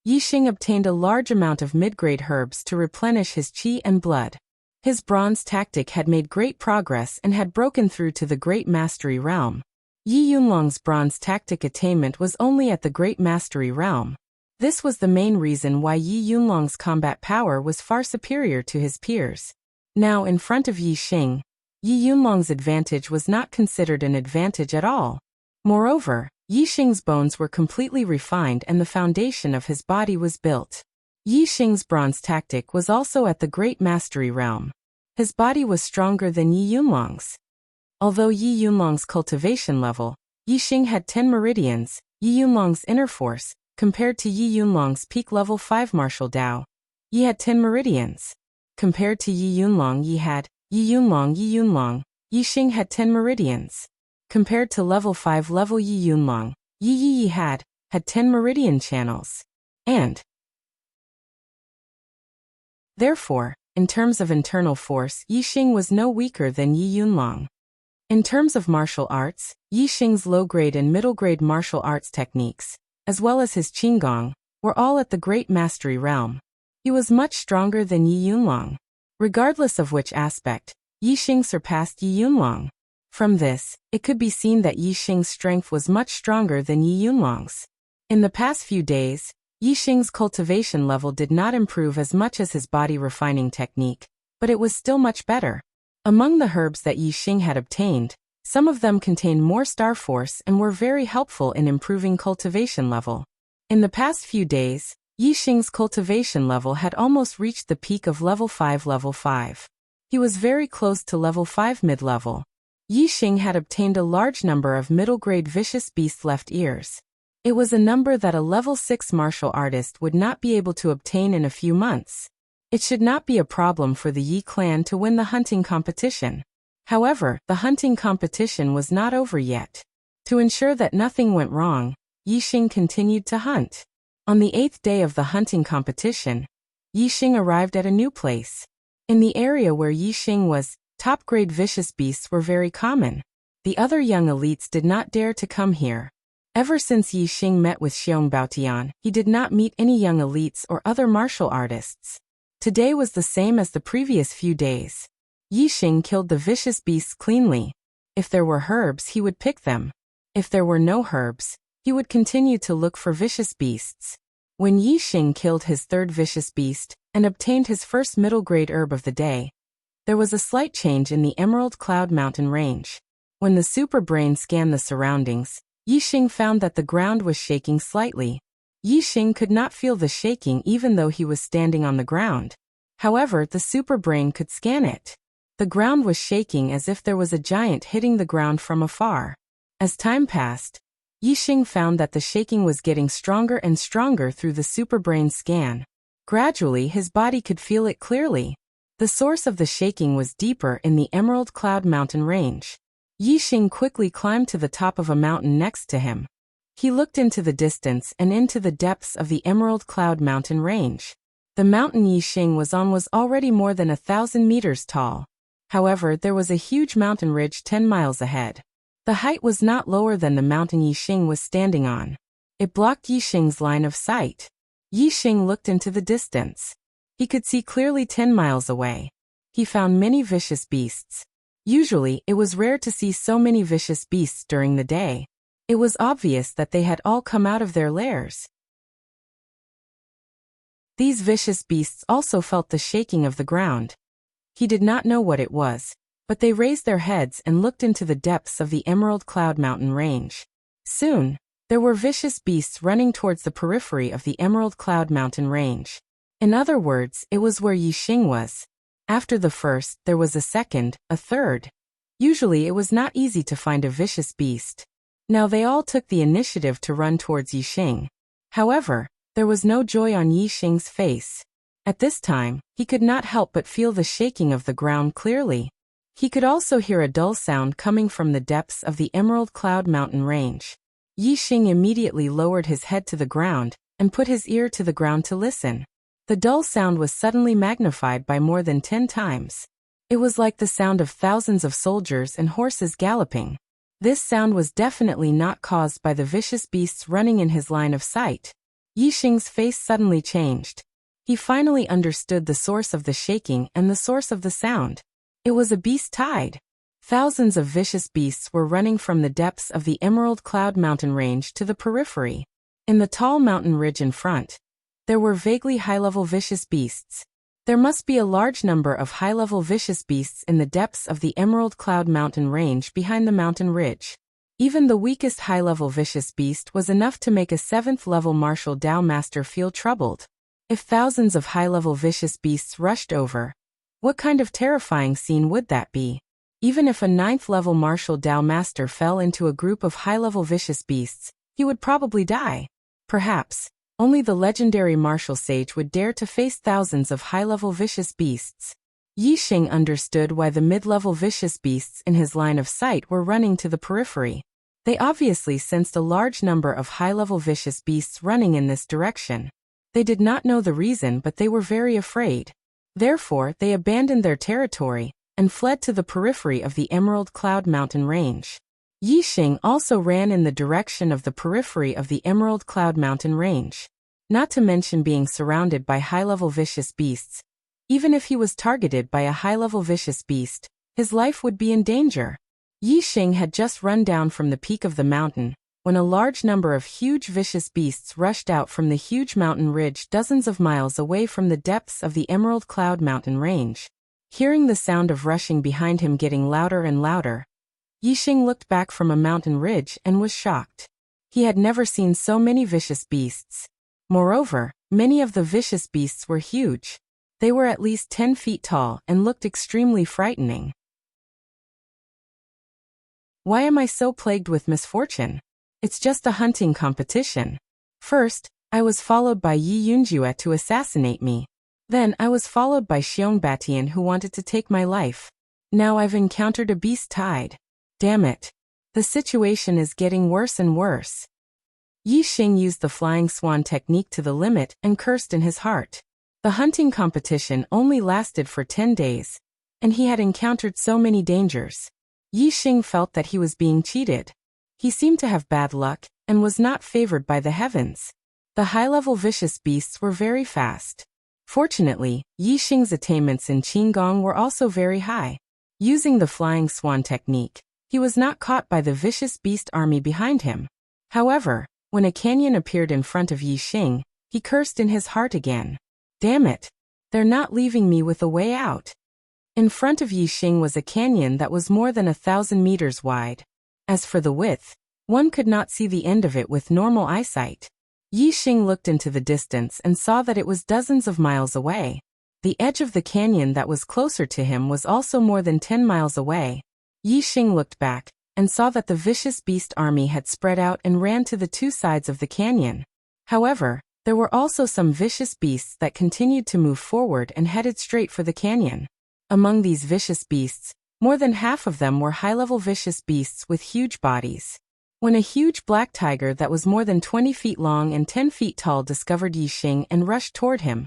Yixing obtained a large amount of mid-grade herbs to replenish his qi and blood. His bronze tactic had made great progress and had broken through to the Great Mastery realm. Yi Yunlong's bronze tactic attainment was only at the Great Mastery realm. This was the main reason why Yi Yunlong's combat power was far superior to his peers. Now in front of Yixing, Yi Yunlong's advantage was not considered an advantage at all. Moreover, Yixing's bones were completely refined and the foundation of his body was built. Yixing's bronze tactic was also at the Great Mastery realm. His body was stronger than Yi Yunlong's. Although Yi Yunlong's cultivation level, Yixing had 10 meridians, Yi Yunlong's inner force, compared to Yi Yunlong's peak level 5 martial Dao. Yi had 10 meridians. Compared to Yi Yunlong, Yi Yunlong, Yixing had 10 meridians. Compared to level 5 level Yi Yunlong, Yi had 10 meridian channels. And therefore, in terms of internal force, Yixing was no weaker than Yi Yunlong. In terms of martial arts, Yixing's low-grade and middle-grade martial arts techniques, as well as his Qinggong, were all at the Great Mastery realm. He was much stronger than Yi Yunlong. Regardless of which aspect, Yixing surpassed Yi Yunlong. From this, it could be seen that Yixing's strength was much stronger than Yi Yunlong's. In the past few days, Yixing's cultivation level did not improve as much as his body refining technique, but it was still much better. Among the herbs that Yixing had obtained, some of them contained more star force and were very helpful in improving cultivation level. In the past few days, Yixing's cultivation level had almost reached the peak of level 5 level 5. He was very close to level 5 mid-level. Yixing had obtained a large number of middle-grade vicious beast left ears. It was a number that a level 6 martial artist would not be able to obtain in a few months. It should not be a problem for the Yi clan to win the hunting competition. However, the hunting competition was not over yet. To ensure that nothing went wrong, Yixing continued to hunt. On the 8th day of the hunting competition, Yixing arrived at a new place. In the area where Yixing was, top-grade vicious beasts were very common. The other young elites did not dare to come here. Ever since Yi Xing met with Xiong Baotian, he did not meet any young elites or other martial artists. Today was the same as the previous few days. Yi Xing killed the vicious beasts cleanly. If there were herbs, he would pick them. If there were no herbs, he would continue to look for vicious beasts. When Yi Xing killed his third vicious beast and obtained his first middle-grade herb of the day, there was a slight change in the Emerald Cloud Mountain range. When the super brain scanned the surroundings, Yi Xing found that the ground was shaking slightly. Yi Xing could not feel the shaking even though he was standing on the ground. However, the super brain could scan it. The ground was shaking as if there was a giant hitting the ground from afar. As time passed, Yi Xing found that the shaking was getting stronger and stronger through the super brain scan. Gradually, his body could feel it clearly. The source of the shaking was deeper in the Emerald Cloud Mountain range. Yi Xing quickly climbed to the top of a mountain next to him. He looked into the distance and into the depths of the Emerald Cloud Mountain range. The mountain Yi Xing was on was already more than 1,000 meters tall. However, there was a huge mountain ridge 10 miles ahead. The height was not lower than the mountain Yi Xing was standing on. It blocked Yi Xing's line of sight. Yi Xing looked into the distance. He could see clearly 10 miles away. He found many vicious beasts. Usually, it was rare to see so many vicious beasts during the day. It was obvious that they had all come out of their lairs. These vicious beasts also felt the shaking of the ground. He did not know what it was, but they raised their heads and looked into the depths of the Emerald Cloud Mountain range. Soon, there were vicious beasts running towards the periphery of the Emerald Cloud Mountain range. In other words, it was where Yi Xing was. After the first, there was a second, a third. Usually it was not easy to find a vicious beast. Now they all took the initiative to run towards Yi Xing. However, there was no joy on Yi Xing's face. At this time, he could not help but feel the shaking of the ground clearly. He could also hear a dull sound coming from the depths of the Emerald Cloud Mountain range. Yi Xing immediately lowered his head to the ground and put his ear to the ground to listen. The dull sound was suddenly magnified by more than 10 times. It was like the sound of thousands of soldiers and horses galloping. This sound was definitely not caused by the vicious beasts running in his line of sight. Yi Xing's face suddenly changed. He finally understood the source of the shaking and the source of the sound. It was a beast tide. Thousands of vicious beasts were running from the depths of the Emerald Cloud Mountain range to the periphery. In the tall mountain ridge in front, there were vaguely high-level vicious beasts. There must be a large number of high-level vicious beasts in the depths of the Emerald Cloud Mountain range behind the mountain ridge. Even the weakest high-level vicious beast was enough to make a 7th-level martial Dao master feel troubled. If thousands of high-level vicious beasts rushed over, what kind of terrifying scene would that be? Even if a 9th-level martial Dao master fell into a group of high-level vicious beasts, he would probably die. Perhaps only the legendary martial sage would dare to face thousands of high-level vicious beasts. Yi Xing understood why the mid-level vicious beasts in his line of sight were running to the periphery. They obviously sensed a large number of high-level vicious beasts running in this direction. They did not know the reason, but they were very afraid. Therefore, they abandoned their territory and fled to the periphery of the Emerald Cloud Mountain range. Yi Xing also ran in the direction of the periphery of the Emerald Cloud Mountain range. Not to mention being surrounded by high-level vicious beasts. Even if he was targeted by a high-level vicious beast, his life would be in danger. Yi Xing had just run down from the peak of the mountain, when a large number of huge vicious beasts rushed out from the huge mountain ridge dozens of miles away from the depths of the Emerald Cloud Mountain range. Hearing the sound of rushing behind him getting louder and louder, Yi Xing looked back from a mountain ridge and was shocked. He had never seen so many vicious beasts. Moreover, many of the vicious beasts were huge. They were at least 10 feet tall and looked extremely frightening. Why am I so plagued with misfortune? It's just a hunting competition. First, I was followed by Yi Yunjue to assassinate me. Then I was followed by Xiong Batian who wanted to take my life. Now I've encountered a beast tide. Damn it. The situation is getting worse and worse. Yi Xing used the flying swan technique to the limit and cursed in his heart. The hunting competition only lasted for 10 days, and he had encountered so many dangers. Yi Xing felt that he was being cheated. He seemed to have bad luck, and was not favored by the heavens. The high-level vicious beasts were very fast. Fortunately, Yi Xing's attainments in Qinggong were also very high. Using the flying swan technique, he was not caught by the vicious beast army behind him. However, when a canyon appeared in front of Yi Xing, he cursed in his heart again. Damn it! They're not leaving me with a way out. In front of Yi Xing was a canyon that was more than 1,000 meters wide. As for the width, one could not see the end of it with normal eyesight. Yi Xing looked into the distance and saw that it was dozens of miles away. The edge of the canyon that was closer to him was also more than 10 miles away. Yi Xing looked back and saw that the vicious beast army had spread out and ran to the two sides of the canyon. However, there were also some vicious beasts that continued to move forward and headed straight for the canyon. Among these vicious beasts, more than half of them were high-level vicious beasts with huge bodies. When a huge black tiger that was more than 20 feet long and 10 feet tall discovered Yi Xing and rushed toward him,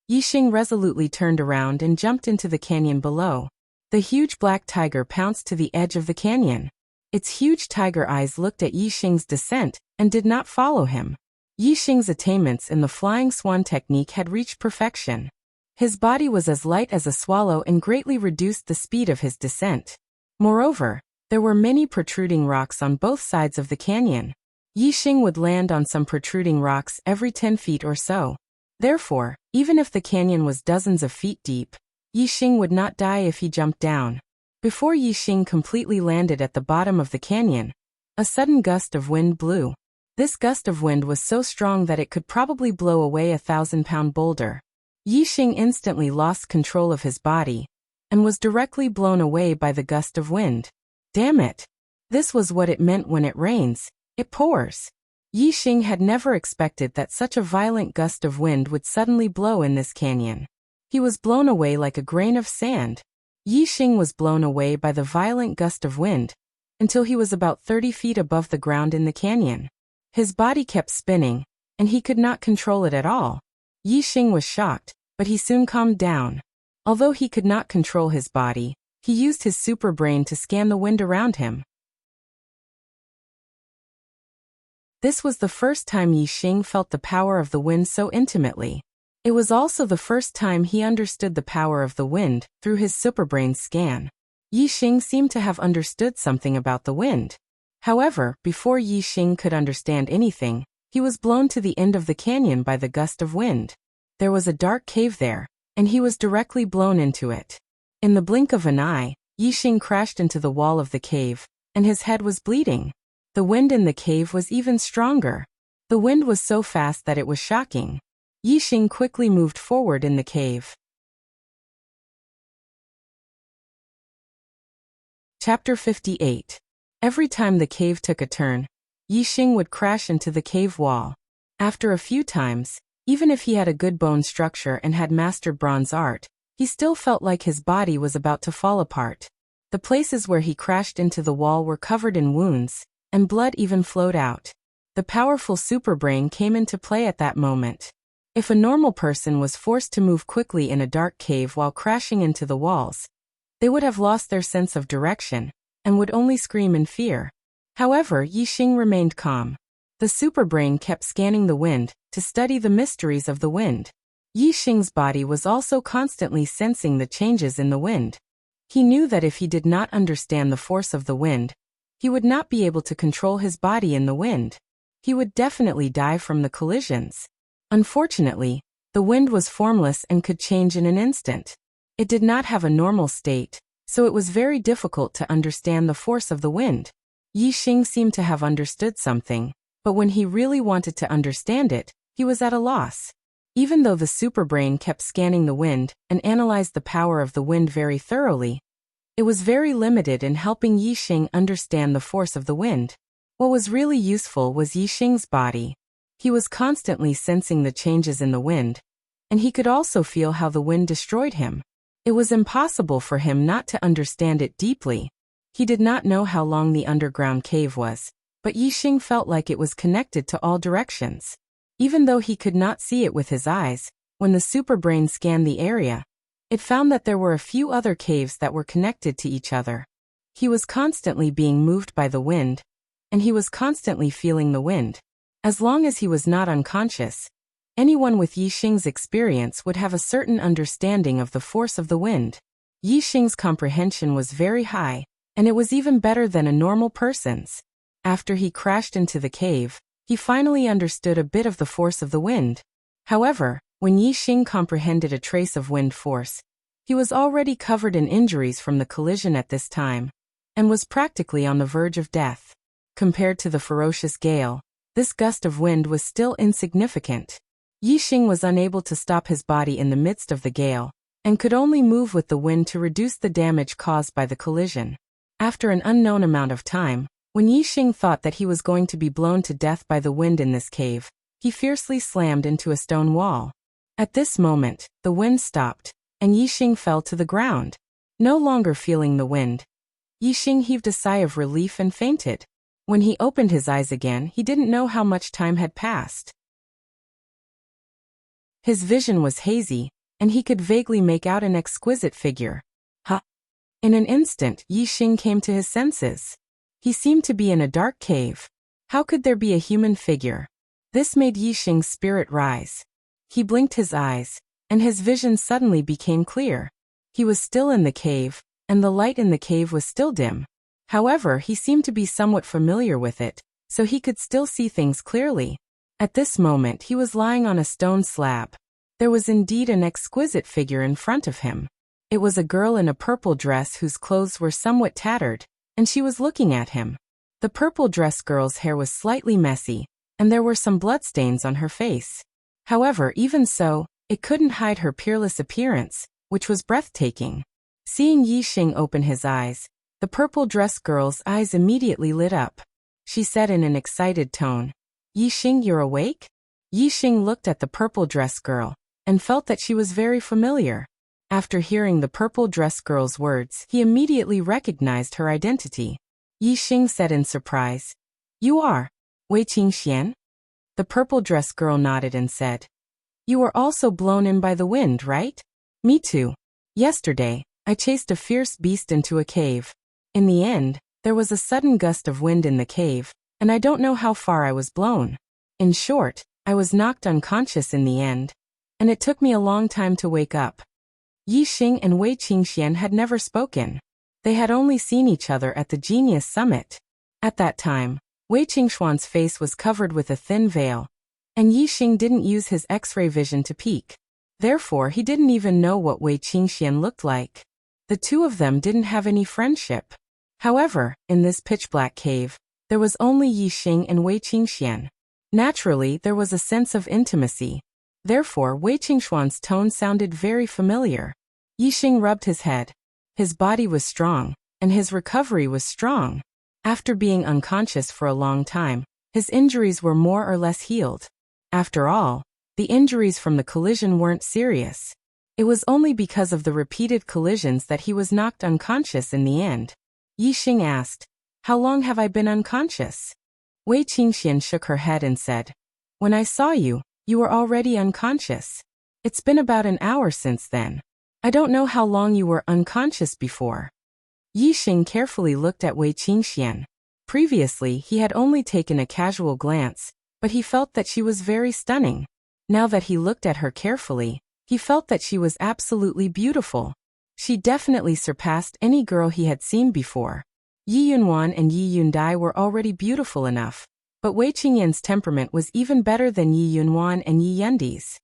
Yi Xing resolutely turned around and jumped into the canyon below. The huge black tiger pounced to the edge of the canyon. Its huge tiger eyes looked at Yi Xing's descent and did not follow him. Yi Xing's attainments in the flying swan technique had reached perfection. His body was as light as a swallow and greatly reduced the speed of his descent. Moreover, there were many protruding rocks on both sides of the canyon. Yi Xing would land on some protruding rocks every 10 feet or so. Therefore, even if the canyon was dozens of feet deep, Yi Xing would not die if he jumped down. Before Yi Xing completely landed at the bottom of the canyon, a sudden gust of wind blew. This gust of wind was so strong that it could probably blow away a 1,000-pound boulder. Yi Xing instantly lost control of his body and was directly blown away by the gust of wind. Damn it! This was what it meant when it rains, it pours. Yi Xing had never expected that such a violent gust of wind would suddenly blow in this canyon. He was blown away like a grain of sand. Yi Xing was blown away by the violent gust of wind until he was about 30 feet above the ground in the canyon. His body kept spinning, and he could not control it at all. Yi Xing was shocked, but he soon calmed down. Although he could not control his body, he used his super brain to scan the wind around him. This was the first time Yi Xing felt the power of the wind so intimately. It was also the first time he understood the power of the wind through his superbrain scan. Yi Xing seemed to have understood something about the wind. However, before Yi Xing could understand anything, he was blown to the end of the canyon by the gust of wind. There was a dark cave there, and he was directly blown into it. In the blink of an eye, Yi Xing crashed into the wall of the cave, and his head was bleeding. The wind in the cave was even stronger. The wind was so fast that it was shocking. Yi Xing quickly moved forward in the cave. Chapter 58. Every time the cave took a turn, Yi Xing would crash into the cave wall. After a few times, even if he had a good bone structure and had mastered bronze art, he still felt like his body was about to fall apart. The places where he crashed into the wall were covered in wounds, and blood even flowed out. The powerful superbrain came into play at that moment. If a normal person was forced to move quickly in a dark cave while crashing into the walls, they would have lost their sense of direction, and would only scream in fear. However, Yi Xing remained calm. The superbrain kept scanning the wind to study the mysteries of the wind. Yi Xing's body was also constantly sensing the changes in the wind. He knew that if he did not understand the force of the wind, he would not be able to control his body in the wind. He would definitely die from the collisions. Unfortunately, the wind was formless and could change in an instant. It did not have a normal state, so it was very difficult to understand the force of the wind. Yi Xing seemed to have understood something, but when he really wanted to understand it, he was at a loss. Even though the superbrain kept scanning the wind and analyzed the power of the wind very thoroughly, it was very limited in helping Yi Xing understand the force of the wind. What was really useful was Yi Xing's body. He was constantly sensing the changes in the wind, and he could also feel how the wind destroyed him. It was impossible for him not to understand it deeply. He did not know how long the underground cave was, but Yi Xing felt like it was connected to all directions. Even though he could not see it with his eyes, when the superbrain scanned the area, it found that there were a few other caves that were connected to each other. He was constantly being moved by the wind, and he was constantly feeling the wind. As long as he was not unconscious, anyone with Yixing's experience would have a certain understanding of the force of the wind. Yixing's comprehension was very high, and it was even better than a normal person's. After he crashed into the cave, he finally understood a bit of the force of the wind. However, when Yixing comprehended a trace of wind force, he was already covered in injuries from the collision at this time, and was practically on the verge of death. Compared to the ferocious gale, this gust of wind was still insignificant. Yixing was unable to stop his body in the midst of the gale, and could only move with the wind to reduce the damage caused by the collision. After an unknown amount of time, when Yixing thought that he was going to be blown to death by the wind in this cave, he fiercely slammed into a stone wall. At this moment, the wind stopped, and Yixing fell to the ground. No longer feeling the wind, Yixing heaved a sigh of relief and fainted. When he opened his eyes again, he didn't know how much time had passed. His vision was hazy, and he could vaguely make out an exquisite figure. In an instant, Yixing came to his senses. He seemed to be in a dark cave. How could there be a human figure? This made Yixing's spirit rise. He blinked his eyes, and his vision suddenly became clear. He was still in the cave, and the light in the cave was still dim. However, he seemed to be somewhat familiar with it, so he could still see things clearly. At this moment he was lying on a stone slab. There was indeed an exquisite figure in front of him. It was a girl in a purple dress whose clothes were somewhat tattered, and she was looking at him. The purple dress girl's hair was slightly messy, and there were some bloodstains on her face. However, even so, it couldn't hide her peerless appearance, which was breathtaking. Seeing Yixing open his eyes, the purple dress girl's eyes immediately lit up. She said in an excited tone, "Yixing, you're awake?" Yixing looked at the purple dress girl, and felt that she was very familiar. After hearing the purple dress girl's words, he immediately recognized her identity. Yixing said in surprise, "You are Wei Qingxian?" The purple dress girl nodded and said, "You were also blown in by the wind, right?" "Me too. Yesterday, I chased a fierce beast into a cave. In the end, there was a sudden gust of wind in the cave, and I don't know how far I was blown. In short, I was knocked unconscious in the end, and it took me a long time to wake up." Yixing and Wei Qingxian had never spoken. They had only seen each other at the Genius Summit. At that time, Wei Qingxuan's face was covered with a thin veil, and Yixing didn't use his X-ray vision to peek. Therefore, he didn't even know what Wei Qingxian looked like. The two of them didn't have any friendship. However, in this pitch-black cave, there was only Yixing and Wei Qingxian. Naturally, there was a sense of intimacy. Therefore, Wei Qingxuan's tone sounded very familiar. Yixing rubbed his head. His body was strong, and his recovery was strong. After being unconscious for a long time, his injuries were more or less healed. After all, the injuries from the collision weren't serious. It was only because of the repeated collisions that he was knocked unconscious in the end. Yixing asked, "How long have I been unconscious?" Wei Qingxian shook her head and said, "When I saw you, you were already unconscious. It's been about an hour since then. I don't know how long you were unconscious before." Yixing carefully looked at Wei Qingxian. Previously, he had only taken a casual glance, but he felt that she was very stunning. Now that he looked at her carefully, he felt that she was absolutely beautiful. She definitely surpassed any girl he had seen before. Yi Yunwan and Yi Yundai were already beautiful enough, but Wei Qingyan's temperament was even better than Yi Yunwan and Yi Yundi's.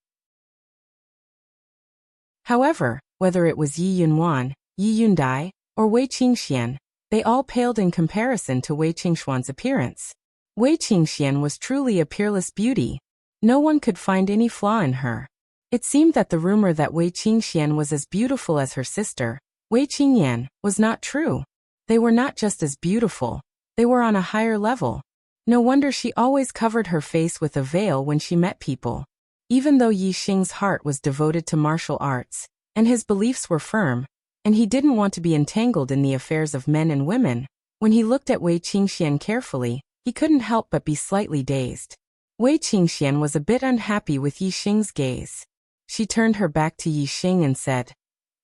However, whether it was Yi Yunwan, Yi Yundai, or Wei Qingxian, they all paled in comparison to Wei Qingxuan's appearance. Wei Qingxian was truly a peerless beauty. No one could find any flaw in her. It seemed that the rumor that Wei Qingxian was as beautiful as her sister, Wei Qingyan, was not true. They were not just as beautiful, they were on a higher level. No wonder she always covered her face with a veil when she met people. Even though Yixing's heart was devoted to martial arts, and his beliefs were firm, and he didn't want to be entangled in the affairs of men and women, when he looked at Wei Qingxian carefully, he couldn't help but be slightly dazed. Wei Qingxian was a bit unhappy with Yixing's gaze. She turned her back to Yixing and said,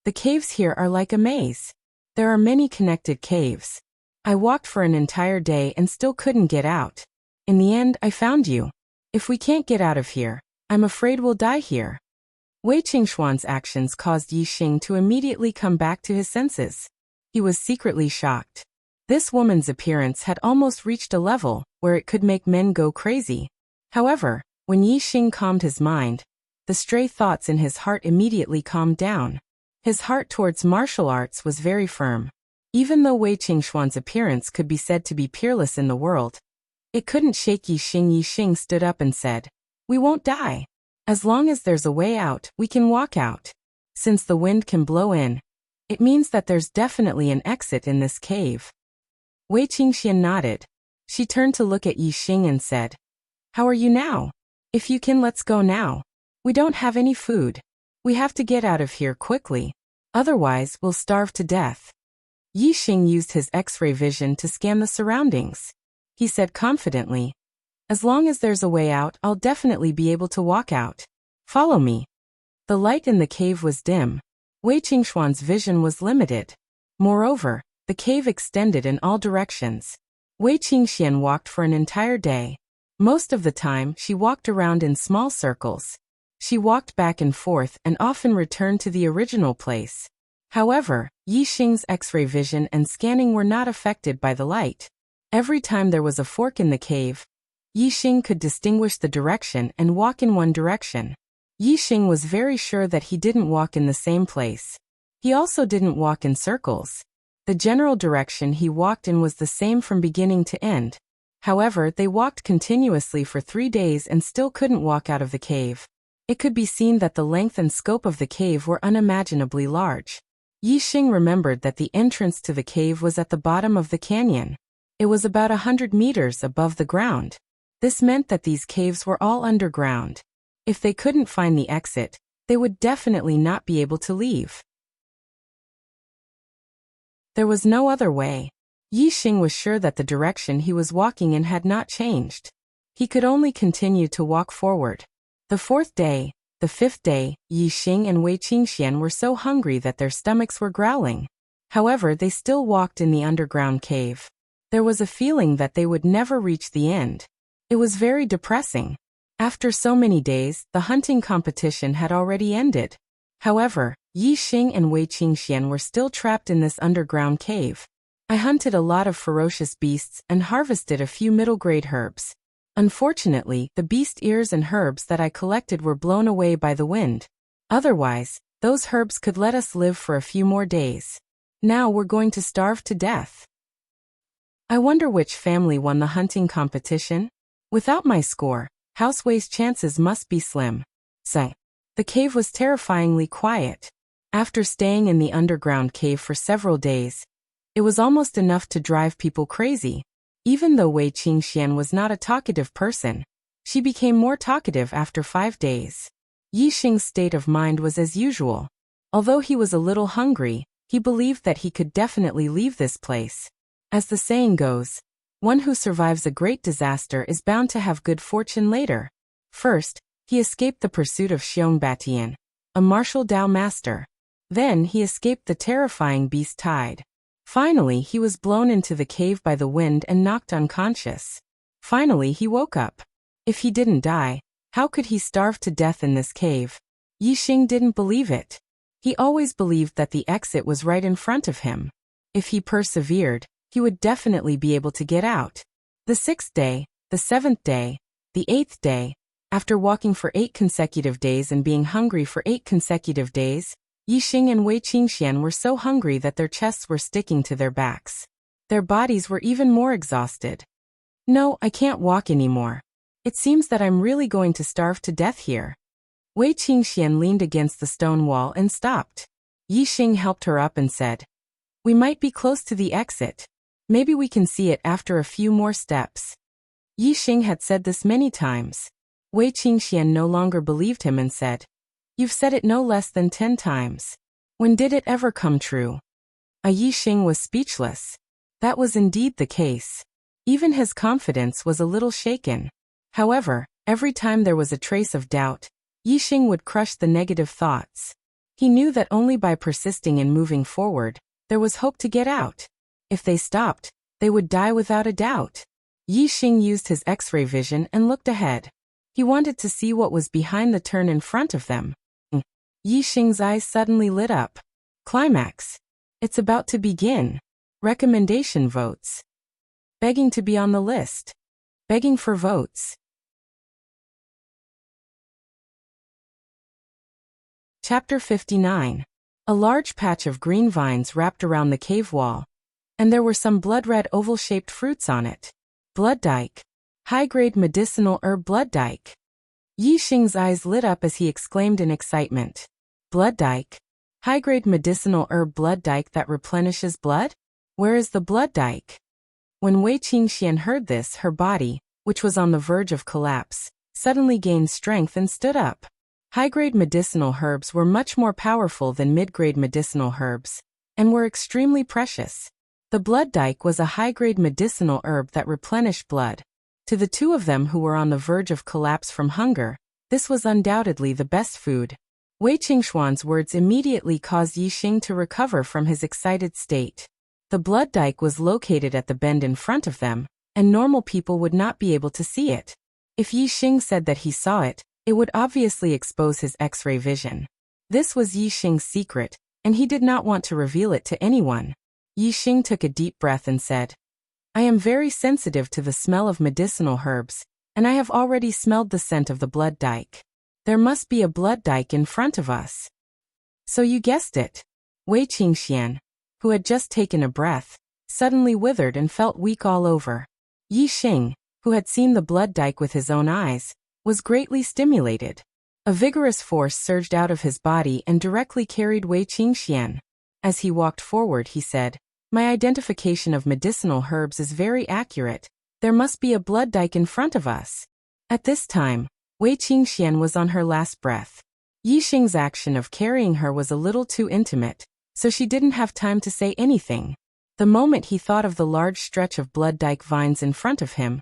"The caves here are like a maze. There are many connected caves. I walked for an entire day and still couldn't get out. In the end, I found you. If we can't get out of here, I'm afraid we'll die here. Wei Qingxuan's actions caused Yi Xing to immediately come back to his senses. He was secretly shocked. This woman's appearance had almost reached a level where it could make men go crazy. However, when Yi Xing calmed his mind, the stray thoughts in his heart immediately calmed down. His heart towards martial arts was very firm. Even though Wei Qingxuan's appearance could be said to be peerless in the world, it couldn't shake Yi Xing. Yi Xing stood up and said, "We won't die. As long as there's a way out, we can walk out. Since the wind can blow in, it means that there's definitely an exit in this cave." Wei Qingxian nodded. She turned to look at Yi Xing and said, "How are you now? If you can, let's go now. We don't have any food. We have to get out of here quickly. Otherwise, we'll starve to death." Yi Xing used his X-ray vision to scan the surroundings. He said confidently, "As long as there's a way out, I'll definitely be able to walk out. Follow me." The light in the cave was dim. Wei Qingxuan's vision was limited. Moreover, the cave extended in all directions. Wei Qingxian walked for an entire day. Most of the time, she walked around in small circles. She walked back and forth and often returned to the original place. However, Yi Xing's X-ray vision and scanning were not affected by the light. Every time there was a fork in the cave, Yi Xing could distinguish the direction and walk in one direction. Yi Xing was very sure that he didn't walk in the same place. He also didn't walk in circles. The general direction he walked in was the same from beginning to end. However, they walked continuously for 3 days and still couldn't walk out of the cave. It could be seen that the length and scope of the cave were unimaginably large. Yi Xing remembered that the entrance to the cave was at the bottom of the canyon. It was about 100 meters above the ground. This meant that these caves were all underground. If they couldn't find the exit, they would definitely not be able to leave. There was no other way. Yi Xing was sure that the direction he was walking in had not changed. He could only continue to walk forward. The 4th day, the 5th day, Yi Xing and Wei Qingxian were so hungry that their stomachs were growling. However, they still walked in the underground cave. There was a feeling that they would never reach the end. It was very depressing. After so many days, the hunting competition had already ended. However, Yi Xing and Wei Qingxian were still trapped in this underground cave. "I hunted a lot of ferocious beasts and harvested a few middle-grade herbs. Unfortunately, the beast ears and herbs that I collected were blown away by the wind. Otherwise, those herbs could let us live for a few more days. Now we're going to starve to death. I wonder which family won the hunting competition? Without my score, House Wei's chances must be slim." Say. The cave was terrifyingly quiet. After staying in the underground cave for several days, it was almost enough to drive people crazy. Even though Wei Qingxian was not a talkative person, she became more talkative after 5 days. Yi Xing's state of mind was as usual. Although he was a little hungry, he believed that he could definitely leave this place. As the saying goes, one who survives a great disaster is bound to have good fortune later. First, he escaped the pursuit of Xiong Batian, a martial Dao master. Then he escaped the terrifying beast Tide. Finally, he was blown into the cave by the wind and knocked unconscious. Finally, he woke up. If he didn't die, how could he starve to death in this cave? Yi Xing didn't believe it. He always believed that the exit was right in front of him. If he persevered, he would definitely be able to get out. The 6th day, the 7th day, the 8th day, after walking for 8 consecutive days and being hungry for 8 consecutive days, Yi Xing and Wei Qingxian were so hungry that their chests were sticking to their backs. Their bodies were even more exhausted. "No, I can't walk anymore. It seems that I'm really going to starve to death here." Wei Qingxian leaned against the stone wall and stopped. Yi Xing helped her up and said, "We might be close to the exit. Maybe we can see it after a few more steps." Yi Xing had said this many times. Wei Qingxian no longer believed him and said, "You've said it no less than 10 times. When did it ever come true?" Yi Xing was speechless. That was indeed the case. Even his confidence was a little shaken. However, every time there was a trace of doubt, Yi Xing would crush the negative thoughts. He knew that only by persisting and moving forward, there was hope to get out. If they stopped, They would die without a doubt. Yi Xing used his X-ray vision and looked ahead. He wanted to see what was behind the turn in front of them. Yi Xing's eyes suddenly lit up. Climax. It's about to begin. Recommendation votes. Begging to be on the list. Begging for votes. Chapter 59. A large patch of green vines wrapped around the cave wall, and there were some blood-red oval-shaped fruits on it. Blood dyke. High-grade medicinal herb blood dyke. Yi Xing's eyes lit up as he exclaimed in excitement. Blood dyke. High-grade medicinal herb blood dyke that replenishes blood? Where is the blood dyke? When Wei Qingxian heard this, her body, which was on the verge of collapse, suddenly gained strength and stood up. High-grade medicinal herbs were much more powerful than mid-grade medicinal herbs, and were extremely precious. The blood dyke was a high-grade medicinal herb that replenished blood. To the two of them who were on the verge of collapse from hunger, this was undoubtedly the best food. Wei Qingxuan's words immediately caused Yi Xing to recover from his excited state. The blood dyke was located at the bend in front of them, and normal people would not be able to see it. If Yi Xing said that he saw it, it would obviously expose his X-ray vision. This was Yi Xing's secret, and he did not want to reveal it to anyone. Yi Xing took a deep breath and said, I am very sensitive to the smell of medicinal herbs, and I have already smelled the scent of the blood dyke. There must be a blood dyke in front of us. So you guessed it. Wei Qingxian, who had just taken a breath, suddenly withered and felt weak all over. Yi Xing, who had seen the blood dyke with his own eyes, was greatly stimulated. A vigorous force surged out of his body and directly carried Wei Qingxian. As he walked forward, he said, My identification of medicinal herbs is very accurate. There must be a blood dyke in front of us. At this time, Wei Qingxian was on her last breath. Yi Xing's action of carrying her was a little too intimate, so she didn't have time to say anything. The moment he thought of the large stretch of blood dyke vines in front of him,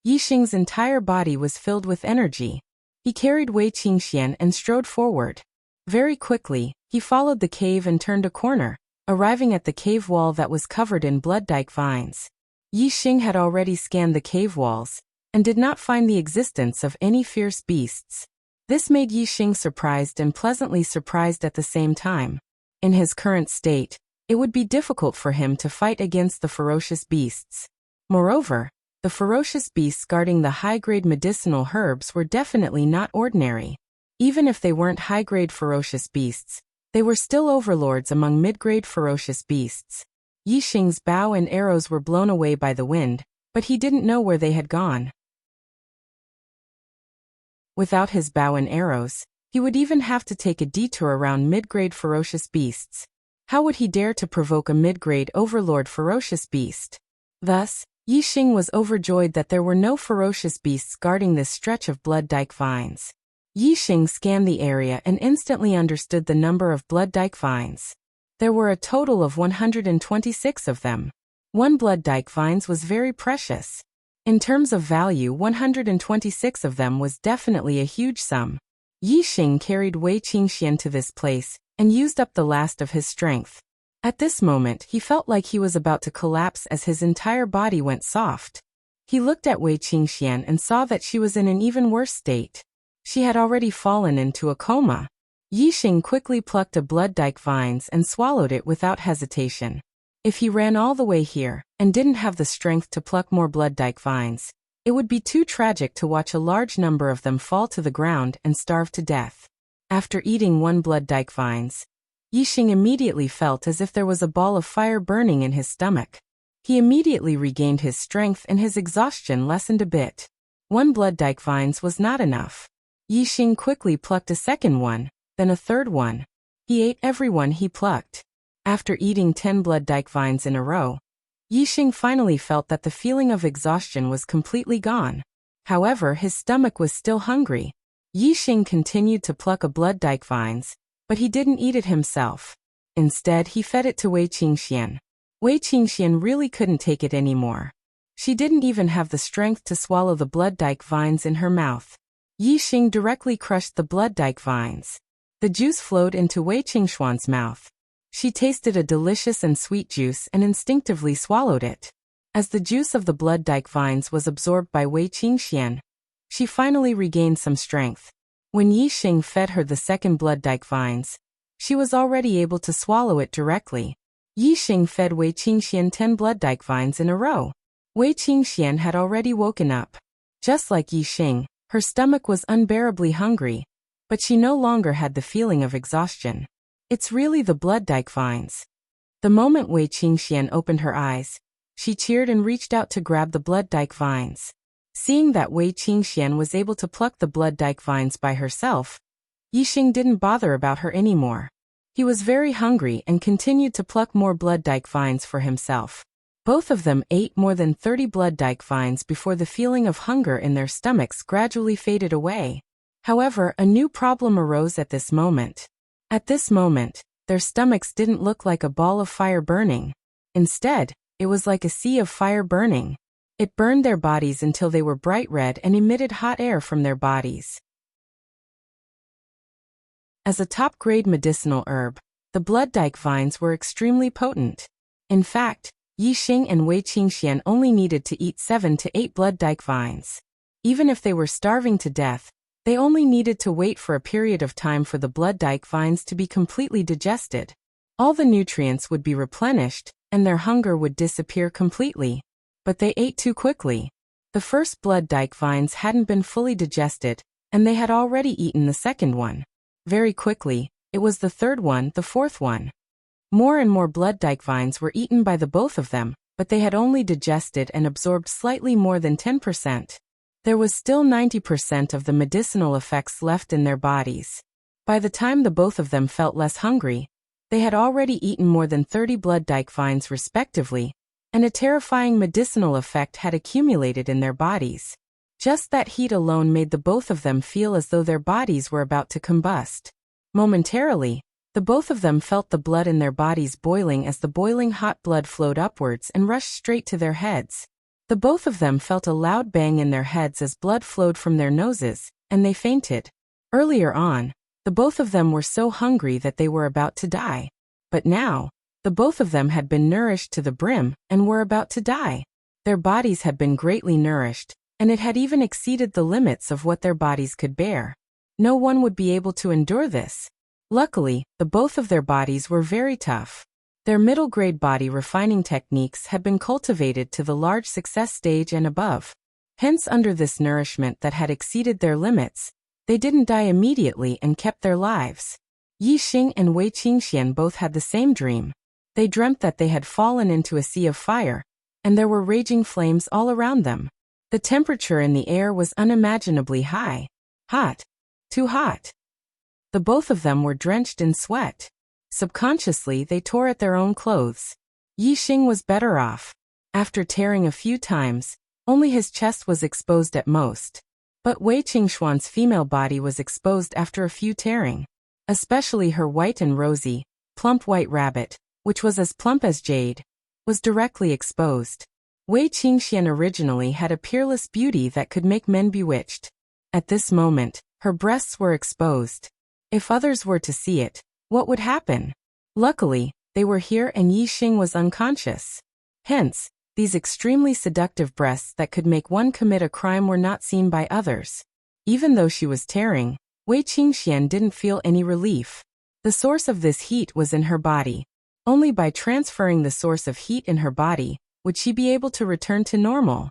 Yi Xing's entire body was filled with energy. He carried Wei Qingxian and strode forward. Very quickly, he followed the cave and turned a corner, arriving at the cave wall that was covered in blood dyke vines. Yi Xing had already scanned the cave walls, and did not find the existence of any fierce beasts. This made Yi Xing surprised and pleasantly surprised at the same time. In his current state, it would be difficult for him to fight against the ferocious beasts. Moreover, the ferocious beasts guarding the high-grade medicinal herbs were definitely not ordinary. Even if they weren't high-grade ferocious beasts, they were still overlords among mid-grade ferocious beasts. Yi Xing's bow and arrows were blown away by the wind, but he didn't know where they had gone. Without his bow and arrows, he would even have to take a detour around mid-grade ferocious beasts. How would he dare to provoke a mid-grade overlord ferocious beast? Thus, Yi Xing was overjoyed that there were no ferocious beasts guarding this stretch of blood dyke vines. Yi Xing scanned the area and instantly understood the number of blood dyke vines. There were a total of 126 of them. One blood dyke vines was very precious. In terms of value, 126 of them was definitely a huge sum. Yi Xing carried Wei Qingxian to this place, and used up the last of his strength. At this moment, he felt like he was about to collapse as his entire body went soft. He looked at Wei Qingxian and saw that she was in an even worse state. She had already fallen into a coma. Yi Xing quickly plucked a blood dyke vines and swallowed it without hesitation. If he ran all the way here, and didn't have the strength to pluck more blood dyke vines, it would be too tragic to watch a large number of them fall to the ground and starve to death. After eating one blood dyke vines, Yi Xing immediately felt as if there was a ball of fire burning in his stomach. He immediately regained his strength and his exhaustion lessened a bit. One blood dyke vines was not enough. Yi Xing quickly plucked a second one, then a third one. He ate every one he plucked. After eating 10 blood dyke vines in a row, Yi Xing finally felt that the feeling of exhaustion was completely gone. However, his stomach was still hungry. Yi Xing continued to pluck a blood dyke vines, but he didn't eat it himself. Instead, he fed it to Wei Qingxian. Wei Qingxian really couldn't take it anymore. She didn't even have the strength to swallow the blood dyke vines in her mouth. Yi Xing directly crushed the blood dyke vines. The juice flowed into Wei Qingxuan's mouth. She tasted a delicious and sweet juice and instinctively swallowed it. As the juice of the blood dike vines was absorbed by Wei Qingxian, she finally regained some strength. When Yi Xing fed her the second blood dike vines, she was already able to swallow it directly. Yi Xing fed Wei Qingxian 10 blood dike vines in a row. Wei Qingxian had already woken up. Just like Yi Xing, her stomach was unbearably hungry, but she no longer had the feeling of exhaustion. It's really the blood dike vines. The moment Wei Qingxian opened her eyes, she cheered and reached out to grab the blood dike vines. Seeing that Wei Qingxian was able to pluck the blood dike vines by herself, Yi Xing didn't bother about her anymore. He was very hungry and continued to pluck more blood dike vines for himself. Both of them ate more than 30 blood dike vines before the feeling of hunger in their stomachs gradually faded away. However, a new problem arose at this moment. At this moment, their stomachs didn't look like a ball of fire burning. Instead, it was like a sea of fire burning. It burned their bodies until they were bright red and emitted hot air from their bodies. As a top-grade medicinal herb, the blood dike vines were extremely potent. In fact, Yi Xing and Wei Qingxian only needed to eat 7 to 8 blood dike vines. Even if they were starving to death, they only needed to wait for a period of time for the blood dike vines to be completely digested. All the nutrients would be replenished, and their hunger would disappear completely. But they ate too quickly. The first blood dike vines hadn't been fully digested, and they had already eaten the second one. Very quickly, it was the third one, the fourth one. More and more blood dike vines were eaten by the both of them, but they had only digested and absorbed slightly more than 10%. There was still 90% of the medicinal effects left in their bodies. By the time the both of them felt less hungry, they had already eaten more than 30 blood dike vines respectively, and a terrifying medicinal effect had accumulated in their bodies. Just that heat alone made the both of them feel as though their bodies were about to combust. Momentarily, the both of them felt the blood in their bodies boiling as the boiling hot blood flowed upwards and rushed straight to their heads. The both of them felt a loud bang in their heads as blood flowed from their noses, and they fainted. Earlier on, the both of them were so hungry that they were about to die. But now, the both of them had been nourished to the brim and were about to die. Their bodies had been greatly nourished, and it had even exceeded the limits of what their bodies could bear. No one would be able to endure this. Luckily, the both of their bodies were very tough. Their middle-grade body refining techniques had been cultivated to the large success stage and above. Hence, under this nourishment that had exceeded their limits, they didn't die immediately and kept their lives. Yi Xing and Wei Qingxian both had the same dream. They dreamt that they had fallen into a sea of fire, and there were raging flames all around them. The temperature in the air was unimaginably high. Hot. Too hot. The both of them were drenched in sweat. Subconsciously, they tore at their own clothes. Yi Xing was better off. After tearing a few times, only his chest was exposed at most. But Wei Qingxuan's female body was exposed after a few tearing. Especially her white and rosy, plump white rabbit, which was as plump as jade, was directly exposed. Wei Qingxian originally had a peerless beauty that could make men bewitched. At this moment, her breasts were exposed. If others were to see it, what would happen? Luckily, they were here and Yi Xing was unconscious. Hence, these extremely seductive breasts that could make one commit a crime were not seen by others. Even though she was tearing, Wei Qingxian didn't feel any relief. The source of this heat was in her body. Only by transferring the source of heat in her body would she be able to return to normal.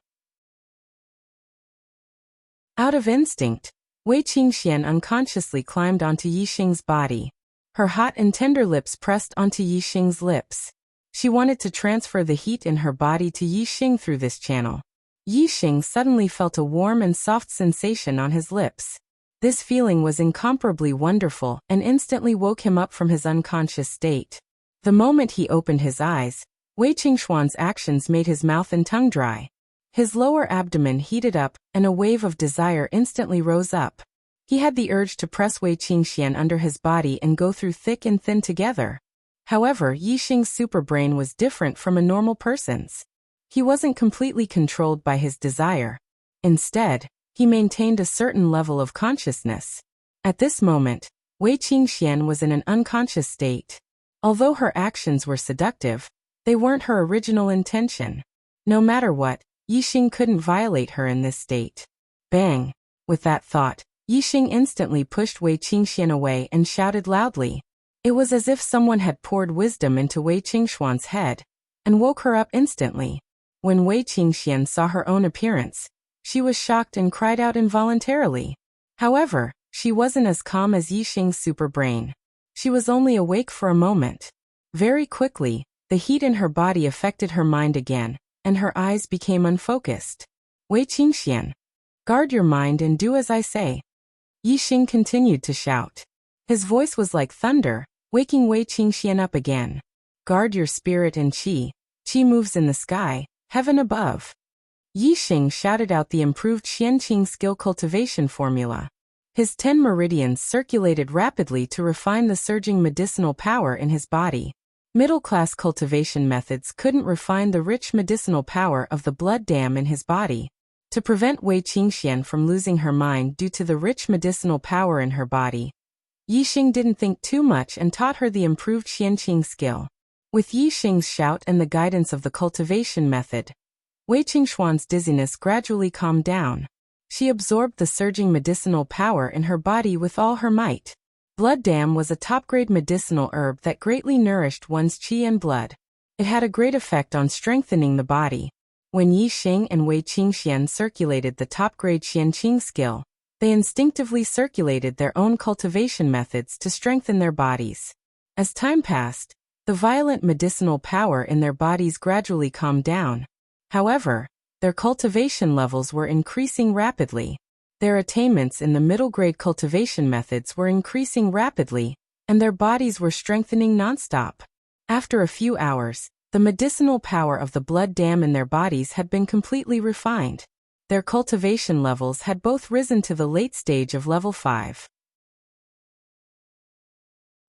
Out of instinct, Wei Qingxian unconsciously climbed onto Yi Xing's body. Her hot and tender lips pressed onto Yi Xing's lips. She wanted to transfer the heat in her body to Yi Xing through this channel. Yi Xing suddenly felt a warm and soft sensation on his lips. This feeling was incomparably wonderful and instantly woke him up from his unconscious state. The moment he opened his eyes, Wei Qingxuan's actions made his mouth and tongue dry. His lower abdomen heated up, and a wave of desire instantly rose up. He had the urge to press Wei Qingxian under his body and go through thick and thin together. However, Yi Xing's superbrain was different from a normal person's. He wasn't completely controlled by his desire. Instead, he maintained a certain level of consciousness. At this moment, Wei Qingxian was in an unconscious state. Although her actions were seductive, they weren't her original intention. No matter what, Yixing couldn't violate her in this state. Bang! With that thought, Yixing instantly pushed Wei Qingxian away and shouted loudly. It was as if someone had poured wisdom into Wei Qingxuan's head and woke her up instantly. When Wei Qingxian saw her own appearance, she was shocked and cried out involuntarily. However, she wasn't as calm as Yixing's super brain. She was only awake for a moment. Very quickly, the heat in her body affected her mind again, and her eyes became unfocused. Wei Qingxian, guard your mind and do as I say. Yixing continued to shout. His voice was like thunder, waking Wei Qingxian up again. Guard your spirit and qi. Qi moves in the sky, heaven above. Yixing shouted out the improved Xianqing skill cultivation formula. His 10 meridians circulated rapidly to refine the surging medicinal power in his body. Middle-class cultivation methods couldn't refine the rich medicinal power of the blood dam in his body. To prevent Wei Qingxian from losing her mind due to the rich medicinal power in her body, Yixing didn't think too much and taught her the improved Xianqing skill. With Yixing's shout and the guidance of the cultivation method, Wei Qingxuan's dizziness gradually calmed down. She absorbed the surging medicinal power in her body with all her might. Blood dam was a top-grade medicinal herb that greatly nourished one's qi and blood. It had a great effect on strengthening the body. When Yixing and Wei Qingxian circulated the top-grade Xianqing skill, they instinctively circulated their own cultivation methods to strengthen their bodies. As time passed, the violent medicinal power in their bodies gradually calmed down. However, their cultivation levels were increasing rapidly. Their attainments in the middle-grade cultivation methods were increasing rapidly, and their bodies were strengthening nonstop. After a few hours, the medicinal power of the blood dam in their bodies had been completely refined. Their cultivation levels had both risen to the late stage of level 5.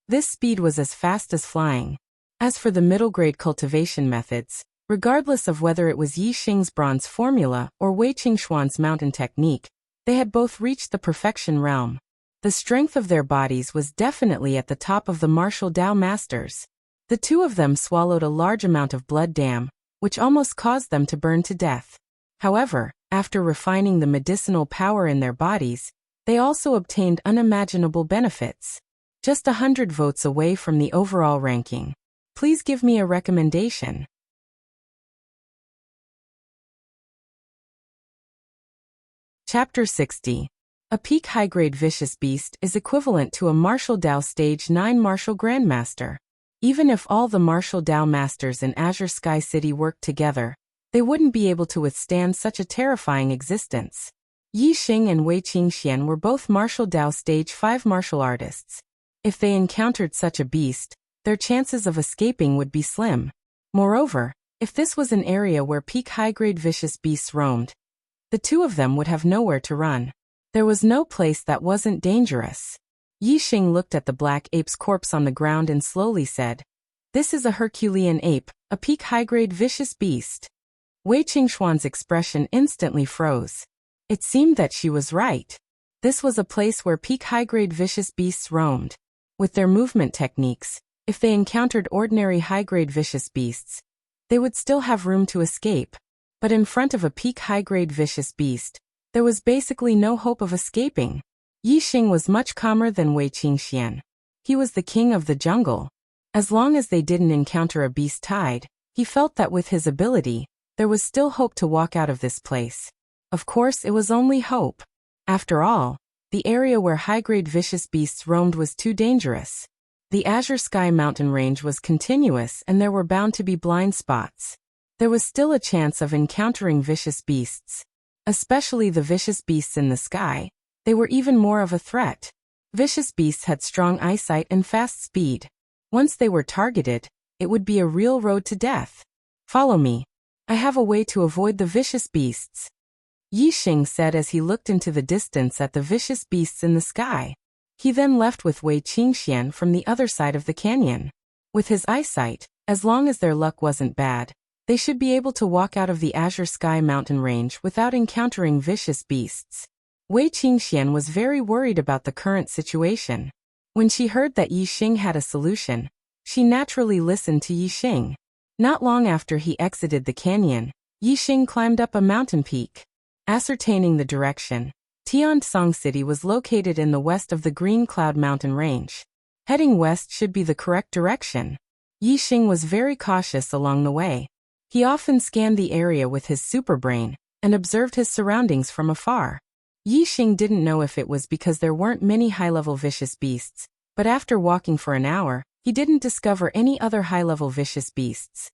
This speed was as fast as flying. As for the middle-grade cultivation methods, regardless of whether it was Yixing's bronze formula or Wei Qingxuan's mountain technique, they had both reached the perfection realm. The strength of their bodies was definitely at the top of the martial Dao masters. The two of them swallowed a large amount of blood dam, which almost caused them to burn to death. However, after refining the medicinal power in their bodies, they also obtained unimaginable benefits. Just 100 votes away from the overall ranking. Please give me a recommendation. Chapter 60. A peak high-grade vicious beast is equivalent to a martial Dao Stage 9 martial grandmaster. Even if all the martial Dao masters in Azure Sky City worked together, they wouldn't be able to withstand such a terrifying existence. Yixing and Wei Qingxian were both martial Dao Stage 5 martial artists. If they encountered such a beast, their chances of escaping would be slim. Moreover, if this was an area where peak high-grade vicious beasts roamed, the two of them would have nowhere to run. There was no place that wasn't dangerous. Yixing looked at the black ape's corpse on the ground and slowly said, "This is a Herculean ape, a peak high-grade vicious beast." Wei Qingxuan's expression instantly froze. It seemed that she was right. This was a place where peak high-grade vicious beasts roamed. With their movement techniques, if they encountered ordinary high-grade vicious beasts, they would still have room to escape. But in front of a peak high-grade vicious beast, there was basically no hope of escaping. Yixing was much calmer than Wei Qingxian. He was the king of the jungle. As long as they didn't encounter a beast tide, he felt that with his ability, there was still hope to walk out of this place. Of course, it was only hope. After all, the area where high-grade vicious beasts roamed was too dangerous. The Azure Sky mountain range was continuous and there were bound to be blind spots. There was still a chance of encountering vicious beasts. Especially the vicious beasts in the sky, they were even more of a threat. Vicious beasts had strong eyesight and fast speed. Once they were targeted, it would be a real road to death. "Follow me. I have a way to avoid the vicious beasts," Yixing said as he looked into the distance at the vicious beasts in the sky. He then left with Wei Qingxian from the other side of the canyon. With his eyesight, as long as their luck wasn't bad, they should be able to walk out of the Azure Sky mountain range without encountering vicious beasts. Wei Qingxian was very worried about the current situation. When she heard that Yixing had a solution, she naturally listened to Yixing. Not long after he exited the canyon, Yixing climbed up a mountain peak. Ascertaining the direction, Tiansong City was located in the west of the Green Cloud Mountain Range. Heading west should be the correct direction. Yixing was very cautious along the way. He often scanned the area with his superbrain and observed his surroundings from afar. Yixing didn't know if it was because there weren't many high-level vicious beasts, but after walking for an hour, he didn't discover any other high-level vicious beasts.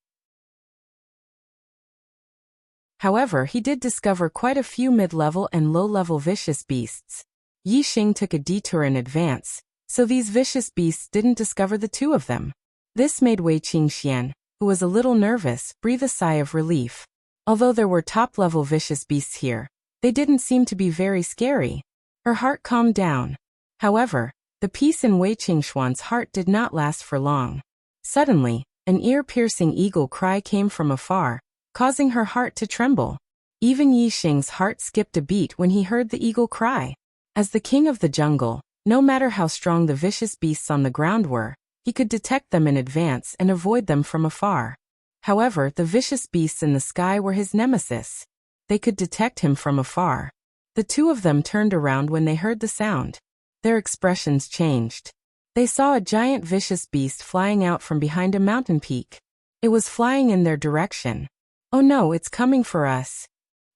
However, he did discover quite a few mid-level and low-level vicious beasts. Yixing took a detour in advance, so these vicious beasts didn't discover the two of them. This made Wei Qingxian, who was a little nervous, breathe a sigh of relief. Although there were top-level vicious beasts here, they didn't seem to be very scary. Her heart calmed down. However, the peace in Wei Qingxian's heart did not last for long. Suddenly, an ear-piercing eagle cry came from afar, causing her heart to tremble. Even Yixing's heart skipped a beat when he heard the eagle cry. As the king of the jungle, no matter how strong the vicious beasts on the ground were, he could detect them in advance and avoid them from afar. However, the vicious beasts in the sky were his nemesis. They could detect him from afar. The two of them turned around when they heard the sound. Their expressions changed. They saw a giant vicious beast flying out from behind a mountain peak. It was flying in their direction. "Oh no, it's coming for us!"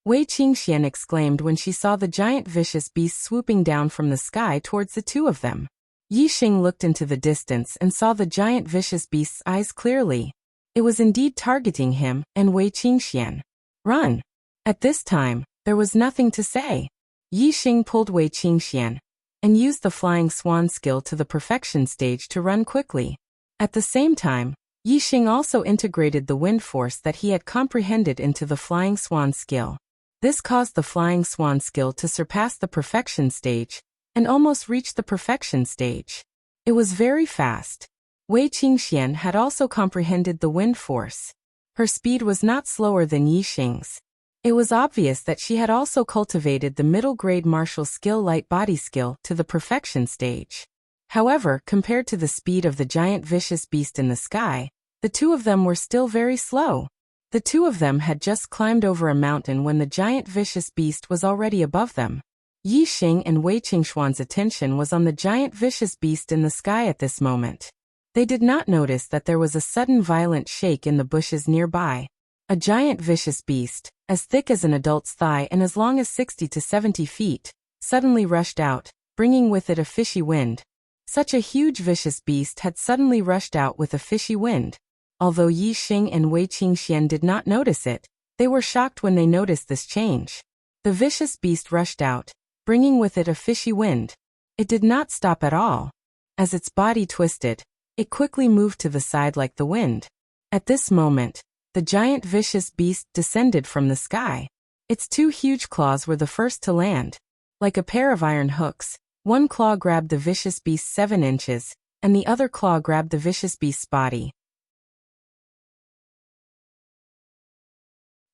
Wei Qingxian exclaimed when she saw the giant vicious beast swooping down from the sky towards the two of them. Yixing looked into the distance and saw the giant vicious beast's eyes clearly. It was indeed targeting him and Wei Qingxian. "Run!" At this time, there was nothing to say. Yixing pulled Wei Qingxian and used the flying swan skill to the perfection stage to run quickly. At the same time, Yixing also integrated the wind force that he had comprehended into the flying swan skill. This caused the flying swan skill to surpass the perfection stage and almost reach the perfection stage. It was very fast. Wei Qingxian had also comprehended the wind force. Her speed was not slower than Yixing's. It was obvious that she had also cultivated the middle-grade martial skill light body skill to the perfection stage. However, compared to the speed of the giant vicious beast in the sky, the two of them were still very slow. The two of them had just climbed over a mountain when the giant vicious beast was already above them. Yixing and Wei Qingxian's attention was on the giant vicious beast in the sky at this moment. They did not notice that there was a sudden violent shake in the bushes nearby. A giant vicious beast, as thick as an adult's thigh and as long as 60 to 70 feet, suddenly rushed out, bringing with it a fishy wind. Such a huge vicious beast had suddenly rushed out with a fishy wind. Although Yixing and Wei Qingxian did not notice it, they were shocked when they noticed this change. The vicious beast rushed out, bringing with it a fishy wind. It did not stop at all. As its body twisted, it quickly moved to the side like the wind. At this moment, the giant vicious beast descended from the sky. Its two huge claws were the first to land. Like a pair of iron hooks, one claw grabbed the vicious beast's 7 inches, and the other claw grabbed the vicious beast's body.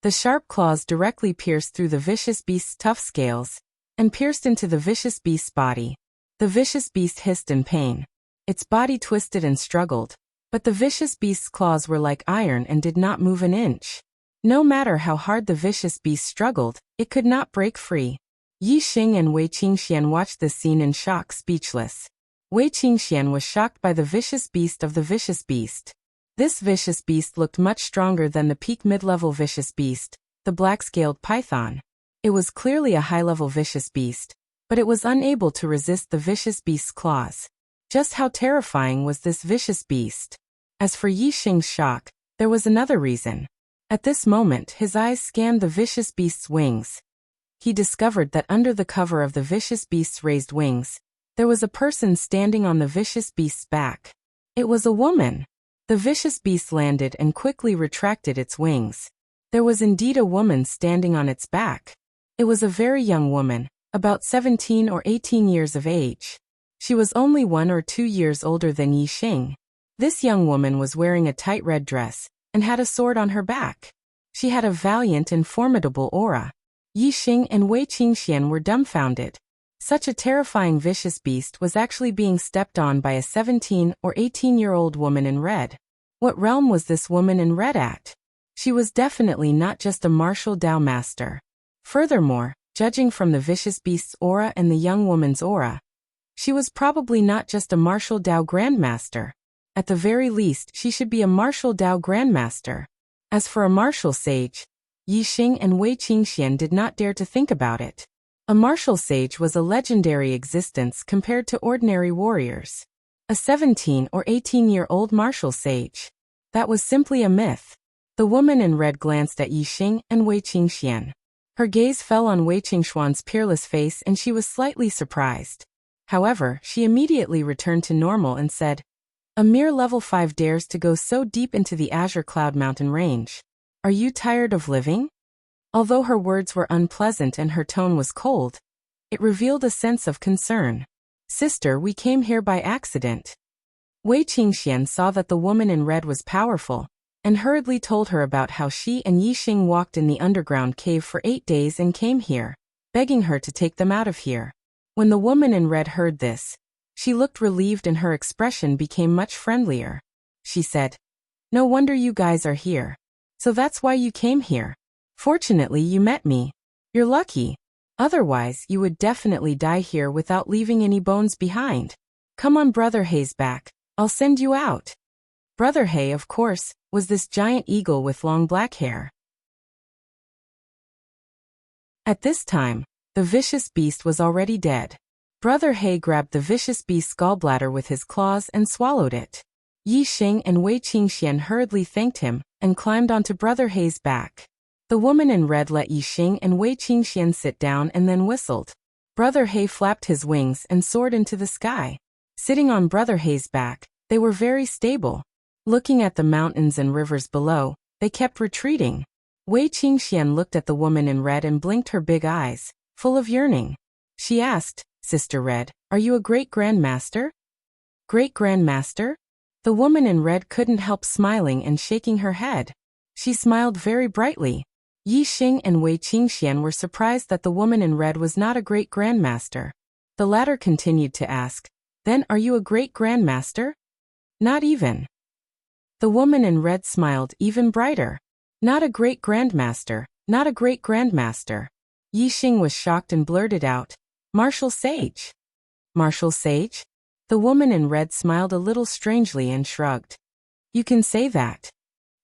The sharp claws directly pierced through the vicious beast's tough scales and pierced into the vicious beast's body. The vicious beast hissed in pain. Its body twisted and struggled, but the vicious beast's claws were like iron and did not move an inch. No matter how hard the vicious beast struggled, it could not break free. Yixing and Wei Qingxian watched this scene in shock, speechless. Wei Qingxian was shocked by the vicious beast of the vicious beast. This vicious beast looked much stronger than the peak mid-level vicious beast, the black-scaled python. It was clearly a high-level vicious beast, but it was unable to resist the vicious beast's claws. Just how terrifying was this vicious beast? As for Yixing's shock, there was another reason. At this moment, his eyes scanned the vicious beast's wings. He discovered that under the cover of the vicious beast's raised wings, there was a person standing on the vicious beast's back. It was a woman. The vicious beast landed and quickly retracted its wings. There was indeed a woman standing on its back. It was a very young woman, about 17 or 18 years of age. She was only 1 or 2 years older than Yixing. This young woman was wearing a tight red dress and had a sword on her back. She had a valiant and formidable aura. Yixing and Wei Qingxian were dumbfounded. Such a terrifying vicious beast was actually being stepped on by a 17 or 18-year-old woman in red. What realm was this woman in red at? She was definitely not just a martial Dao master. Furthermore, judging from the vicious beast's aura and the young woman's aura, she was probably not just a martial Dao grandmaster. At the very least, she should be a martial Dao grandmaster. As for a martial sage, Yi Xing and Wei Qingxian did not dare to think about it. A martial sage was a legendary existence compared to ordinary warriors. A 17 or 18-year-old martial sage. That was simply a myth. The woman in red glanced at Yi Xing and Wei Qingxian. Her gaze fell on Wei Qingxuan's peerless face and she was slightly surprised. However, she immediately returned to normal and said, "A mere level 5 dares to go so deep into the Azure Cloud Mountain range. Are you tired of living?" Although her words were unpleasant and her tone was cold, it revealed a sense of concern. "Sister, we came here by accident." Wei Qingxian saw that the woman in red was powerful, and hurriedly told her about how she and Yi Xing walked in the underground cave for 8 days and came here, begging her to take them out of here. When the woman in red heard this, she looked relieved and her expression became much friendlier. She said, "No wonder you guys are here. So that's why you came here. Fortunately, you met me. You're lucky. Otherwise, you would definitely die here without leaving any bones behind. Come on, Brother Hei's back. I'll send you out." Brother Hei, of course, was this giant eagle with long black hair. At this time, the vicious beast was already dead. Brother Hei grabbed the vicious beast's gallbladder with his claws and swallowed it. Yi Xing and Wei Qingxian hurriedly thanked him and climbed onto Brother Hei's back. The woman in red let Yi Xing and Wei Qingxian sit down and then whistled. Brother Hei flapped his wings and soared into the sky. Sitting on Brother Hei's back, they were very stable. Looking at the mountains and rivers below, they kept retreating. Wei Qingxian looked at the woman in red and blinked her big eyes, full of yearning. She asked, "Sister Red, are you a great grandmaster?" "Great grandmaster?" The woman in red couldn't help smiling and shaking her head. She smiled very brightly. Yi Xing and Wei Qingxian were surprised that the woman in red was not a great grandmaster. The latter continued to ask, "Then are you a great grandmaster?" "Not even." The woman in red smiled even brighter. "Not a great grandmaster, not a great grandmaster." Yi Xing was shocked and blurted out, "Martial sage." "Martial sage?" The woman in red smiled a little strangely and shrugged. "You can say that."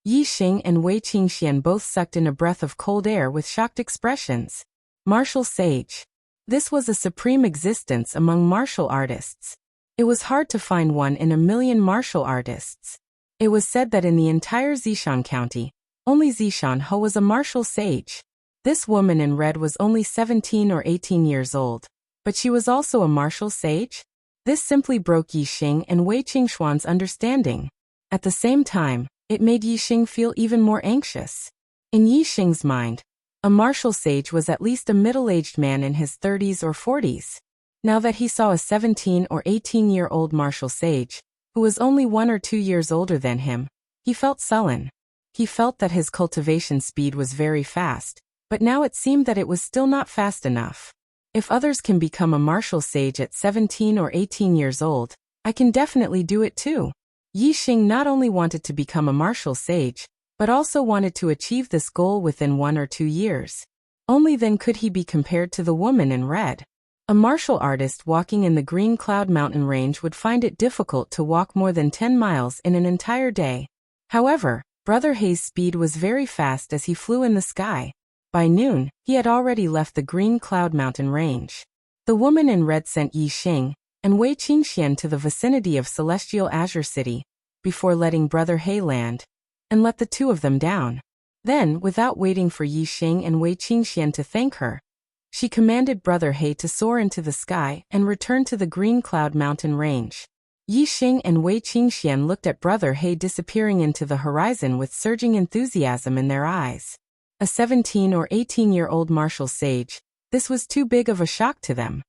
Yi Xing and Wei Qingxian both sucked in a breath of cold air with shocked expressions. Martial sage. This was a supreme existence among martial artists. It was hard to find one in a million martial artists. It was said that in the entire Zishan County, only Zishan He was a martial sage. This woman in red was only 17 or 18 years old, but she was also a martial sage? This simply broke Yi Xing and Wei Qingxuan's understanding. At the same time, it made Yi Xing feel even more anxious. In Yi Xing's mind, a martial sage was at least a middle-aged man in his 30s or 40s. Now that he saw a 17 or 18-year-old martial sage, who was only 1 or 2 years older than him, he felt sullen. He felt that his cultivation speed was very fast, but now it seemed that it was still not fast enough. If others can become a martial sage at 17 or 18 years old, I can definitely do it too. Yi Xing not only wanted to become a martial sage, but also wanted to achieve this goal within 1 or 2 years. Only then could he be compared to the woman in red. A martial artist walking in the Green Cloud Mountain range would find it difficult to walk more than 10 miles in an entire day. However, Brother Hei's speed was very fast as he flew in the sky. By noon, he had already left the Green Cloud Mountain range. The woman in red sent Yi Xing and Wei Qingxian to the vicinity of Celestial Azure City, before letting Brother Hei land, and let the two of them down. Then, without waiting for Yi Xing and Wei Qingxian to thank her, she commanded Brother Hei to soar into the sky and return to the Green Cloud Mountain range. Yi Xing and Wei Qingxian looked at Brother Hei disappearing into the horizon with surging enthusiasm in their eyes. A 17 or 18-year-old martial sage, this was too big of a shock to them.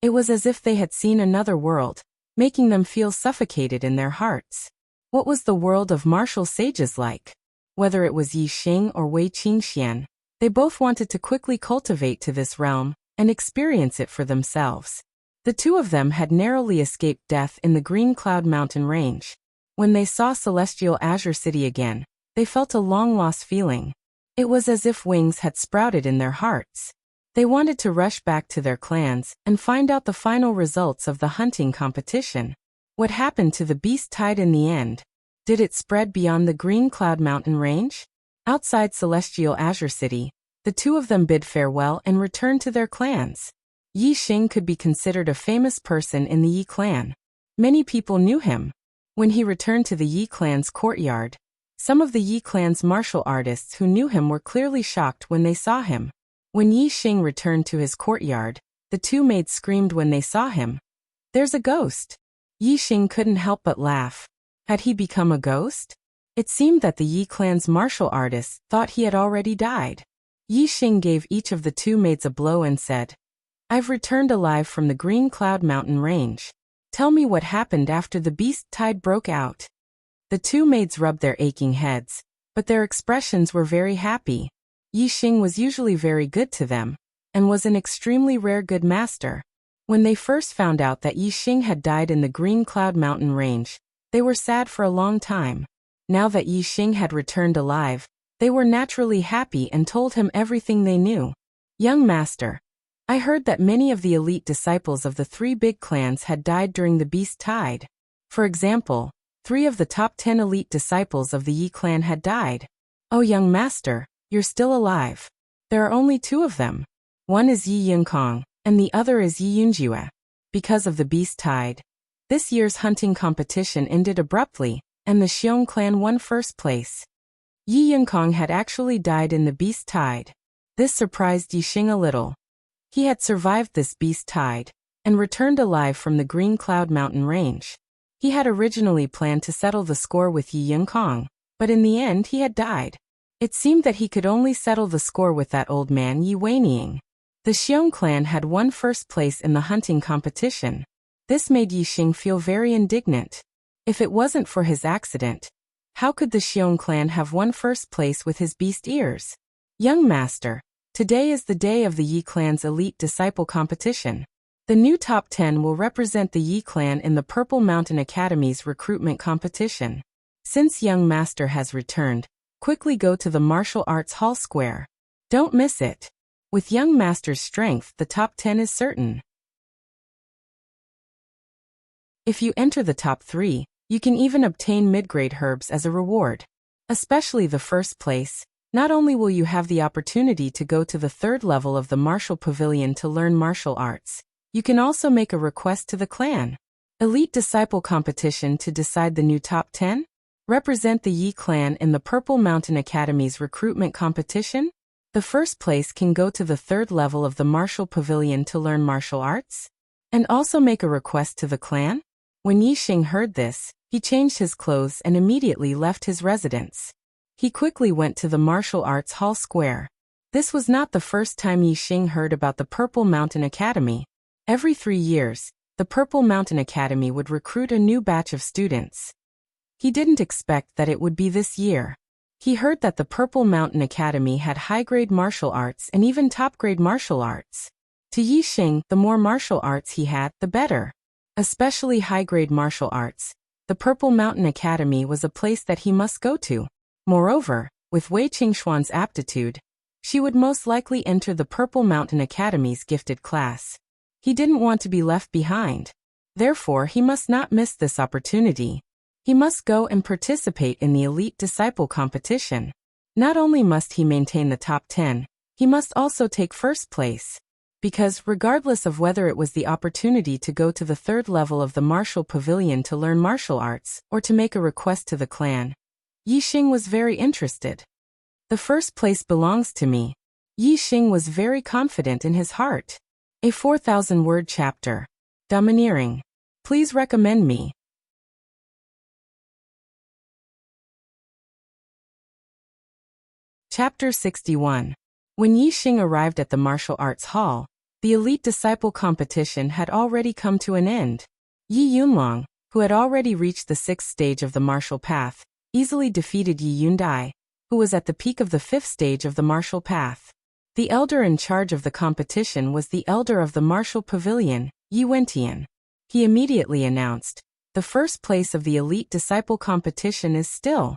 It was as if they had seen another world, making them feel suffocated in their hearts. What was the world of martial sages like? Whether it was Yi Xing or Wei Qingxian, they both wanted to quickly cultivate to this realm and experience it for themselves. The two of them had narrowly escaped death in the Green Cloud Mountain range. When they saw Celestial Azure City again, they felt a long-lost feeling. It was as if wings had sprouted in their hearts. They wanted to rush back to their clans and find out the final results of the hunting competition. What happened to the beast tide in the end? Did it spread beyond the Green Cloud Mountain range? Outside Celestial Azure City, the two of them bid farewell and returned to their clans. Yi Xing could be considered a famous person in the Yi clan. Many people knew him. When he returned to the Yi clan's courtyard, some of the Yi clan's martial artists who knew him were clearly shocked when they saw him. When Yi Xing returned to his courtyard, the two maids screamed when they saw him. "There's a ghost!" Yi Xing couldn't help but laugh. Had he become a ghost? It seemed that the Yi clan's martial artists thought he had already died. Yi Xing gave each of the two maids a blow and said, "I've returned alive from the Green Cloud Mountain range. Tell me what happened after the beast tide broke out." The two maids rubbed their aching heads, but their expressions were very happy. Yi Xing was usually very good to them, and was an extremely rare good master. When they first found out that Yi Xing had died in the Green Cloud Mountain range, they were sad for a long time. Now that Yi Xing had returned alive, they were naturally happy and told him everything they knew. "Young master, I heard that many of the elite disciples of the three big clans had died during the beast tide. For example, 3 of the top 10 elite disciples of the Yi clan had died." "Oh, young master, you're still alive. There are only 2 of them. One is Yi Yunkong, and the other is Yi Yunjue." Because of the beast tide, this year's hunting competition ended abruptly, and the Xiong clan won first place. Yi Yunkong had actually died in the beast tide. This surprised Yi Xing a little. He had survived this beast tide, and returned alive from the Green Cloud Mountain range. He had originally planned to settle the score with Yi Yunkong, but in the end he had died. It seemed that he could only settle the score with that old man Yi Weining. The Xiong clan had won first place in the hunting competition. This made Yi Xing feel very indignant. If it wasn't for his accident, how could the Xiong clan have won first place with his beast ears? "Young master, today is the day of the Yi clan's elite disciple competition. The new top 10 will represent the Yi clan in the Purple Mountain Academy's recruitment competition. Since young master has returned, quickly go to the martial arts hall square. Don't miss it. With young master's strength, the top 10 is certain. If you enter the top 3, you can even obtain mid-grade herbs as a reward. Especially the first place. Not only will you have the opportunity to go to the 3rd level of the martial pavilion to learn martial arts, you can also make a request to the clan. Elite Disciple Competition to decide the new top 10? Represent the Yi clan in the Purple Mountain Academy's recruitment competition? The first place can go to the 3rd level of the martial pavilion to learn martial arts? And also make a request to the clan? When Yi Xing heard this, he changed his clothes and immediately left his residence. He quickly went to the martial arts hall square. This was not the first time Yi Xing heard about the Purple Mountain Academy. Every 3 years, the Purple Mountain Academy would recruit a new batch of students. He didn't expect that it would be this year. He heard that the Purple Mountain Academy had high-grade martial arts and even top-grade martial arts. To Yi Xing, the more martial arts he had, the better. Especially high-grade martial arts. The Purple Mountain Academy was a place that he must go to. Moreover, with Wei Qingxuan's aptitude, she would most likely enter the Purple Mountain Academy's gifted class. He didn't want to be left behind. Therefore, he must not miss this opportunity. He must go and participate in the Elite Disciple competition. Not only must he maintain the top 10, he must also take first place. Because, regardless of whether it was the opportunity to go to the 3rd level of the martial pavilion to learn martial arts, or to make a request to the clan, Yi Xing was very interested. "The first place belongs to me." Yi Xing was very confident in his heart. A 4,000-word chapter. Domineering. Please recommend me. Chapter 61. When Yi Xing arrived at the martial arts hall, the Elite Disciple competition had already come to an end. Yi Yunlong, who had already reached the 6th stage of the martial path, easily defeated Yi Yundai, who was at the peak of the 5th stage of the martial path. The elder in charge of the competition was the elder of the martial pavilion, Yi Wentian. He immediately announced, the first place of the elite disciple competition is still.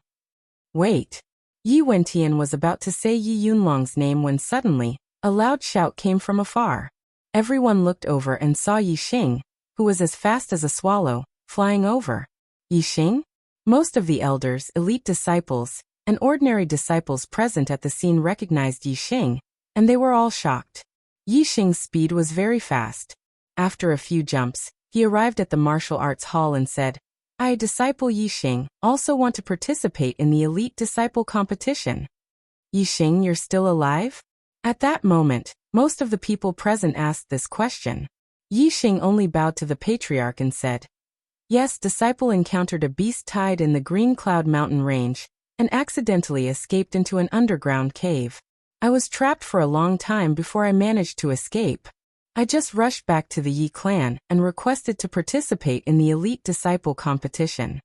Wait. Yi Wentian was about to say Yi Yunlong's name when suddenly, a loud shout came from afar. Everyone looked over and saw Yi Xing, who was as fast as a swallow, flying over. Yi Xing? Most of the elders, elite disciples, and ordinary disciples present at the scene recognized Yi Xing, and they were all shocked. Yi Xing's speed was very fast. After a few jumps, he arrived at the martial arts hall and said, "I, disciple Yi Xing, also want to participate in the elite disciple competition." "Yi Xing, you're still alive?" At that moment, most of the people present asked this question. Yi Xing only bowed to the patriarch and said, "Yes, disciple encountered a beast tied in the Green Cloud Mountain range, and accidentally escaped into an underground cave. I was trapped for a long time before I managed to escape. I just rushed back to the Yi clan and requested to participate in the elite disciple competition."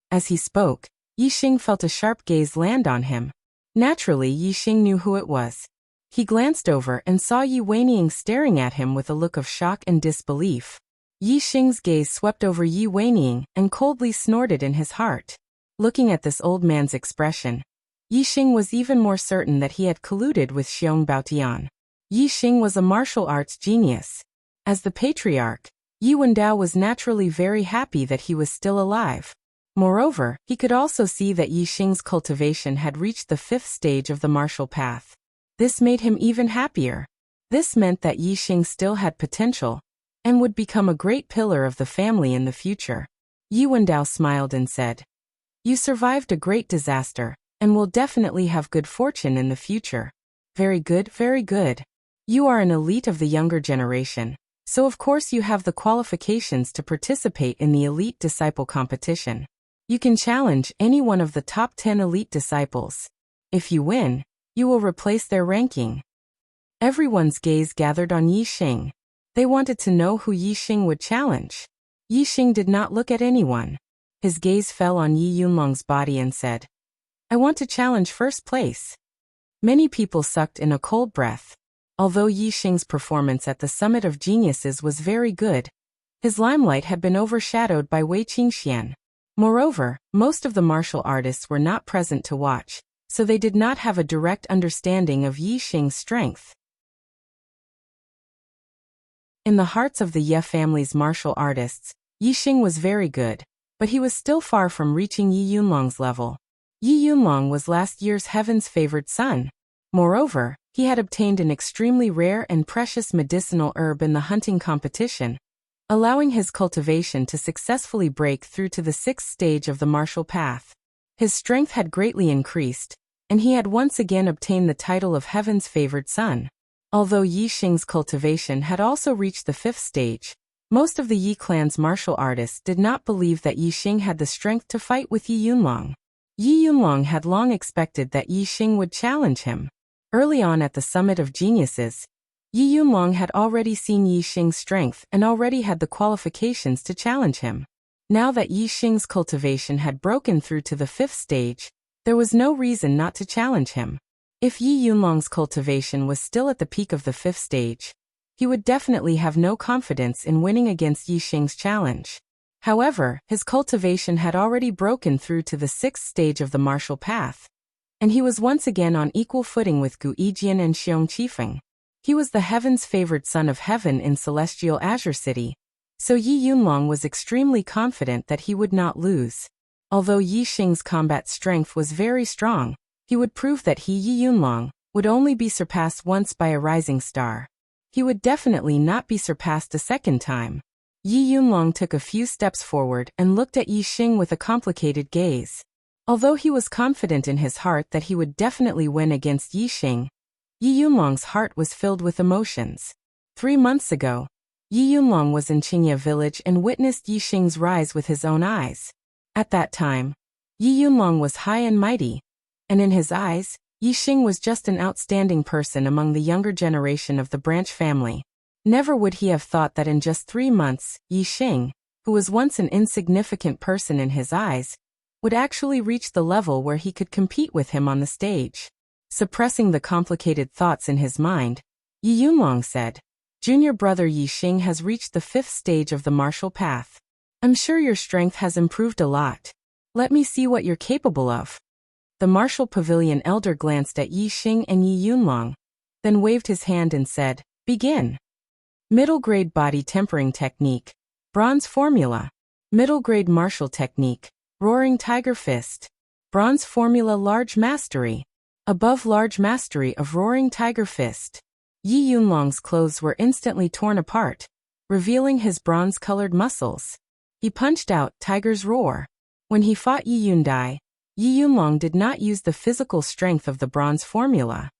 As he spoke, Yi Xing felt a sharp gaze land on him. Naturally, Yi Xing knew who it was. He glanced over and saw Yi Weiniang staring at him with a look of shock and disbelief. Yi Xing's gaze swept over Yi Weiniang and coldly snorted in his heart. Looking at this old man's expression, Yi Xing was even more certain that he had colluded with Xiong Baotian. Yi Xing was a martial arts genius. As the patriarch, Yi Wendao was naturally very happy that he was still alive. Moreover, he could also see that Yi Xing's cultivation had reached the 5th stage of the martial path. This made him even happier. This meant that Yi Xing still had potential, and would become a great pillar of the family in the future. Yi Wendao smiled and said, "You survived a great disaster, and will definitely have good fortune in the future." "Very good, very good. You are an elite of the younger generation, so of course you have the qualifications to participate in the elite disciple competition. You can challenge any one of the top 10 elite disciples. If you win, you will replace their ranking." Everyone's gaze gathered on Yi Xing. They wanted to know who Yi Xing would challenge. Yi Xing did not look at anyone. His gaze fell on Yi Yunlong's body and said, "I want to challenge first place." Many people sucked in a cold breath. Although Yi Xing's performance at the Summit of Geniuses was very good, his limelight had been overshadowed by Wei Qingxian. Moreover, most of the martial artists were not present to watch, so they did not have a direct understanding of Yi Xing's strength. In the hearts of the Ye family's martial artists, Yi Xing was very good, but he was still far from reaching Yi Yunlong's level. Yi Yunlong was last year's Heaven's favored son. Moreover, he had obtained an extremely rare and precious medicinal herb in the hunting competition, allowing his cultivation to successfully break through to the 6th stage of the martial path. His strength had greatly increased, and he had once again obtained the title of Heaven's favored son. Although Yi Xing's cultivation had also reached the 5th stage, most of the Yi clan's martial artists did not believe that Yi Xing had the strength to fight with Yi Yunlong. Yi Yunlong had long expected that Yi Xing would challenge him. Early on at the Summit of Geniuses, Yi Yunlong had already seen Yi Xing's strength and already had the qualifications to challenge him. Now that Yi Xing's cultivation had broken through to the 5th stage, there was no reason not to challenge him. If Yi Yunlong's cultivation was still at the peak of the 5th stage, he would definitely have no confidence in winning against Yi Xing's challenge. However, his cultivation had already broken through to the 6th stage of the martial path, and he was once again on equal footing with Gu Yijian and Xiong Qifeng. He was the Heaven's favored son of Heaven in Celestial Azure City, so Yi Yunlong was extremely confident that he would not lose. Although Yi Xing's combat strength was very strong, he would prove that he, Yi Yunlong, would only be surpassed once by a rising star. He would definitely not be surpassed a second time. Yi Yunlong took a few steps forward and looked at Yi Xing with a complicated gaze. Although he was confident in his heart that he would definitely win against Yi Xing, Yi Yunlong's heart was filled with emotions. 3 months ago, Yi Yunlong was in Qingye village and witnessed Yi Xing's rise with his own eyes. At that time, Yi Yunlong was high and mighty, and in his eyes, Yi Xing was just an outstanding person among the younger generation of the branch family. Never would he have thought that in just 3 months, Yi Xing, who was once an insignificant person in his eyes, would actually reach the level where he could compete with him on the stage. Suppressing the complicated thoughts in his mind, Yi Yunlong said, "Junior brother Yi Xing has reached the 5th stage of the martial path. I'm sure your strength has improved a lot. Let me see what you're capable of. The martial pavilion elder glanced at Yi Xing and Yi Yunlong, then waved his hand and said, "Begin." Middle grade body tempering technique. Bronze formula. Middle grade martial technique. Roaring tiger fist. Bronze formula large mastery. Above large mastery of roaring tiger fist. Yi Yunlong's clothes were instantly torn apart, revealing his bronze-colored muscles. He punched out Tiger's Roar. When he fought Yi Yundai, Yi Yunlong did not use the physical strength of the bronze formula.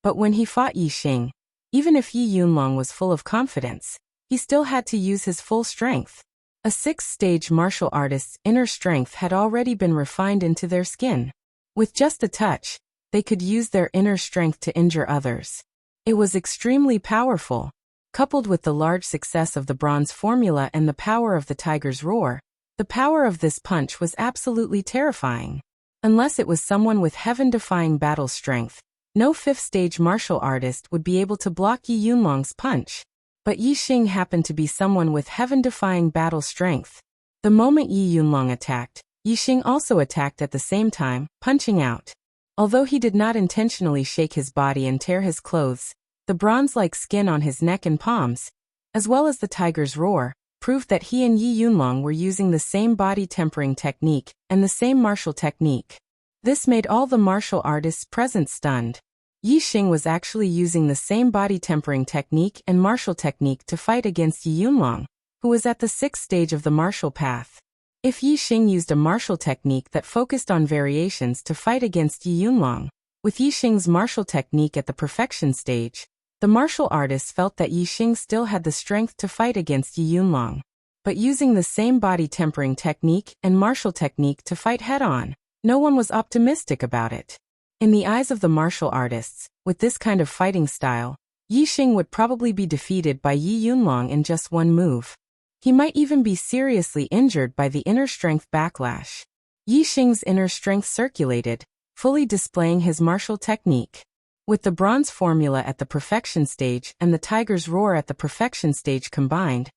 But when he fought Yi Xing, even if Yi Yunlong was full of confidence, he still had to use his full strength. A sixth-stage martial artist's inner strength had already been refined into their skin. With just a touch, they could use their inner strength to injure others. It was extremely powerful. Coupled with the large success of the bronze formula and the power of the tiger's roar, the power of this punch was absolutely terrifying. Unless it was someone with heaven-defying battle strength, no fifth-stage martial artist would be able to block Yi Yunlong's punch. But Yi Xing happened to be someone with heaven-defying battle strength. The moment Yi Yunlong attacked, Yi Xing also attacked at the same time, punching out. Although he did not intentionally shake his body and tear his clothes, the bronze-like skin on his neck and palms, as well as the tiger's roar, proved that he and Yi Yunlong were using the same body tempering technique and the same martial technique. This made all the martial artists present stunned. Yi Xing was actually using the same body tempering technique and martial technique to fight against Yi Yunlong, who was at the sixth stage of the martial path. If Yi Xing used a martial technique that focused on variations to fight against Yi Yunlong, with Yi Xing's martial technique at the perfection stage, the martial artists felt that Yi Xing still had the strength to fight against Yi Yunlong. But using the same body tempering technique and martial technique to fight head-on, no one was optimistic about it. In the eyes of the martial artists, with this kind of fighting style, Yi Xing would probably be defeated by Yi Yunlong in just one move. He might even be seriously injured by the inner strength backlash. Yi Xing's inner strength circulated, fully displaying his martial technique. With the bronze formula at the perfection stage and the tiger's roar at the perfection stage combined,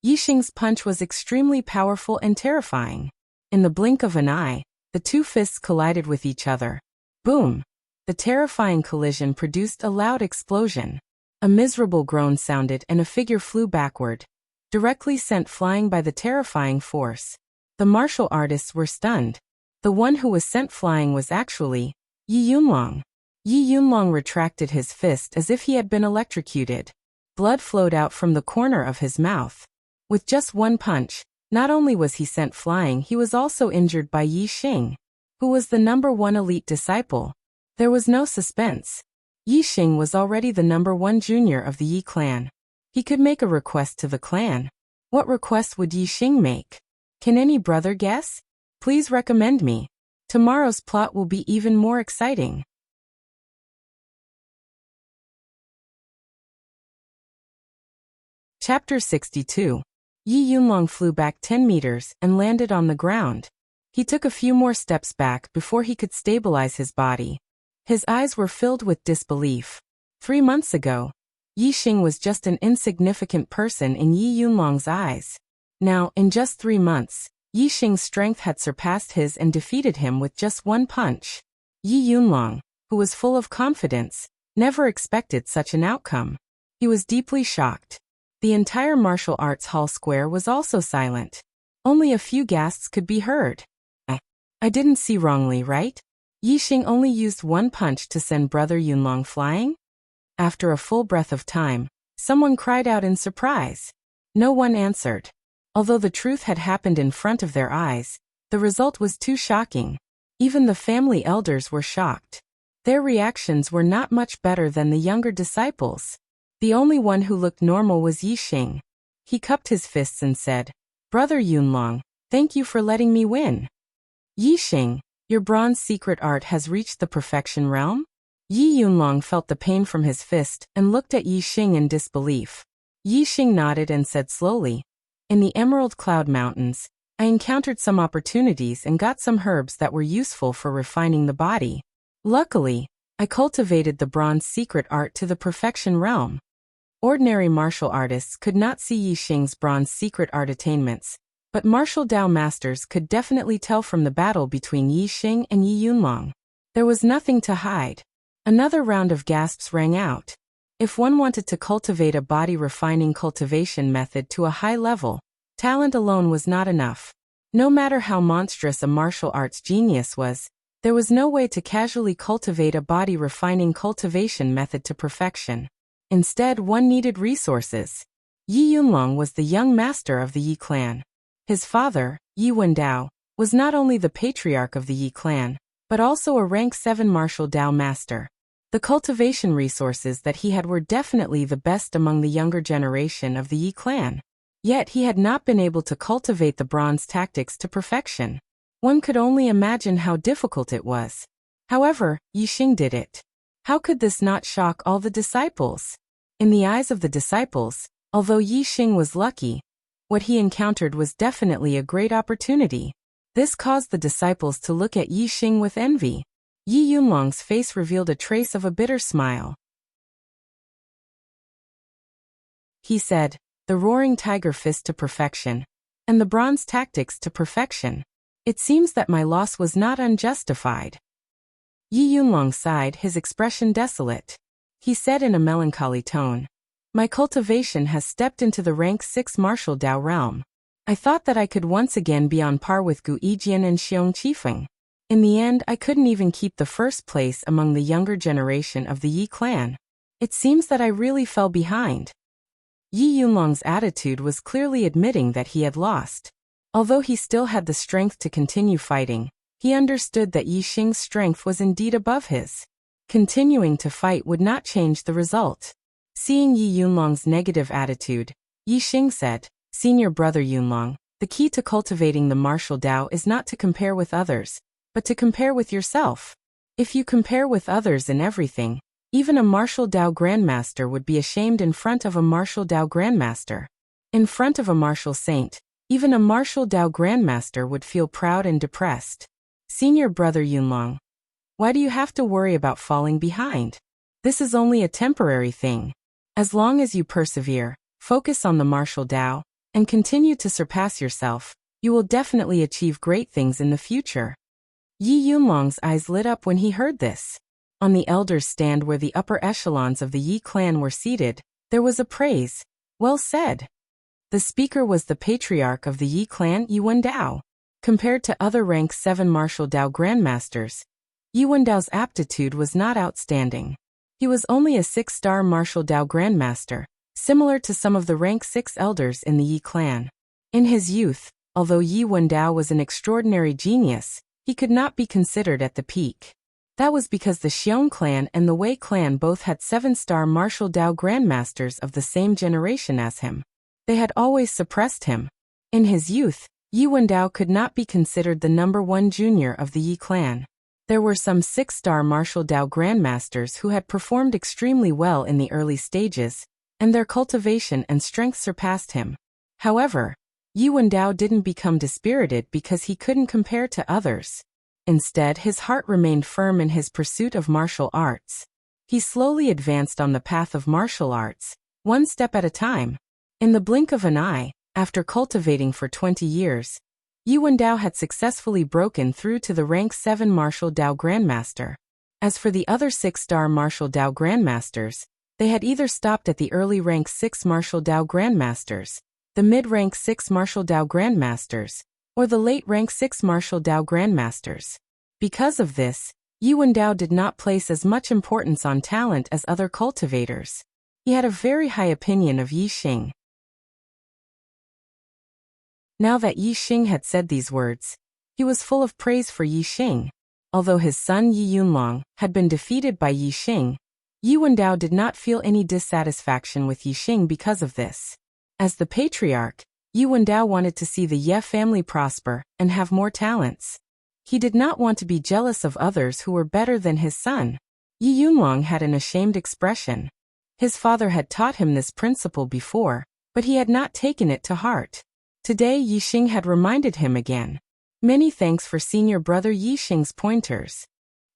Yi Xing's punch was extremely powerful and terrifying. In the blink of an eye, the two fists collided with each other. Boom! The terrifying collision produced a loud explosion. A miserable groan sounded and a figure flew backward, directly sent flying by the terrifying force. The martial artists were stunned. The one who was sent flying was actually Yi Yunlong. Yi Yunlong retracted his fist as if he had been electrocuted. Blood flowed out from the corner of his mouth. With just one punch, not only was he sent flying, he was also injured by Yi Xing, who was the #1 elite disciple. There was no suspense. Yi Xing was already the #1 junior of the Yi clan. He could make a request to the clan. What request would Yi Xing make? Can any brother guess? Please recommend me. Tomorrow's plot will be even more exciting. Chapter 62. Yi Yunlong flew back 10 meters and landed on the ground. He took a few more steps back before he could stabilize his body. His eyes were filled with disbelief. 3 months ago, Yi Xing was just an insignificant person in Yi Yunlong's eyes. Now, in just 3 months, Yi Xing's strength had surpassed his and defeated him with just one punch. Yi Yunlong, who was full of confidence, never expected such an outcome. He was deeply shocked. The entire martial arts hall square was also silent. Only a few gasps could be heard. I didn't see wrongly, right? Yi Xing only used one punch to send Brother Yunlong flying? After a full breath of time, someone cried out in surprise. No one answered. Although the truth had happened in front of their eyes, the result was too shocking. Even the family elders were shocked. Their reactions were not much better than the younger disciples. The only one who looked normal was Yi Xing. He cupped his fists and said, "Brother Yunlong, thank you for letting me win." Yi Xing, your bronze secret art has reached the perfection realm? Yi Yunlong felt the pain from his fist and looked at Yi Xing in disbelief. Yi Xing nodded and said slowly, "In the Emerald Cloud Mountains, I encountered some opportunities and got some herbs that were useful for refining the body. Luckily, I cultivated the bronze secret art to the perfection realm." Ordinary martial artists could not see Yi Xing's bronze secret art attainments, but martial Dao masters could definitely tell from the battle between Yi Xing and Yi Yunlong. There was nothing to hide. Another round of gasps rang out. If one wanted to cultivate a body-refining cultivation method to a high level, talent alone was not enough. No matter how monstrous a martial arts genius was, there was no way to casually cultivate a body-refining cultivation method to perfection. Instead, one needed resources. Yi Yunlong was the young master of the Yi clan. His father, Yi Wendao, was not only the patriarch of the Yi clan, but also a rank 7 martial Dao master. The cultivation resources that he had were definitely the best among the younger generation of the Yi clan. Yet he had not been able to cultivate the bronze tactics to perfection. One could only imagine how difficult it was. However, Yi Xing did it. How could this not shock all the disciples? In the eyes of the disciples, although Yi Xing was lucky, what he encountered was definitely a great opportunity. This caused the disciples to look at Yi Xing with envy. Yi Yunlong's face revealed a trace of a bitter smile. He said, "The roaring tiger fist to perfection, and the bronze tactics to perfection. It seems that my loss was not unjustified." Yi Yunlong sighed, his expression desolate. He said in a melancholy tone, "My cultivation has stepped into the rank 6 martial Dao realm. I thought that I could once again be on par with Gu Yijian and Xiong Qifeng. In the end, I couldn't even keep the first place among the younger generation of the Yi clan. It seems that I really fell behind." Yi Yunlong's attitude was clearly admitting that he had lost. Although he still had the strength to continue fighting, he understood that Yi Xing's strength was indeed above his. Continuing to fight would not change the result. Seeing Yi Yunlong's negative attitude, Yi Xing said, "Senior brother Yunlong, the key to cultivating the martial Dao is not to compare with others, but to compare with yourself. If you compare with others in everything, even a martial Dao grandmaster would be ashamed in front of a martial Dao grandmaster. In front of a martial saint, even a martial Dao grandmaster would feel proud and depressed. Senior brother Yunlong, why do you have to worry about falling behind? This is only a temporary thing. As long as you persevere, focus on the martial Dao, and continue to surpass yourself, you will definitely achieve great things in the future." Yi Yunlong's eyes lit up when he heard this. On the elders' stand where the upper echelons of the Yi clan were seated, there was a praise. "Well said." The speaker was the patriarch of the Yi clan, Yi Wendao. Compared to other rank 7 martial Dao grandmasters, Yi Wendao's aptitude was not outstanding. He was only a 6-star martial Dao grandmaster, similar to some of the rank 6 elders in the Yi clan. In his youth, although Yi Wendao was an extraordinary genius, he could not be considered at the peak. That was because the Xiong clan and the Wei clan both had 7-star martial Dao grandmasters of the same generation as him. They had always suppressed him. In his youth, Yi Wendao could not be considered the number 1 junior of the Yi clan. There were some 6-star martial Dao grandmasters who had performed extremely well in the early stages, and their cultivation and strength surpassed him. However, Yi Wendao didn't become dispirited because he couldn't compare to others. Instead, his heart remained firm in his pursuit of martial arts. He slowly advanced on the path of martial arts, one step at a time. In the blink of an eye, after cultivating for 20 years, Yi Wendao had successfully broken through to the rank 7 martial Dao grandmaster. As for the other 6-star martial Dao grandmasters, they had either stopped at the early rank 6 martial Dao grandmasters, the mid-rank 6 martial Dao grandmasters, or the late rank 6 martial Dao grandmasters. Because of this, Yi Wendao did not place as much importance on talent as other cultivators. He had a very high opinion of Yi Xing. Now that Yi Xing had said these words, he was full of praise for Yi Xing. Although his son Yi Yunlong had been defeated by Yi Xing, Yi Wendao did not feel any dissatisfaction with Yi Xing because of this. As the patriarch, Yi Wendao wanted to see the Ye family prosper and have more talents. He did not want to be jealous of others who were better than his son. Yi Yunlong had an ashamed expression. His father had taught him this principle before, but he had not taken it to heart. Today Yi Xing had reminded him again. Many thanks for senior brother Yi Xing's pointers.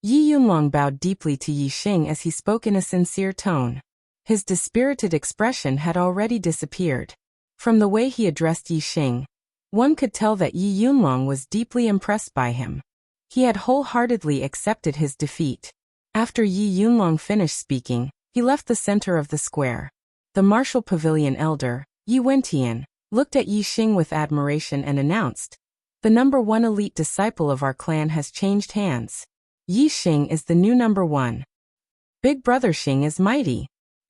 Yi Yunlong bowed deeply to Yi Xing as he spoke in a sincere tone. His dispirited expression had already disappeared. From the way he addressed Yi Xing, one could tell that Yi Yunlong was deeply impressed by him. He had wholeheartedly accepted his defeat. After Yi Yunlong finished speaking, he left the center of the square. The martial pavilion elder, Yi Wentian, looked at Yi Xing with admiration and announced, "The number 1 elite disciple of our clan has changed hands. Yi Xing is the new number 1. Big Brother Xing is mighty.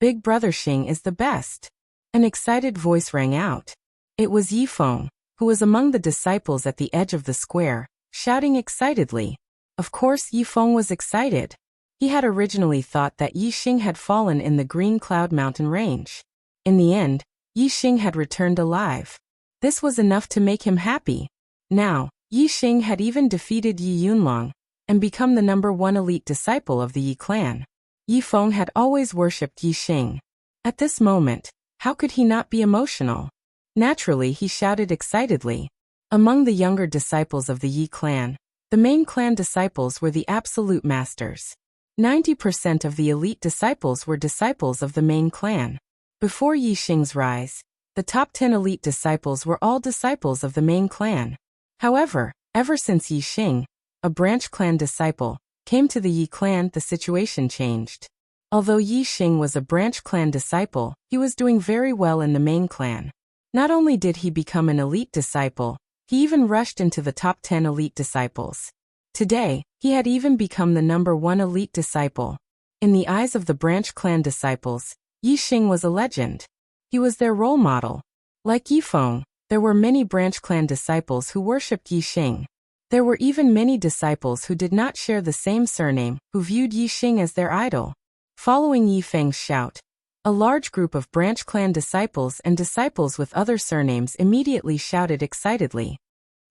Big Brother Xing is the best." An excited voice rang out. It was Yi Feng, who was among the disciples at the edge of the square, shouting excitedly. Of course Yi Feng was excited. He had originally thought that Yi Xing had fallen in the Green Cloud Mountain range. In the end, Yi Xing had returned alive. This was enough to make him happy. Now, Yi Xing had even defeated Yi Yunlong and become the number 1 elite disciple of the Yi clan. Yi Feng had always worshipped Yi Xing. At this moment, how could he not be emotional? Naturally, he shouted excitedly. Among the younger disciples of the Yi clan, the main clan disciples were the absolute masters. 90% of the elite disciples were disciples of the main clan. Before Yi Xing's rise, the top 10 elite disciples were all disciples of the main clan. However, ever since Yi Xing, a branch clan disciple, came to the Yi clan, the situation changed. Although Yi Xing was a branch clan disciple, he was doing very well in the main clan. Not only did he become an elite disciple, he even rushed into the top 10 elite disciples. Today, he had even become the number 1 elite disciple. In the eyes of the branch clan disciples, Yi Xing was a legend. He was their role model. Like Yi Feng, there were many branch clan disciples who worshipped Yi Xing. There were even many disciples who did not share the same surname, who viewed Yi Xing as their idol. Following Yi Feng's shout, a large group of branch clan disciples and disciples with other surnames immediately shouted excitedly,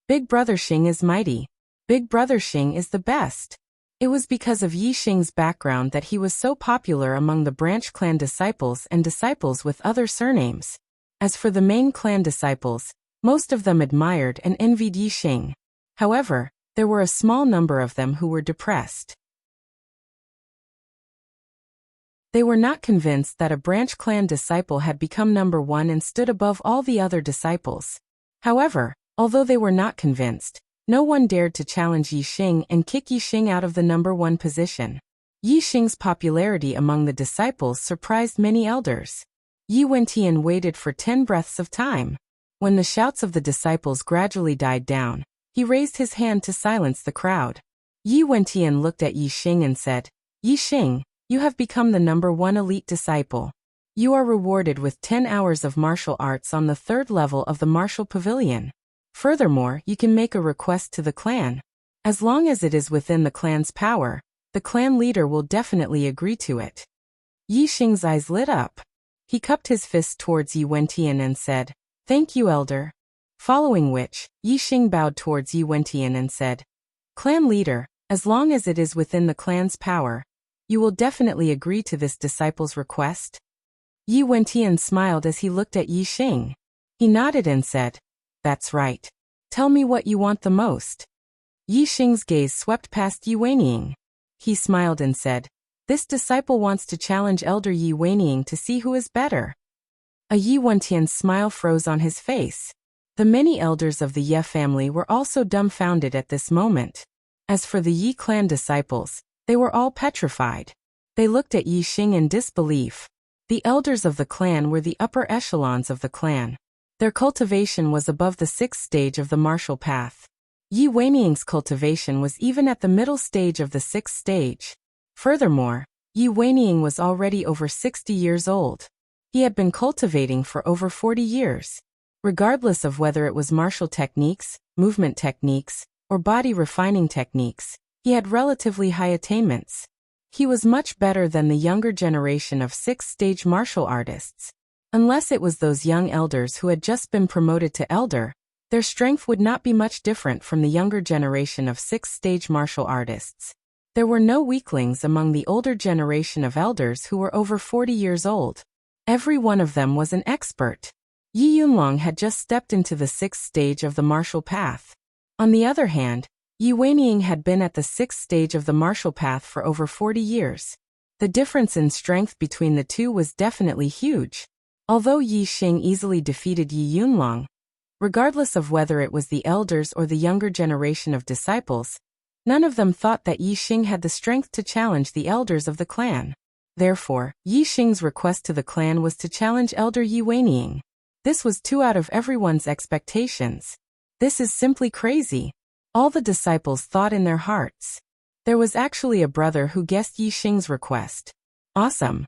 "Big Brother Xing is mighty. Big Brother Xing is the best." It was because of Yi Xing's background that he was so popular among the branch clan disciples and disciples with other surnames. As for the main clan disciples, most of them admired and envied Yi Xing. However, there were a small number of them who were depressed. They were not convinced that a branch clan disciple had become number 1 and stood above all the other disciples. However, although they were not convinced, no one dared to challenge Yi Xing and kick Yi Xing out of the number 1 position. Yi Xing's popularity among the disciples surprised many elders. Yi Wentian waited for 10 breaths of time. When the shouts of the disciples gradually died down, he raised his hand to silence the crowd. Yi Wentian looked at Yi Xing and said, "Yi Xing, you have become the number 1 elite disciple. You are rewarded with 10 hours of martial arts on the 3rd level of the martial pavilion. Furthermore, you can make a request to the clan. As long as it is within the clan's power, the clan leader will definitely agree to it." Yi Xing's eyes lit up. He cupped his fist towards Yi Wentian and said, "Thank you, elder." Following which, Yi Xing bowed towards Yi Wentian and said, "Clan leader, as long as it is within the clan's power, you will definitely agree to this disciple's request?" Yi Wentian smiled as he looked at Yi Xing. He nodded and said, "That's right. Tell me what you want the most." Yi Xing's gaze swept past Yi Weining. He smiled and said, "This disciple wants to challenge Elder Yi Weining to see who is better." A Yi Wentian's smile froze on his face. The many elders of the Ye family were also dumbfounded at this moment. As for the Yi clan disciples, they were all petrified. They looked at Yi Xing in disbelief. The elders of the clan were the upper echelons of the clan. Their cultivation was above the 6th stage of the martial path. Yi Weining's cultivation was even at the middle stage of the 6th stage. Furthermore, Yi Weining was already over 60 years old. He had been cultivating for over 40 years. Regardless of whether it was martial techniques, movement techniques, or body refining techniques, he had relatively high attainments. He was much better than the younger generation of 6th-stage martial artists. Unless it was those young elders who had just been promoted to elder, their strength would not be much different from the younger generation of 6th-stage martial artists. There were no weaklings among the older generation of elders who were over 40 years old. Every one of them was an expert. Yi Yunlong had just stepped into the 6th stage of the martial path. On the other hand, Yi Weining had been at the 6th stage of the martial path for over 40 years. The difference in strength between the two was definitely huge. Although Yi Xing easily defeated Yi Yunlong, regardless of whether it was the elders or the younger generation of disciples, none of them thought that Yi Xing had the strength to challenge the elders of the clan. Therefore, Yi Xing's request to the clan was to challenge Elder Yi Weining. This was too out of everyone's expectations. This is simply crazy. All the disciples thought in their hearts. There was actually a brother who guessed Yi Xing's request. Awesome.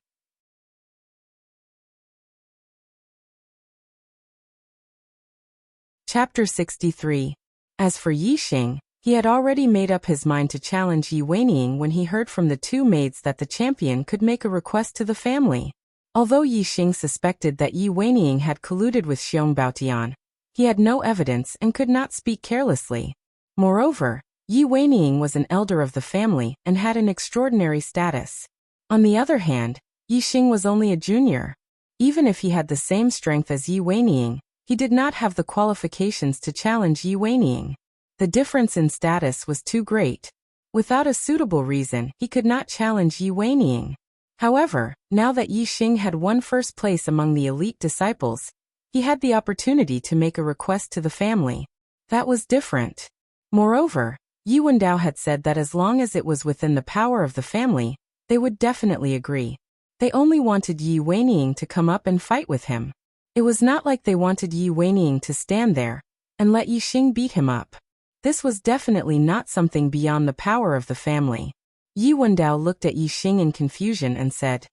Chapter 63. As for Yi Xing, he had already made up his mind to challenge Yi Weining when he heard from the two maids that the champion could make a request to the family. Although Yi Xing suspected that Yi Weining had colluded with Xiong Baotian, he had no evidence and could not speak carelessly. Moreover, Yi Weining was an elder of the family and had an extraordinary status. On the other hand, Yi Xing was only a junior. Even if he had the same strength as Yi Weining, he did not have the qualifications to challenge Yi Weining. The difference in status was too great. Without a suitable reason, he could not challenge Yi Weining. However, now that Yi Xing had won first place among the elite disciples, he had the opportunity to make a request to the family. That was different. Moreover, Yi Wendao had said that as long as it was within the power of the family, they would definitely agree. They only wanted Yi Weining to come up and fight with him. It was not like they wanted Yi Weining to stand there and let Yi Xing beat him up. This was definitely not something beyond the power of the family. Yi Wendao looked at Yi Xing in confusion and said,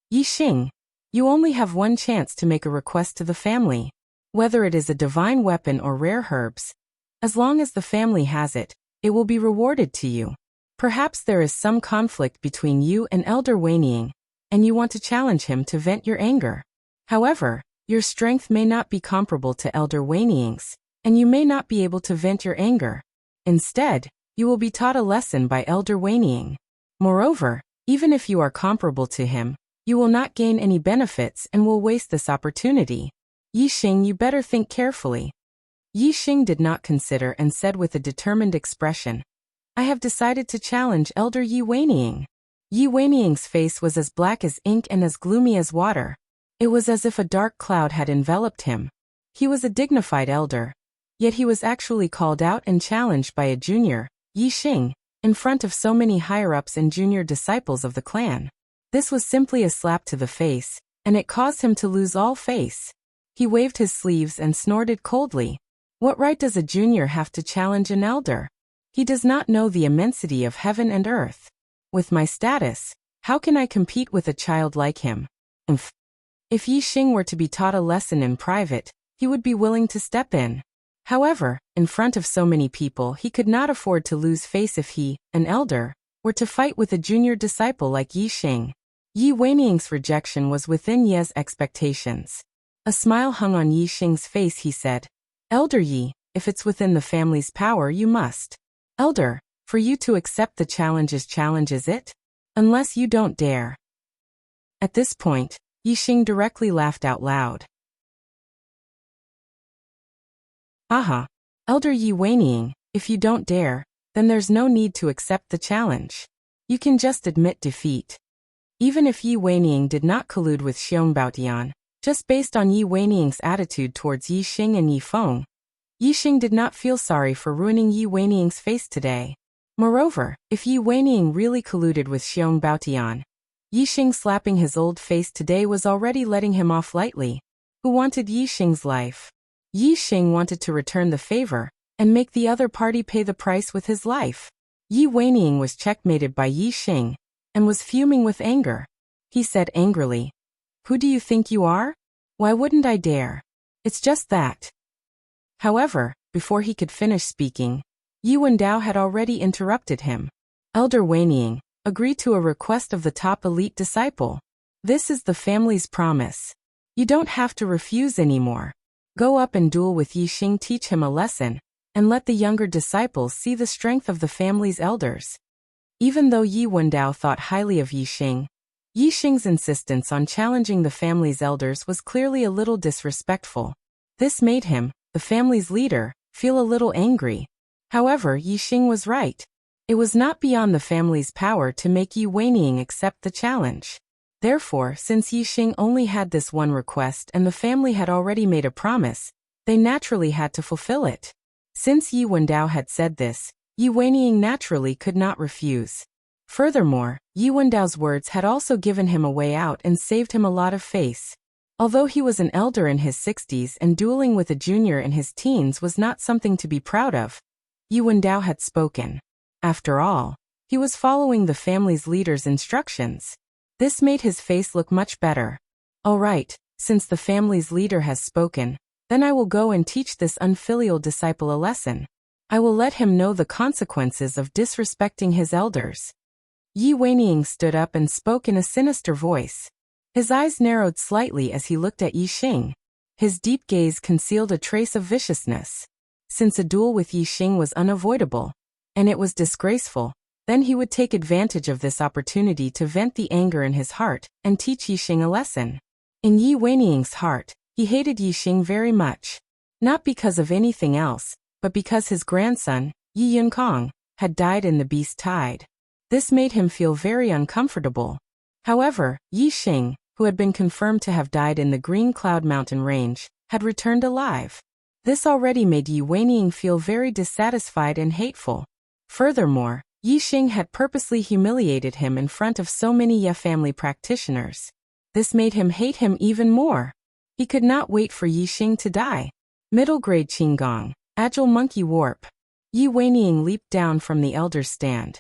Yi Xing, you only have one chance to make a request to the family. Whether it is a divine weapon or rare herbs, as long as the family has it, it will be rewarded to you. Perhaps there is some conflict between you and Elder Weining, and you want to challenge him to vent your anger. However, your strength may not be comparable to Elder Weining's, and you may not be able to vent your anger. Instead, you will be taught a lesson by Elder Weining. Moreover, even if you are comparable to him, you will not gain any benefits and will waste this opportunity. Yi Xing, you better think carefully. Yi Xing did not consider and said with a determined expression, I have decided to challenge Elder Yi Weining. Yi Weining's face was as black as ink and as gloomy as water. It was as if a dark cloud had enveloped him. He was a dignified elder, yet he was actually called out and challenged by a junior, Yi Xing, in front of so many higher-ups and junior disciples of the clan. This was simply a slap to the face, and it caused him to lose all face. He waved his sleeves and snorted coldly. What right does a junior have to challenge an elder? He does not know the immensity of heaven and earth. With my status, how can I compete with a child like him? If Yi Xing were to be taught a lesson in private, he would be willing to step in. However, in front of so many people he could not afford to lose face if he, an elder, were to fight with a junior disciple like Yi Xing. Yi Weining's rejection was within Ye's expectations. A smile hung on Yi Xing's face. He said, Elder Yi, if it's within the family's power you must. Elder, for you to accept the challenge is it? Unless you don't dare. At this point, Yi Xing directly laughed out loud. Aha! Elder Yi Weining, if you don't dare, then there's no need to accept the challenge. You can just admit defeat. Even if Yi Weining did not collude with Xiong Baotian, just based on Yi Weining's attitude towards Yi Xing and Yi Feng, Yi Xing did not feel sorry for ruining Yi Weining's face today. Moreover, if Yi Weining really colluded with Xiong Baotian, Yi Xing slapping his old face today was already letting him off lightly. Who wanted Yi Xing's life? Yi Xing wanted to return the favor and make the other party pay the price with his life. Yi Weining was checkmated by Yi Xing and was fuming with anger. He said angrily, Who do you think you are? Why wouldn't I dare? It's just that. However, before he could finish speaking, Yi Wendao had already interrupted him. Elder Weining, agree to a request of the top elite disciple. This is the family's promise. You don't have to refuse anymore. Go up and duel with Yi Xing, teach him a lesson, and let the younger disciples see the strength of the family's elders. Even though Yi Wendao thought highly of Yi Xing's insistence on challenging the family's elders was clearly a little disrespectful. This made him, the family's leader, feel a little angry. However, Yi Xing was right. It was not beyond the family's power to make Yi Weining accept the challenge. Therefore, since Yi Xing only had this one request and the family had already made a promise, they naturally had to fulfill it. Since Yi Wendao had said this, Yi Weining naturally could not refuse. Furthermore, Yi Wendao's words had also given him a way out and saved him a lot of face. Although he was an elder in his 60s and dueling with a junior in his teens was not something to be proud of, Yi Wendao had spoken. After all, he was following the family's leader's instructions. This made his face look much better. All right, since the family's leader has spoken, then I will go and teach this unfilial disciple a lesson. I will let him know the consequences of disrespecting his elders. Yi Weining stood up and spoke in a sinister voice. His eyes narrowed slightly as he looked at Yi Xing. His deep gaze concealed a trace of viciousness. Since a duel with Yi Xing was unavoidable, and it was disgraceful, then he would take advantage of this opportunity to vent the anger in his heart and teach Yi Xing a lesson. In Yi Weining's heart, he hated Yi Xing very much. Not because of anything else, but because his grandson, Yi Yunkong, had died in the beast tide. This made him feel very uncomfortable. However, Yi Xing, who had been confirmed to have died in the Green Cloud Mountain range, had returned alive. This already made Yi Weining feel very dissatisfied and hateful. Furthermore, Yi Xing had purposely humiliated him in front of so many Ye family practitioners. This made him hate him even more. He could not wait for Yi Xing to die. Middle grade Qinggong, agile monkey warp. Yi Weining leaped down from the elder's stand.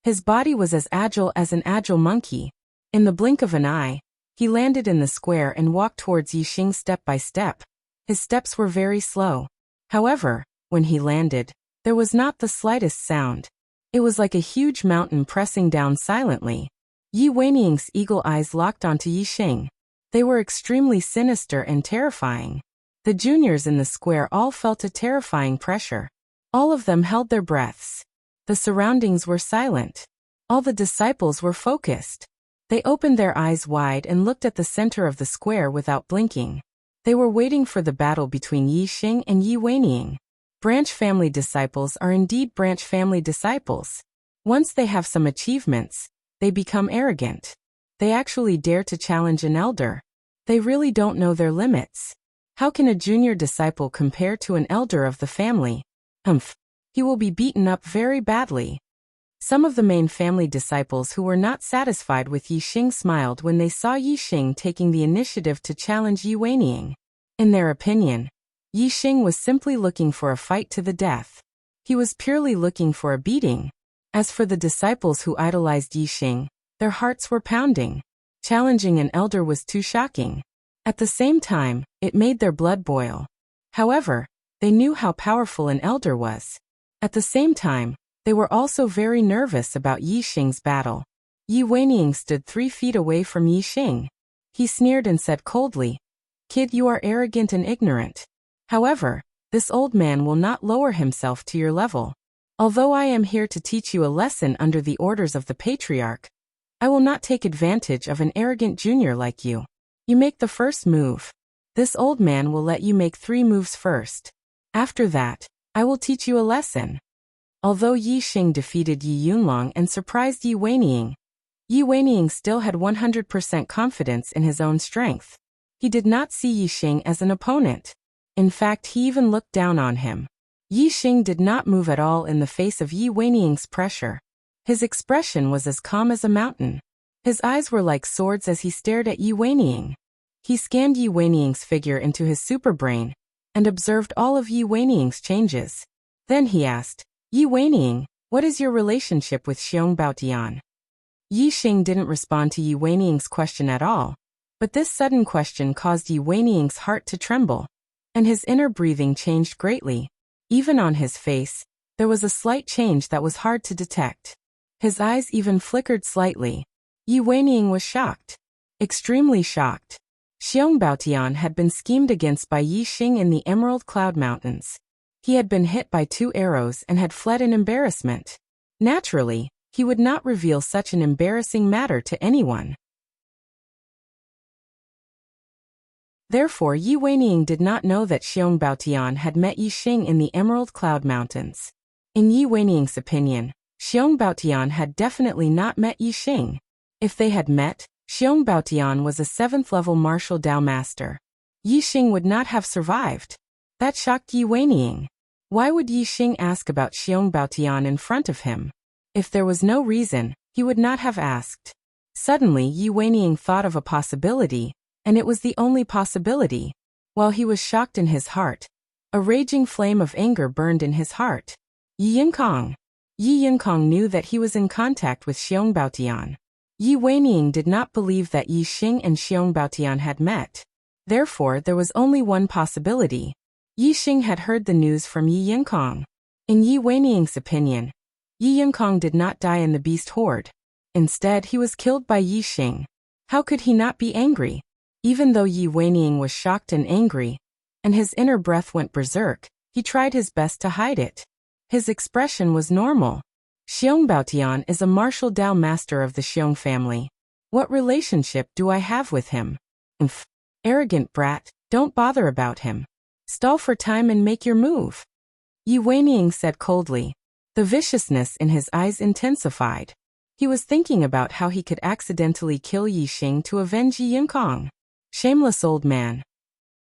His body was as agile as an agile monkey. In the blink of an eye, he landed in the square and walked towards Yi Xing step by step. His steps were very slow. However, when he landed, there was not the slightest sound. It was like a huge mountain pressing down silently. Yi Weining's eagle eyes locked onto Yi Xing. They were extremely sinister and terrifying. The juniors in the square all felt a terrifying pressure. All of them held their breaths. The surroundings were silent. All the disciples were focused. They opened their eyes wide and looked at the center of the square without blinking. They were waiting for the battle between Yi Xing and Yi Weining. Branch family disciples are indeed branch family disciples. Once they have some achievements, they become arrogant. They actually dare to challenge an elder. They really don't know their limits. How can a junior disciple compare to an elder of the family? He will be beaten up very badly. Some of the main family disciples who were not satisfied with Yi Xing smiled when they saw Yi Xing taking the initiative to challenge Yi Weining. In their opinion, Yi Xing was simply looking for a fight to the death. He was purely looking for a beating. As for the disciples who idolized Yi Xing, their hearts were pounding. Challenging an elder was too shocking. At the same time, it made their blood boil. However, they knew how powerful an elder was. At the same time, they were also very nervous about Yi Xing's battle. Yi Weining stood 3 feet away from Yi Xing. He sneered and said coldly, "Kid, you are arrogant and ignorant. However, this old man will not lower himself to your level. Although I am here to teach you a lesson under the orders of the patriarch, I will not take advantage of an arrogant junior like you. You make the first move. This old man will let you make 3 moves first. After that, I will teach you a lesson." Although Yi Xing defeated Yi Yunlong and surprised Yi Weining, Yi Weining still had 100% confidence in his own strength. He did not see Yi Xing as an opponent. In fact, he even looked down on him. Yi Xing did not move at all in the face of Yi Weining's pressure. His expression was as calm as a mountain. His eyes were like swords as he stared at Yi Weining. He scanned Yi Weining's figure into his superbrain and observed all of Yi Weining's changes. Then he asked, "Yi Weining, what is your relationship with Xiong Baotian?" Yi Xing didn't respond to Yi Weining's question at all, but this sudden question caused Yi Weining's heart to tremble, and his inner breathing changed greatly. Even on his face, there was a slight change that was hard to detect. His eyes even flickered slightly. Yi Weining was shocked. Extremely shocked. Xiong Baotian had been schemed against by Yi Xing in the Emerald Cloud Mountains. He had been hit by 2 arrows and had fled in embarrassment. Naturally, he would not reveal such an embarrassing matter to anyone. Therefore Yi Weining did not know that Xiong Baotian had met Yi Xing in the Emerald Cloud Mountains. In Yi Weining's opinion, Xiong Baotian had definitely not met Yi Xing. If they had met, Xiong Baotian was a 7th-level martial Dao master. Yi Xing would not have survived. That shocked Yi Weining. Why would Yi Xing ask about Xiong Baotian in front of him? If there was no reason, he would not have asked. Suddenly Yi Weining thought of a possibility, and it was the only possibility. While he was shocked in his heart, a raging flame of anger burned in his heart. Yi Yinkong. Yi Yinkong knew that he was in contact with Xiong Baotian. Yi Weining did not believe that Yi Xing and Xiong Baotian had met. Therefore there was only one possibility. Yi Xing had heard the news from Yi Yinkong. In Yi Weining's opinion, Yi Yinkong did not die in the beast horde. Instead he was killed by Yi Xing. How could he not be angry? Even though Yi Weining was shocked and angry, and his inner breath went berserk, he tried his best to hide it. His expression was normal. Xiong Baotian is a martial Dao master of the Xiong family. What relationship do I have with him? Umph. Arrogant brat, don't bother about him. Stall for time and make your move. Yi Weining said coldly. The viciousness in his eyes intensified. He was thinking about how he could accidentally kill Yi Xing to avenge Yi Yinkong. Shameless old man.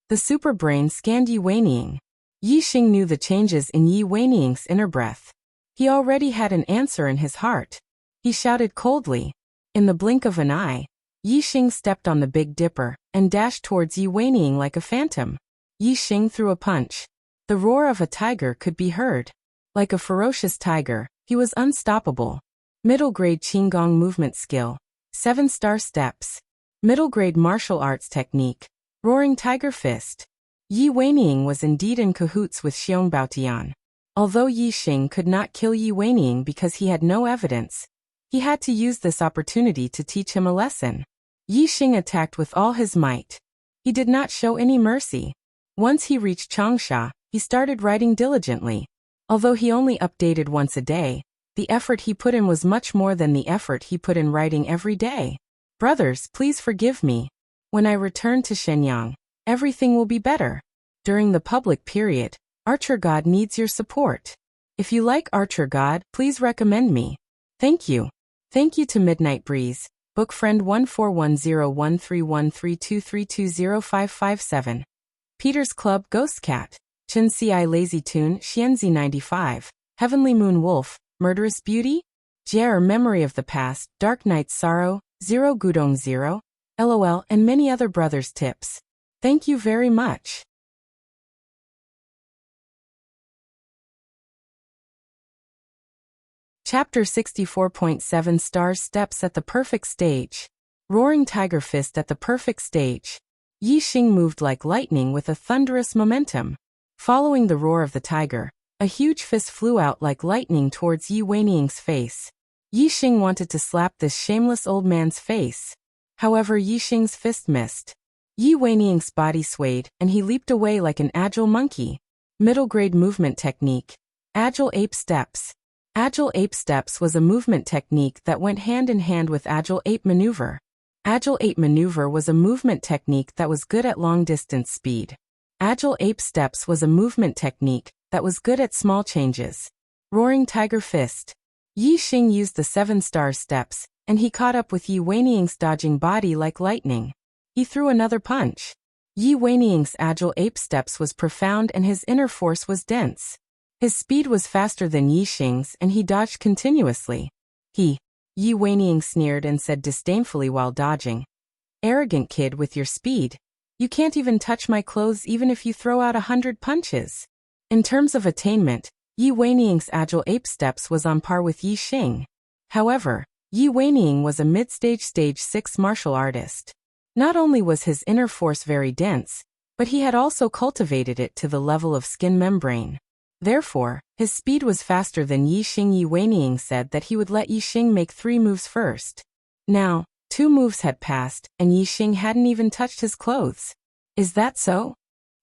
The super brain scanned Yi Weining. Yi Xing knew the changes in Yi Weining's inner breath. He already had an answer in his heart. He shouted coldly. In the blink of an eye, Yi Xing stepped on the Big Dipper and dashed towards Yi Weining like a phantom. Yi Xing threw a punch. The roar of a tiger could be heard. Like a ferocious tiger, he was unstoppable. Middle-grade Qinggong movement skill. 7-star steps. Middle-grade martial arts technique. Roaring tiger fist. Yi Weining was indeed in cahoots with Xiong Baotian. Although Yi Xing could not kill Yi Weining because he had no evidence, he had to use this opportunity to teach him a lesson. Yi Xing attacked with all his might. He did not show any mercy. Once he reached Changsha, he started writing diligently. Although he only updated once a day, the effort he put in was much more than the effort he put in writing every day. Brothers, please forgive me. When I return to Shenyang, everything will be better. During the public period, Archer God needs your support. If you like Archer God, please recommend me. Thank you. Thank you to Midnight Breeze, Book Friend 1410131323205557. Peter's Club Ghost Cat, Chen Ci Lazy Tune Xianzi 95, Heavenly Moon Wolf, Murderous Beauty, Jer Memory of the Past, Dark Night's Sorrow, Zero Gudong Zero, LOL, and many other brothers' tips. Thank you very much. Chapter 64.7 Stars Steps at the Perfect Stage. Roaring Tiger Fist at the Perfect Stage. Yi Xing moved like lightning with a thunderous momentum. Following the roar of the tiger, a huge fist flew out like lightning towards Yi Weining's face. Yi Xing wanted to slap this shameless old man's face. However, Yi Xing's fist missed. Yi Weining's body swayed, and he leaped away like an agile monkey. Middle-grade movement technique. Agile ape steps. Agile ape steps was a movement technique that went hand in hand with agile ape maneuver. Agile ape maneuver was a movement technique that was good at long-distance speed. Agile ape steps was a movement technique that was good at small changes. Roaring tiger fist. Yi Xing used the 7-star steps, and he caught up with Yi Weining's dodging body like lightning. He threw another punch. Yi Weining's agile ape steps was profound and his inner force was dense. His speed was faster than Yi Xing's and he dodged continuously. Yi Weining sneered and said disdainfully while dodging. Arrogant kid with your speed. You can't even touch my clothes even if you throw out 100 punches. In terms of attainment, Yi Weining's agile ape steps was on par with Yi Xing. However, Yi Weining was a mid-stage stage 6 martial artist. Not only was his inner force very dense, but he had also cultivated it to the level of skin membrane. Therefore, his speed was faster than Yi Xing. Yi Weining said that he would let Yi Xing make 3 moves first. Now, 2 moves had passed, and Yi Xing hadn't even touched his clothes. Is that so?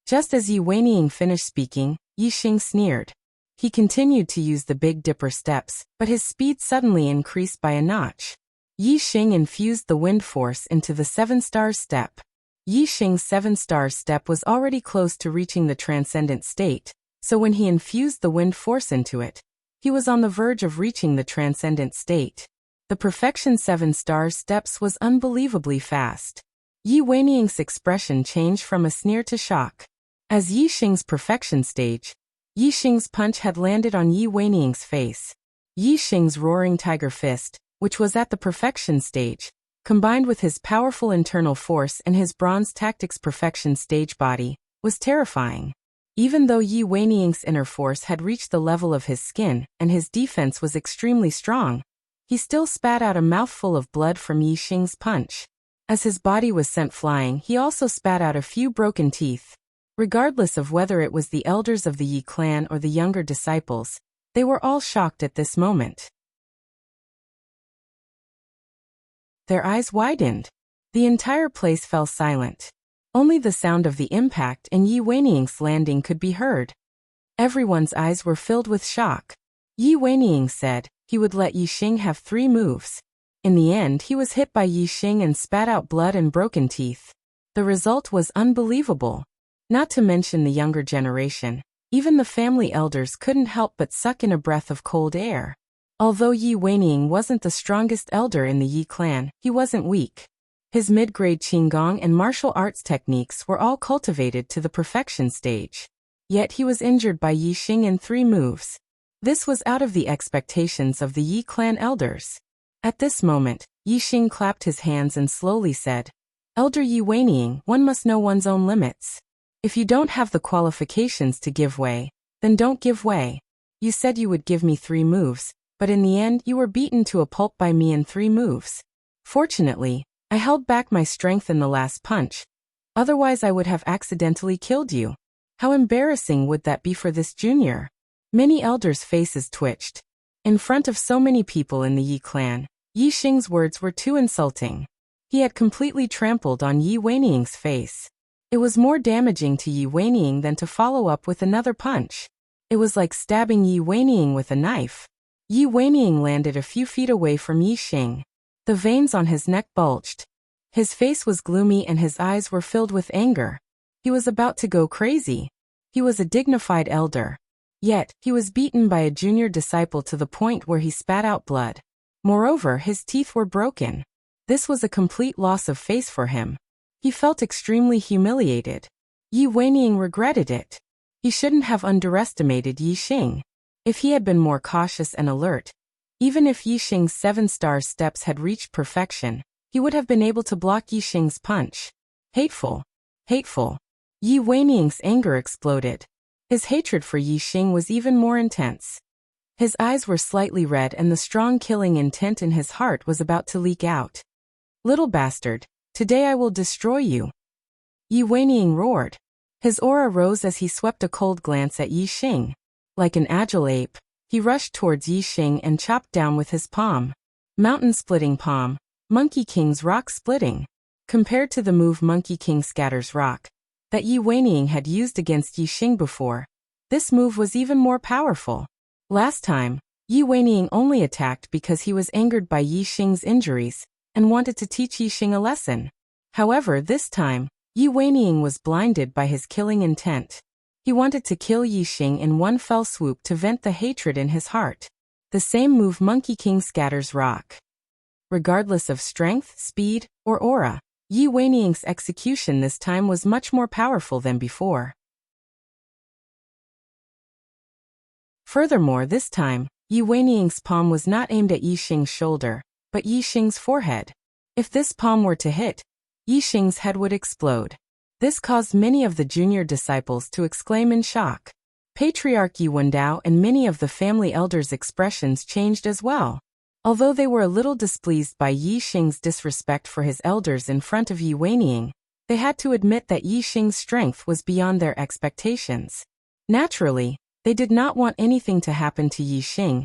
Just as Yi Weining finished speaking, Yi Xing sneered. He continued to use the Big Dipper steps, but his speed suddenly increased by a notch. Yi Xing infused the wind force into the 7-star step. Yi Xing's 7-star step was already close to reaching the transcendent state, so when he infused the wind force into it, he was on the verge of reaching the transcendent state. The perfection 7-star steps was unbelievably fast. Yi Weiniang's expression changed from a sneer to shock. As Yi Xing's perfection stage, Yi Xing's punch had landed on Yi Weiniang's face. Yi Xing's roaring tiger fist, which was at the perfection stage, combined with his powerful internal force and his bronze tactics perfection stage body, was terrifying. Even though Yi Weiniang's inner force had reached the level of his skin and his defense was extremely strong, he still spat out a mouthful of blood from Yi Xing's punch. As his body was sent flying, he also spat out a few broken teeth. Regardless of whether it was the elders of the Yi clan or the younger disciples, they were all shocked at this moment. Their eyes widened. The entire place fell silent. Only the sound of the impact and Yi Weiniang's landing could be heard. Everyone's eyes were filled with shock. Yi Weiniang said he would let Yi Xing have 3 moves. In the end, he was hit by Yi Xing and spat out blood and broken teeth. The result was unbelievable. Not to mention the younger generation, even the family elders couldn't help but suck in a breath of cold air. Although Yi Weiniang wasn't the strongest elder in the Yi clan, he wasn't weak. His mid-grade Qigong and martial arts techniques were all cultivated to the perfection stage. Yet he was injured by Yi Xing in 3 moves. This was out of the expectations of the Yi clan elders. At this moment, Yi Xing clapped his hands and slowly said, "Elder Yi Weiniang, one must know one's own limits. If you don't have the qualifications to give way, then don't give way. You said you would give me 3 moves, but in the end you were beaten to a pulp by me in 3 moves. Fortunately, I held back my strength in the last punch. Otherwise I would have accidentally killed you. How embarrassing would that be for this junior?" Many elders' faces twitched. In front of so many people in the Yi clan, Yi Xing's words were too insulting. He had completely trampled on Yi Weiniang's face. It was more damaging to Yi Weiniang than to follow up with another punch. It was like stabbing Yi Weiniang with a knife. Yi Weiniang landed a few feet away from Yi Xing. The veins on his neck bulged. His face was gloomy and his eyes were filled with anger. He was about to go crazy. He was a dignified elder. Yet, he was beaten by a junior disciple to the point where he spat out blood. Moreover, his teeth were broken. This was a complete loss of face for him. He felt extremely humiliated. Yi Weiniang regretted it. He shouldn't have underestimated Yi Xing. If he had been more cautious and alert, even if Yi Xing's 7-star steps had reached perfection, he would have been able to block Yi Xing's punch. Hateful. Hateful. Yi Weiniang's anger exploded. His hatred for Yi Xing was even more intense. His eyes were slightly red and the strong killing intent in his heart was about to leak out. "Little bastard, today I will destroy you." Yi Weiniang roared. His aura rose as he swept a cold glance at Yi Xing. Like an agile ape, he rushed towards Yi Xing and chopped down with his palm. Mountain-splitting palm, Monkey King's rock-splitting. Compared to the move Monkey King scatters rock that Yi Weiniang had used against Yi Xing before, this move was even more powerful. Last time, Yi Weiniang only attacked because he was angered by Yi Xing's injuries and wanted to teach Yi Xing a lesson. However, this time, Yi Weiniang was blinded by his killing intent. He wanted to kill Yi Xing in one fell swoop to vent the hatred in his heart. The same move Monkey King scatters rock. Regardless of strength, speed, or aura, Yi Weiniang's execution this time was much more powerful than before. Furthermore, this time, Yi Weiniang's palm was not aimed at Yi Xing's shoulder, but Yi Xing's forehead. If this palm were to hit, Yi Xing's head would explode. This caused many of the junior disciples to exclaim in shock. Patriarch Yi Wendao and many of the family elders' expressions changed as well. Although they were a little displeased by Yi Xing's disrespect for his elders in front of Yi Weiniang, they had to admit that Yi Xing's strength was beyond their expectations. Naturally, they did not want anything to happen to Yi Xing,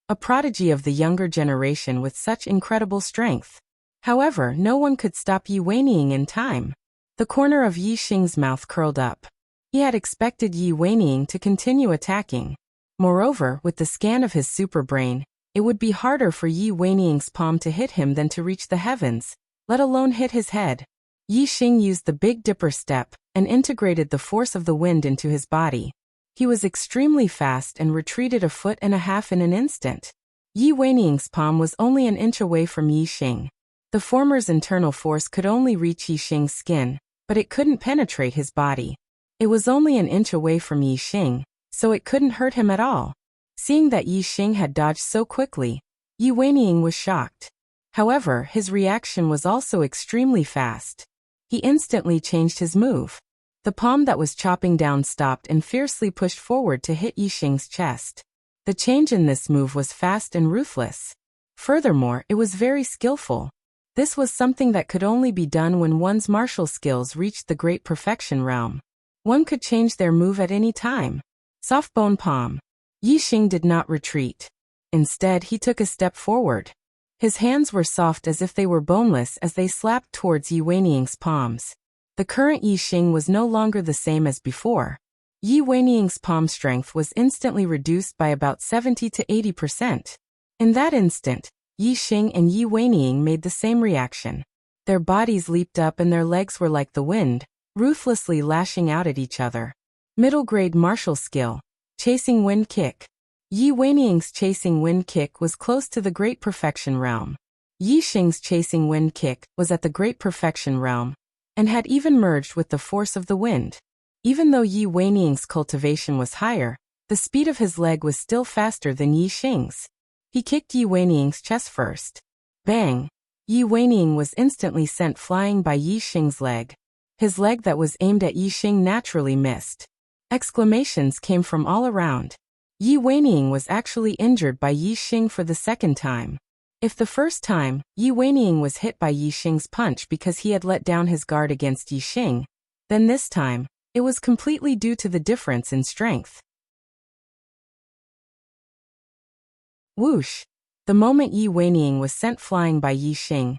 a prodigy of the younger generation with such incredible strength. However, no one could stop Yi Weiniang in time. The corner of Yi Xing's mouth curled up. He had expected Yi Weiniang to continue attacking. Moreover, with the scan of his super brain, it would be harder for Yi Weiniang's palm to hit him than to reach the heavens, let alone hit his head. Yi Xing used the Big Dipper step and integrated the force of the wind into his body. He was extremely fast and retreated 1.5 feet in an instant. Yi Weiniang's palm was only an inch away from Yi Xing. The former's internal force could only reach Yi Xing's skin, but it couldn't penetrate his body. It was only an inch away from Yi Xing, so it couldn't hurt him at all. Seeing that Yi Xing had dodged so quickly, Yi Weiniang was shocked. However, his reaction was also extremely fast. He instantly changed his move. The palm that was chopping down stopped and fiercely pushed forward to hit Yi Xing's chest. The change in this move was fast and ruthless. Furthermore, it was very skillful. This was something that could only be done when one's martial skills reached the great perfection realm. One could change their move at any time. Soft bone palm. Yi Xing did not retreat. Instead, he took a step forward. His hands were soft as if they were boneless as they slapped towards Yi Weiniang's palms. The current Yi Xing was no longer the same as before. Yi Weiniang's palm strength was instantly reduced by about 70 to 80%. In that instant, Yi Xing and Yi Weiniang made the same reaction. Their bodies leaped up and their legs were like the wind, ruthlessly lashing out at each other. Middle-grade martial skill. Chasing wind kick. Yi Weiniang's chasing wind kick was close to the great perfection realm. Yi Xing's chasing wind kick was at the great perfection realm, and had even merged with the force of the wind. Even though Yi Weiniang's cultivation was higher, the speed of his leg was still faster than Yi Xing's. He kicked Yi Weiniang's chest first. Bang! Yi Weiniang was instantly sent flying by Yi Xing's leg. His leg that was aimed at Yi Xing naturally missed. Exclamations came from all around. Yi Weiniang was actually injured by Yi Xing for the second time. If the first time, Yi Weiniang was hit by Yi Xing's punch because he had let down his guard against Yi Xing, then this time, it was completely due to the difference in strength. Whoosh! The moment Yi Weiniang was sent flying by Yi Xing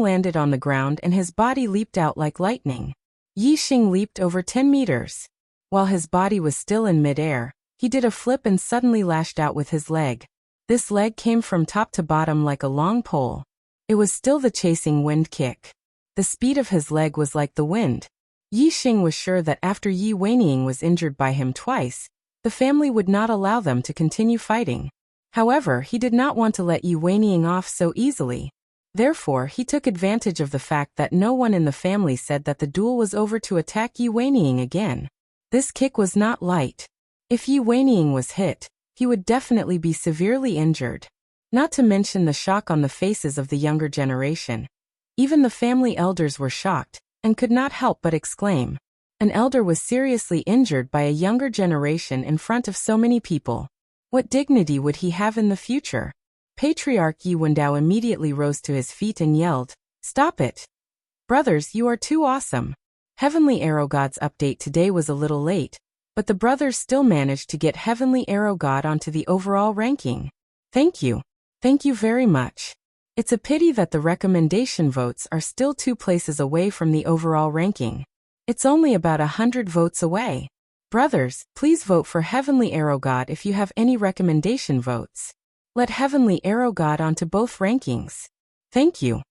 landed on the ground and his body leaped out like lightning. Yi Xing leaped over 10 meters. While his body was still in mid-air, he did a flip and suddenly lashed out with his leg. This leg came from top to bottom like a long pole. It was still the chasing wind kick. The speed of his leg was like the wind. Yi Xing was sure that after Yi Weiniang was injured by him twice, the family would not allow them to continue fighting. However, he did not want to let Yi Weiniang off so easily. Therefore, he took advantage of the fact that no one in the family said that the duel was over to attack Yi Weiniang again. This kick was not light. If Yi Weiniang was hit, he would definitely be severely injured. Not to mention the shock on the faces of the younger generation. Even the family elders were shocked, and could not help but exclaim. An elder was seriously injured by a younger generation in front of so many people. What dignity would he have in the future? Patriarch Yi Wendao immediately rose to his feet and yelled, "Stop it! Brothers, you are too awesome." Heavenly Arrow God's update today was a little late, but the brothers still managed to get Heavenly Arrow God onto the overall ranking. Thank you. Thank you very much. It's a pity that the recommendation votes are still 2 places away from the overall ranking. It's only about 100 votes away. Brothers, please vote for Heavenly Arrow God if you have any recommendation votes. Let Heavenly Arrow God onto both rankings. Thank you.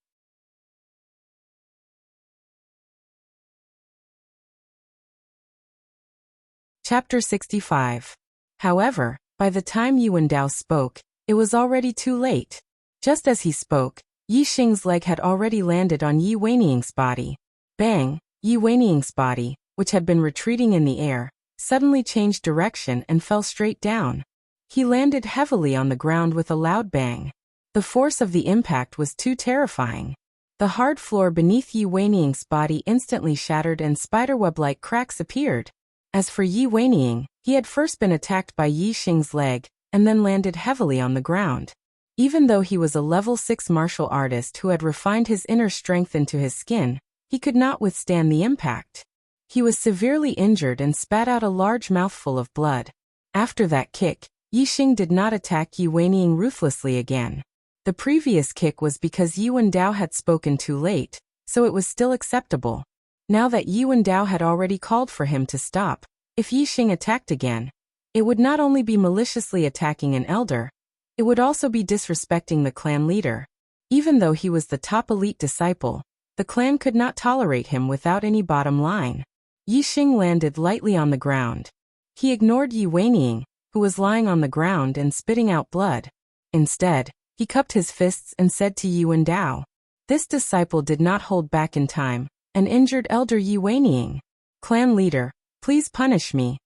Chapter 65. However, by the time Yi Wendao spoke, it was already too late. Just as he spoke, Yi Xing's leg had already landed on Yi Weiniang's body. Bang! Yi Weiniang's body, which had been retreating in the air, suddenly changed direction and fell straight down. He landed heavily on the ground with a loud bang. The force of the impact was too terrifying. The hard floor beneath Yi Weiniang's body instantly shattered and spiderweb-like cracks appeared. As for Yi Weiniang, he had first been attacked by Yi Xing's leg, and then landed heavily on the ground. Even though he was a level 6 martial artist who had refined his inner strength into his skin, he could not withstand the impact. He was severely injured and spat out a large mouthful of blood. After that kick, Yi Xing did not attack Yi Weiniang ruthlessly again. The previous kick was because Yi Wendao had spoken too late, so it was still acceptable. Now that Yi Wendao had already called for him to stop, if Yi Xing attacked again, it would not only be maliciously attacking an elder, it would also be disrespecting the clan leader. Even though he was the top elite disciple, The clan could not tolerate him without any bottom line. Yixing landed lightly on the ground. He ignored Yi Weining, who was lying on the ground and spitting out blood. Instead, he cupped his fists and said to Yi Wendao, "This disciple did not hold back in time, and injured elder Yi Weining. Clan leader, please punish me."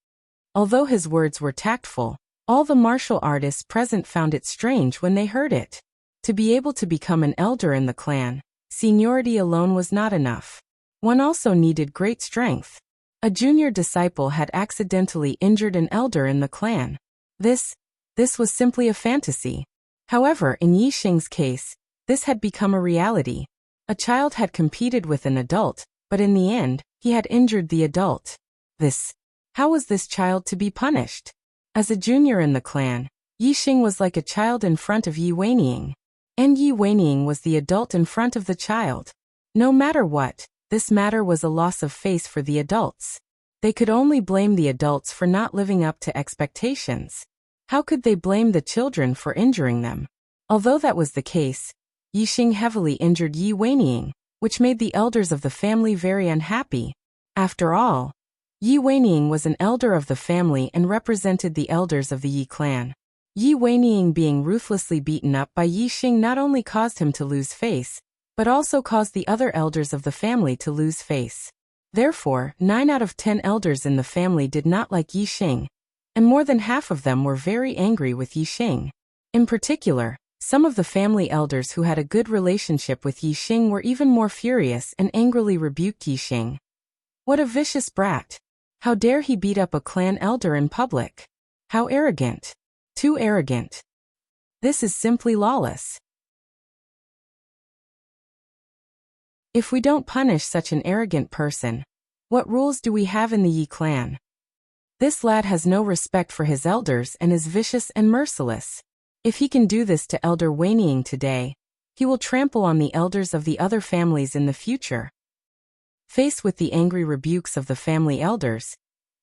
Although his words were tactful, all the martial artists present found it strange when they heard it. To be able to become an elder in the clan, seniority alone was not enough. One also needed great strength. A junior disciple had accidentally injured an elder in the clan. This was simply a fantasy. However, in Yixing's case, this had become a reality. A child had competed with an adult, but in the end, he had injured the adult. How was this child to be punished? As a junior in the clan, Yixing was like a child in front of Yi Weining, and Yi Weining was the adult in front of the child. No matter what, this matter was a loss of face for the adults. They could only blame the adults for not living up to expectations. How could they blame the children for injuring them? Although that was the case, Yixing heavily injured Yi Weining, which made the elders of the family very unhappy. After all, Yi Weining was an elder of the family and represented the elders of the Yi clan. Yi Weining being ruthlessly beaten up by Yixing not only caused him to lose face, but also caused the other elders of the family to lose face. Therefore, 9 out of 10 elders in the family did not like Yixing, and more than half of them were very angry with Yixing. In particular, some of the family elders who had a good relationship with Yixing were even more furious and angrily rebuked Yixing. What a vicious brat! How dare he beat up a clan elder in public? How arrogant! Too arrogant. This is simply lawless. If we don't punish such an arrogant person, what rules do we have in the Yi clan? This lad has no respect for his elders and is vicious and merciless. If he can do this to Elder Weining today, he will trample on the elders of the other families in the future. Faced with the angry rebukes of the family elders,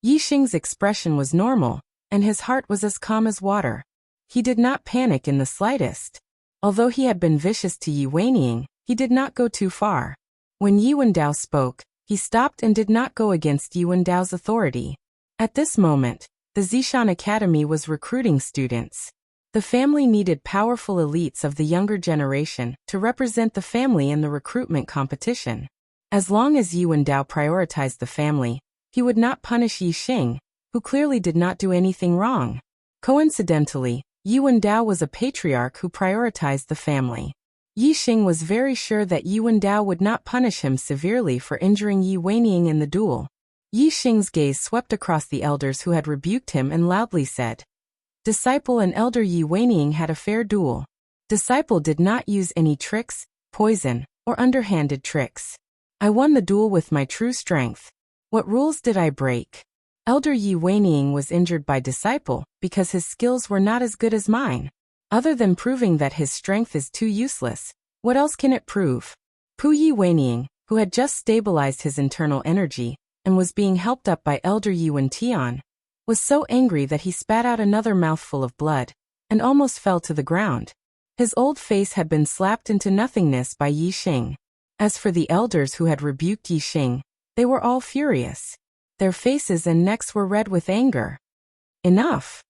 Yixing's expression was normal, and his heart was as calm as water. He did not panic in the slightest. Although he had been vicious to Yi Weining, he did not go too far. When Yi Wendao spoke, he stopped and did not go against Yi Wendao's authority. At this moment, the Zishan Academy was recruiting students. The family needed powerful elites of the younger generation to represent the family in the recruitment competition. As long as Yi Wendao prioritized the family, he would not punish Yixing, who clearly did not do anything wrong. Coincidentally, Yi Wendao was a patriarch who prioritized the family. Yixing was very sure that Yi Wendao would not punish him severely for injuring Yi Weining in the duel. Yixing's gaze swept across the elders who had rebuked him and loudly said, "Disciple and elder Yi Weining had a fair duel. Disciple did not use any tricks, poison, or underhanded tricks. I won the duel with my true strength. What rules did I break? Elder Yi Weining was injured by Disciple because his skills were not as good as mine. Other than proving that his strength is too useless, what else can it prove?" Yi Weining, who had just stabilized his internal energy and was being helped up by Elder Yi Wentian, was so angry that he spat out another mouthful of blood and almost fell to the ground. His old face had been slapped into nothingness by Yixing. As for the elders who had rebuked Yixing, they were all furious. Their faces and necks were red with anger. Enough!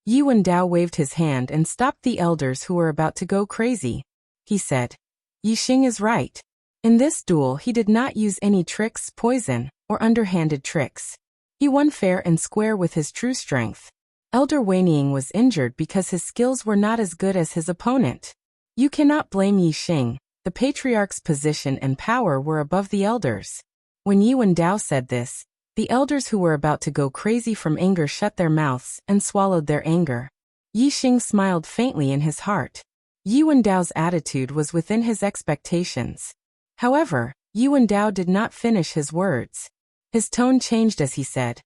Yi Wendao waved his hand and stopped the elders who were about to go crazy. He said, "Yixing is right. In this duel he did not use any tricks, poison, or underhanded tricks. He won fair and square with his true strength. Elder Weining was injured because his skills were not as good as his opponent. You cannot blame Yixing. The patriarch's position and power were above the elders." When Yi Wendao said this, the elders who were about to go crazy from anger shut their mouths and swallowed their anger. Yixing smiled faintly in his heart. Yi Wendao's attitude was within his expectations. However, Yi Wendao did not finish his words. His tone changed as he said,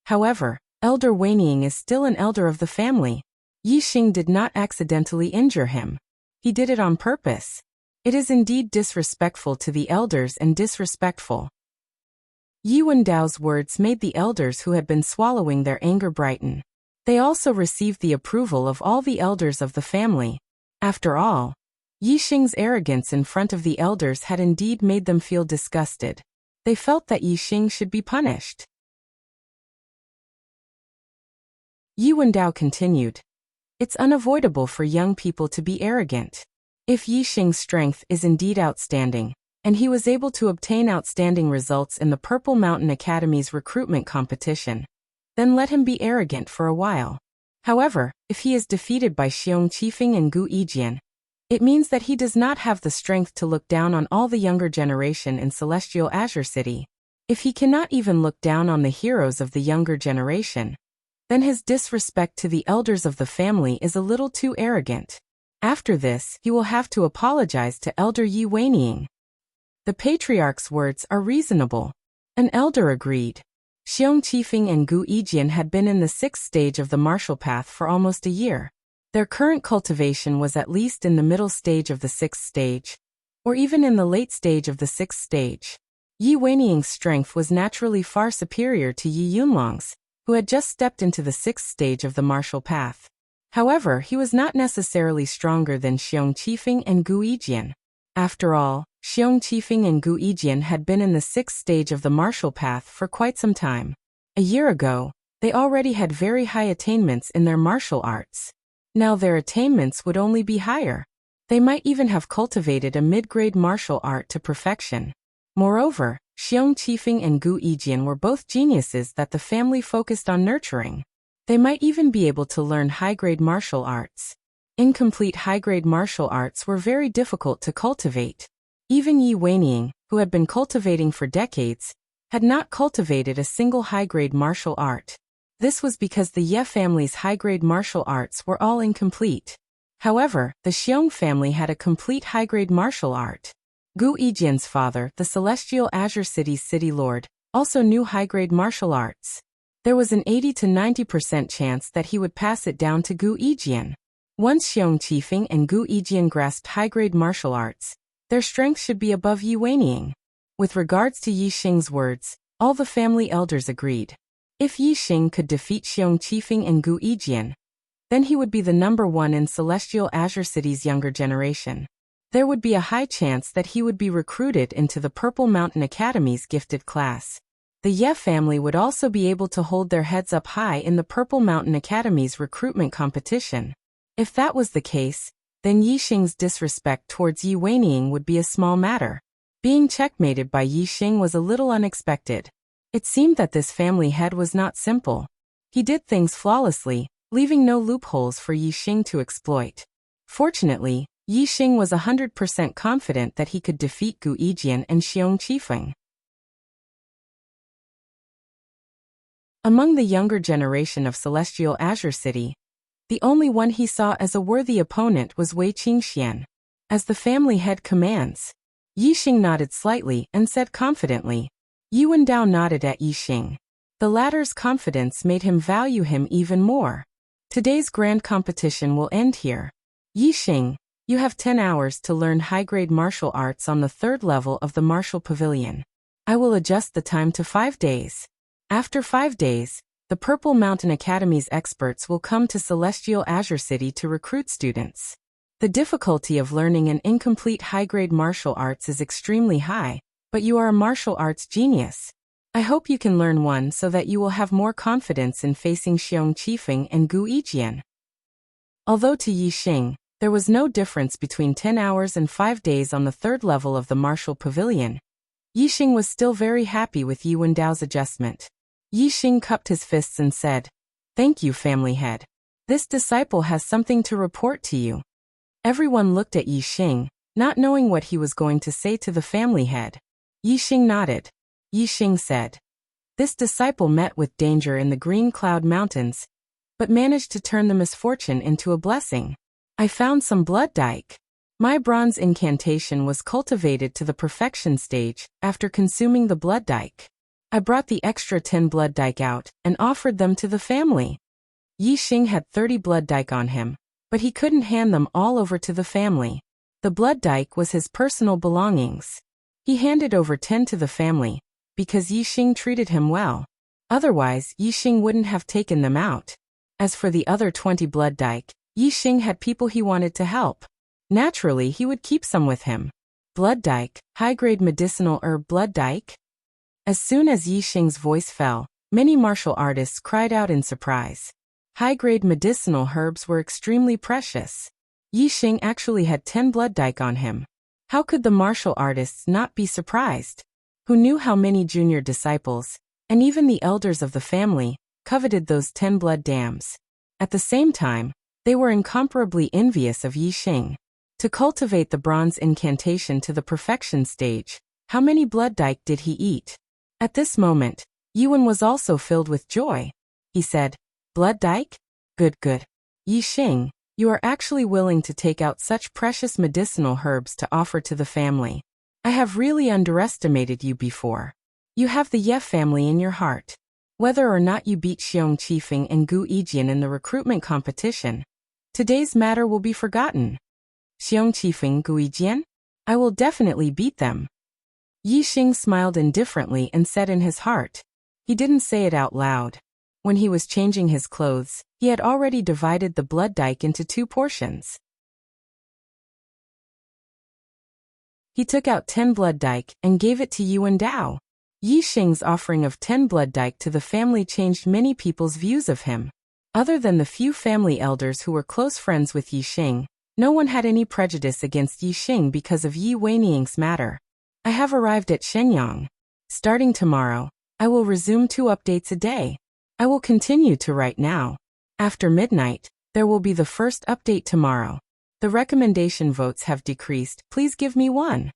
"However, Elder Weining is still an elder of the family. Yixing did not accidentally injure him. He did it on purpose. It is indeed disrespectful to the elders and disrespectful." Yi Wendao's words made the elders who had been swallowing their anger brighten. They also received the approval of all the elders of the family. After all, Yixing's arrogance in front of the elders had indeed made them feel disgusted. They felt that Yixing should be punished. Yi Wendao continued. It's unavoidable for young people to be arrogant. If Yixing's strength is indeed outstanding, and he was able to obtain outstanding results in the Purple Mountain Academy's recruitment competition, then let him be arrogant for a while. However, if he is defeated by Xiong Qifeng and Gu Yijian, it means that he does not have the strength to look down on all the younger generation in Celestial Azure City. If he cannot even look down on the heroes of the younger generation, then his disrespect to the elders of the family is a little too arrogant. After this, he will have to apologize to Elder Yi Weining. The patriarch's words are reasonable. An elder agreed. Xiong Qifeng and Gu Yijian had been in the 6th stage of the martial path for almost a year. Their current cultivation was at least in the middle stage of the 6th stage, or even in the late stage of the 6th stage. Yi Weining's strength was naturally far superior to Yi Yunlong's, who had just stepped into the 6th stage of the martial path. However, he was not necessarily stronger than Xiong Qifeng and Gu Yijian. After all, Xiong Qifeng and Gu Yijian had been in the 6th stage of the martial path for quite some time. A year ago, they already had very high attainments in their martial arts. Now their attainments would only be higher. They might even have cultivated a mid-grade martial art to perfection. Moreover, Xiong Qifeng and Gu Yijian were both geniuses that the family focused on nurturing. They might even be able to learn high-grade martial arts. Incomplete high-grade martial arts were very difficult to cultivate. Even Yi Weining, who had been cultivating for decades, had not cultivated a single high-grade martial art. This was because the Ye family's high-grade martial arts were all incomplete. However, the Xiong family had a complete high-grade martial art. Gu Yijian's father, the Celestial Azure City's city lord, also knew high-grade martial arts. There was an 80 to 90% chance that he would pass it down to Gu Yijian. Once Xiong Qifeng and Gu Yijian grasped high-grade martial arts, their strength should be above Yi Weining. With regards to Yixing's words, all the family elders agreed. If Yixing could defeat Xiong Qifeng and Gu Yijian, then he would be the number 1 in Celestial Azure City's younger generation. There would be a high chance that he would be recruited into the Purple Mountain Academy's gifted class. The Ye family would also be able to hold their heads up high in the Purple Mountain Academy's recruitment competition. If that was the case, then Yixing's disrespect towards Yi Weining would be a small matter. Being checkmated by Yixing was a little unexpected. It seemed that this family head was not simple. He did things flawlessly, leaving no loopholes for Yixing to exploit. Fortunately, Yixing was 100% confident that he could defeat Gu Yijian and Xiong Qifeng. Among the younger generation of Celestial Azure City, the only one he saw as a worthy opponent was Wei Qingxian. As the family head commands, Yixing nodded slightly and said confidently. Yi Wendao nodded at Yixing. The latter's confidence made him value him even more. Today's grand competition will end here. Yixing, you have 10 hours to learn high-grade martial arts on the 3rd level of the Martial Pavilion. I will adjust the time to 5 days. After 5 days, the Purple Mountain Academy's experts will come to Celestial Azure City to recruit students. The difficulty of learning an incomplete high-grade martial arts is extremely high, but you are a martial arts genius. I hope you can learn one so that you will have more confidence in facing Xiong Qifeng and Gu Yijian. Although to Yixing, there was no difference between 10 hours and 5 days on the 3rd level of the Martial Pavilion, Yixing was still very happy with Yi Wendao's adjustment. Yixing cupped his fists and said, "Thank you, family head. This disciple has something to report to you." Everyone looked at Yixing, not knowing what he was going to say to the family head. Yixing nodded. Yixing said, "This disciple met with danger in the Green Cloud Mountains, but managed to turn the misfortune into a blessing. I found some blood dike. My bronze incantation was cultivated to the perfection stage after consuming the blood dike. I brought the extra 10 blood dike out and offered them to the family." Yixing had 30 blood dike on him, but he couldn't hand them all over to the family. The blood dike was his personal belongings. He handed over 10 to the family, because Yixing treated him well. Otherwise, Yixing wouldn't have taken them out. As for the other 20 blood dike, Yixing had people he wanted to help. Naturally, he would keep some with him. Blood dyke, high-grade medicinal herb blood dyke? As soon as Yi Xing's voice fell, many martial artists cried out in surprise. High-grade medicinal herbs were extremely precious. Yi Xing actually had 10 blood dyke on him. How could the martial artists not be surprised? Who knew how many junior disciples, and even the elders of the family, coveted those 10 blood dams? At the same time, they were incomparably envious of Yi Xing. To cultivate the bronze incantation to the perfection stage, how many blood dyke did he eat? At this moment, Yuan was also filled with joy. He said, "Blood dyke? Good, good. Yi Xing, you are actually willing to take out such precious medicinal herbs to offer to the family. I have really underestimated you before. You have the Ye family in your heart. Whether or not you beat Xiong Qifeng and Gu Yijian in the recruitment competition, today's matter will be forgotten. Xiong Qifeng, Gu Yijian? I will definitely beat them." Yi Xing smiled indifferently and said in his heart. He didn't say it out loud. When he was changing his clothes, he had already divided the blood dyke into 2 portions. He took out 10 blood dyke and gave it to Yuan Dao. Yi Xing's offering of 10 blood dyke to the family changed many people's views of him. Other than the few family elders who were close friends with Yi Xing, no one had any prejudice against Yi Xing because of Yi Weiniang's matter. I have arrived at Shenyang. Starting tomorrow, I will resume 2 updates a day. I will continue to write now. After midnight, there will be the first update tomorrow. The recommendation votes have decreased. Please give me 1.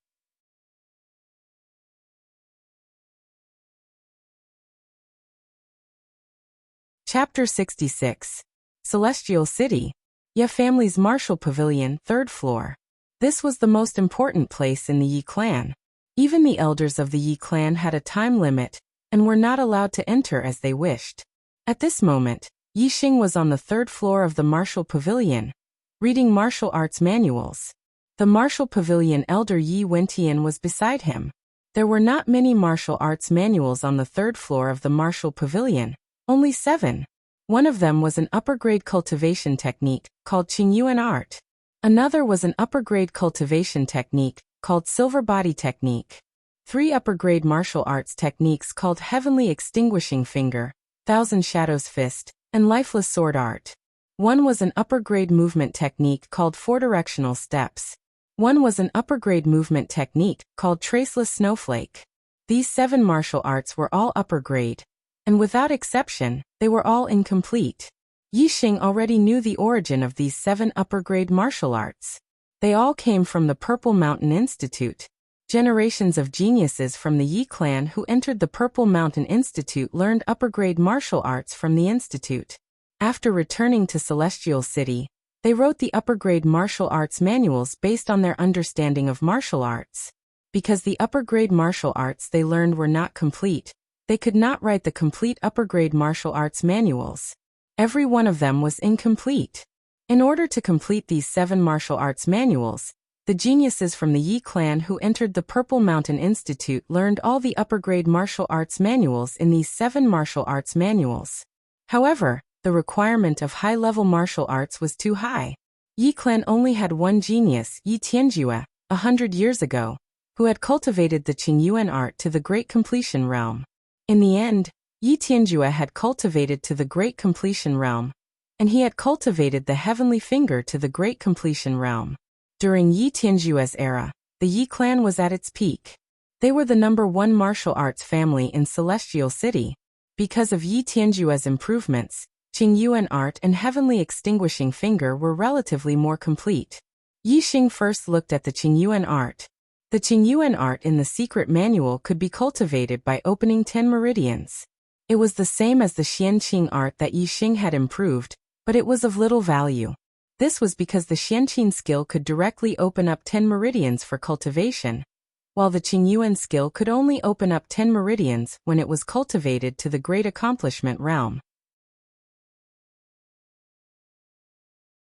Chapter 66. Celestial City. Ye family's martial pavilion, 3rd floor. This was the most important place in the Yi clan. Even the elders of the Yi clan had a time limit and were not allowed to enter as they wished. At this moment, Yi Xing was on the 3rd floor of the martial pavilion, reading martial arts manuals. The martial pavilion elder Yi Wentian was beside him. There were not many martial arts manuals on the 3rd floor of the martial pavilion, only 7. One of them was an upper-grade cultivation technique called Qingyuan art. Another was an upper-grade cultivation technique called silver body technique. 3 upper-grade martial arts techniques called heavenly extinguishing finger, thousand shadows fist, and lifeless sword art. One was an upper-grade movement technique called 4 directional steps. One was an upper-grade movement technique called traceless snowflake. These 7 martial arts were all upper-grade, and without exception, they were all incomplete. Yi Xing already knew the origin of these 7 upper-grade martial arts. They all came from the Purple Mountain Institute. Generations of geniuses from the Yi clan who entered the Purple Mountain Institute learned upper-grade martial arts from the institute. After returning to Celestial City, they wrote the upper-grade martial arts manuals based on their understanding of martial arts. Because the upper-grade martial arts they learned were not complete, they could not write the complete upper-grade martial arts manuals. Every one of them was incomplete. In order to complete these 7 martial arts manuals, the geniuses from the Yi clan who entered the Purple Mountain Institute learned all the upper-grade martial arts manuals in these 7 martial arts manuals. However, the requirement of high-level martial arts was too high. Yi clan only had one genius, Yi Tianjue, 100 years ago, who had cultivated the Qingyuan art to the Great Completion realm. In the end, Yi Tianjue had cultivated to the Great Completion realm, and he had cultivated the Heavenly Finger to the Great Completion realm. During Yi Tianjue's era, the Yi clan was at its peak. They were the #1 martial arts family in Celestial City. Because of Yi Tianjue's improvements, Qingyuan art and Heavenly Extinguishing Finger were relatively more complete. Yi Xing first looked at the Qingyuan art. The Qingyuan art in the secret manual could be cultivated by opening 10 meridians. It was the same as the Xianqing art that Yi Xing had improved, but it was of little value. This was because the Xianqing skill could directly open up 10 meridians for cultivation, while the Qingyuan skill could only open up 10 meridians when it was cultivated to the Great Accomplishment realm.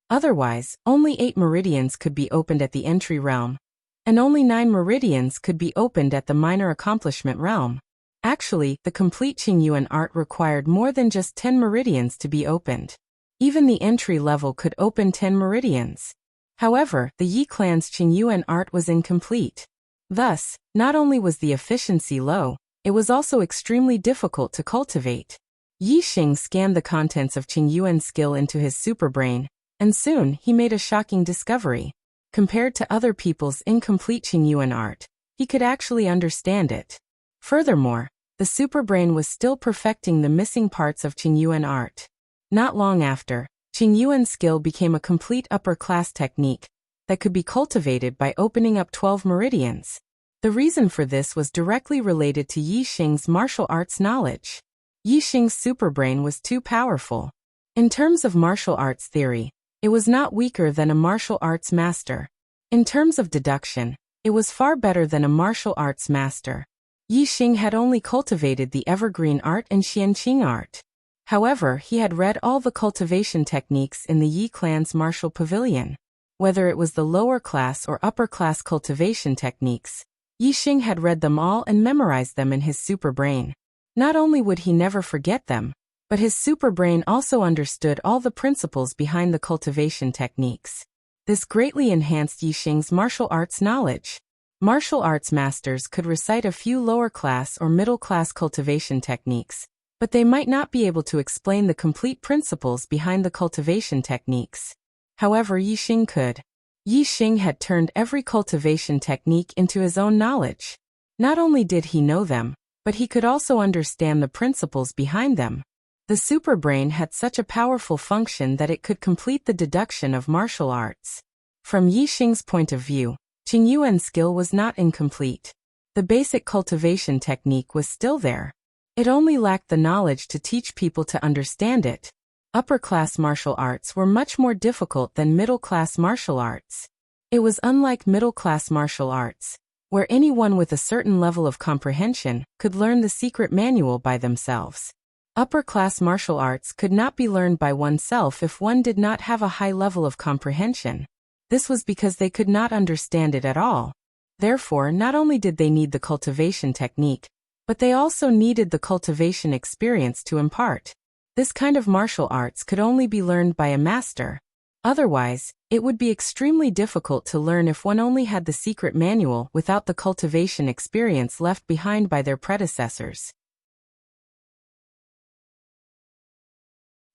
Otherwise, only 8 meridians could be opened at the entry realm, and only 9 meridians could be opened at the minor accomplishment realm. Actually, the complete Qingyuan art required more than just 10 meridians to be opened. Even the entry level could open 10 meridians. However, the Yi clan's Qingyuan art was incomplete. Thus, not only was the efficiency low, it was also extremely difficult to cultivate. Yi Xing scanned the contents of Qingyuan's skill into his superbrain, and soon he made a shocking discovery. Compared to other people's incomplete Qingyuan art, he could actually understand it. Furthermore, the superbrain was still perfecting the missing parts of Qingyuan art. Not long after, Qingyuan's skill became a complete upper-class technique that could be cultivated by opening up 12 meridians. The reason for this was directly related to Yi Xing's martial arts knowledge. Yi Xing's superbrain was too powerful. In terms of martial arts theory, it was not weaker than a martial arts master. In terms of deduction, it was far better than a martial arts master. Yi Xing had only cultivated the evergreen art and Xianqing art. However, he had read all the cultivation techniques in the Yi clan's martial pavilion. Whether it was the lower class or upper class cultivation techniques, Yi Xing had read them all and memorized them in his superbrain. Not only would he never forget them, but his superbrain also understood all the principles behind the cultivation techniques. This greatly enhanced Yi Xing's martial arts knowledge. Martial arts masters could recite a few lower-class or middle-class cultivation techniques, but they might not be able to explain the complete principles behind the cultivation techniques. However, Yi Xing could. Yi Xing had turned every cultivation technique into his own knowledge. Not only did he know them, but he could also understand the principles behind them. The superbrain had such a powerful function that it could complete the deduction of martial arts. From Yi Xing's point of view, Qingyuan's skill was not incomplete. The basic cultivation technique was still there. It only lacked the knowledge to teach people to understand it. Upper-class martial arts were much more difficult than middle-class martial arts. It was unlike middle-class martial arts, where anyone with a certain level of comprehension could learn the secret manual by themselves. Upper-class martial arts could not be learned by oneself if one did not have a high level of comprehension. This was because they could not understand it at all. Therefore, not only did they need the cultivation technique, but they also needed the cultivation experience to impart. This kind of martial arts could only be learned by a master. Otherwise, it would be extremely difficult to learn if one only had the secret manual without the cultivation experience left behind by their predecessors.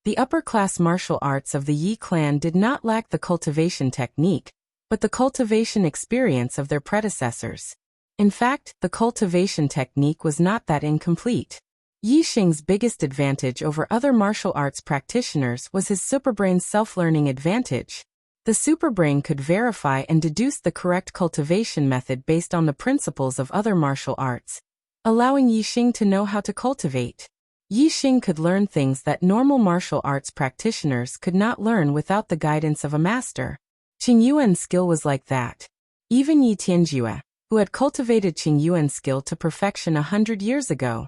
The upper-class martial arts of the Yi clan did not lack the cultivation technique, but the cultivation experience of their predecessors. In fact, the cultivation technique was not that incomplete. Yi Xing's biggest advantage over other martial arts practitioners was his superbrain's self-learning advantage. The superbrain could verify and deduce the correct cultivation method based on the principles of other martial arts, allowing Yi Xing to know how to cultivate. Yi Xing could learn things that normal martial arts practitioners could not learn without the guidance of a master. Qingyuan's skill was like that. Even Yi Tianjue, who had cultivated Qingyuan's skill to perfection 100 years ago,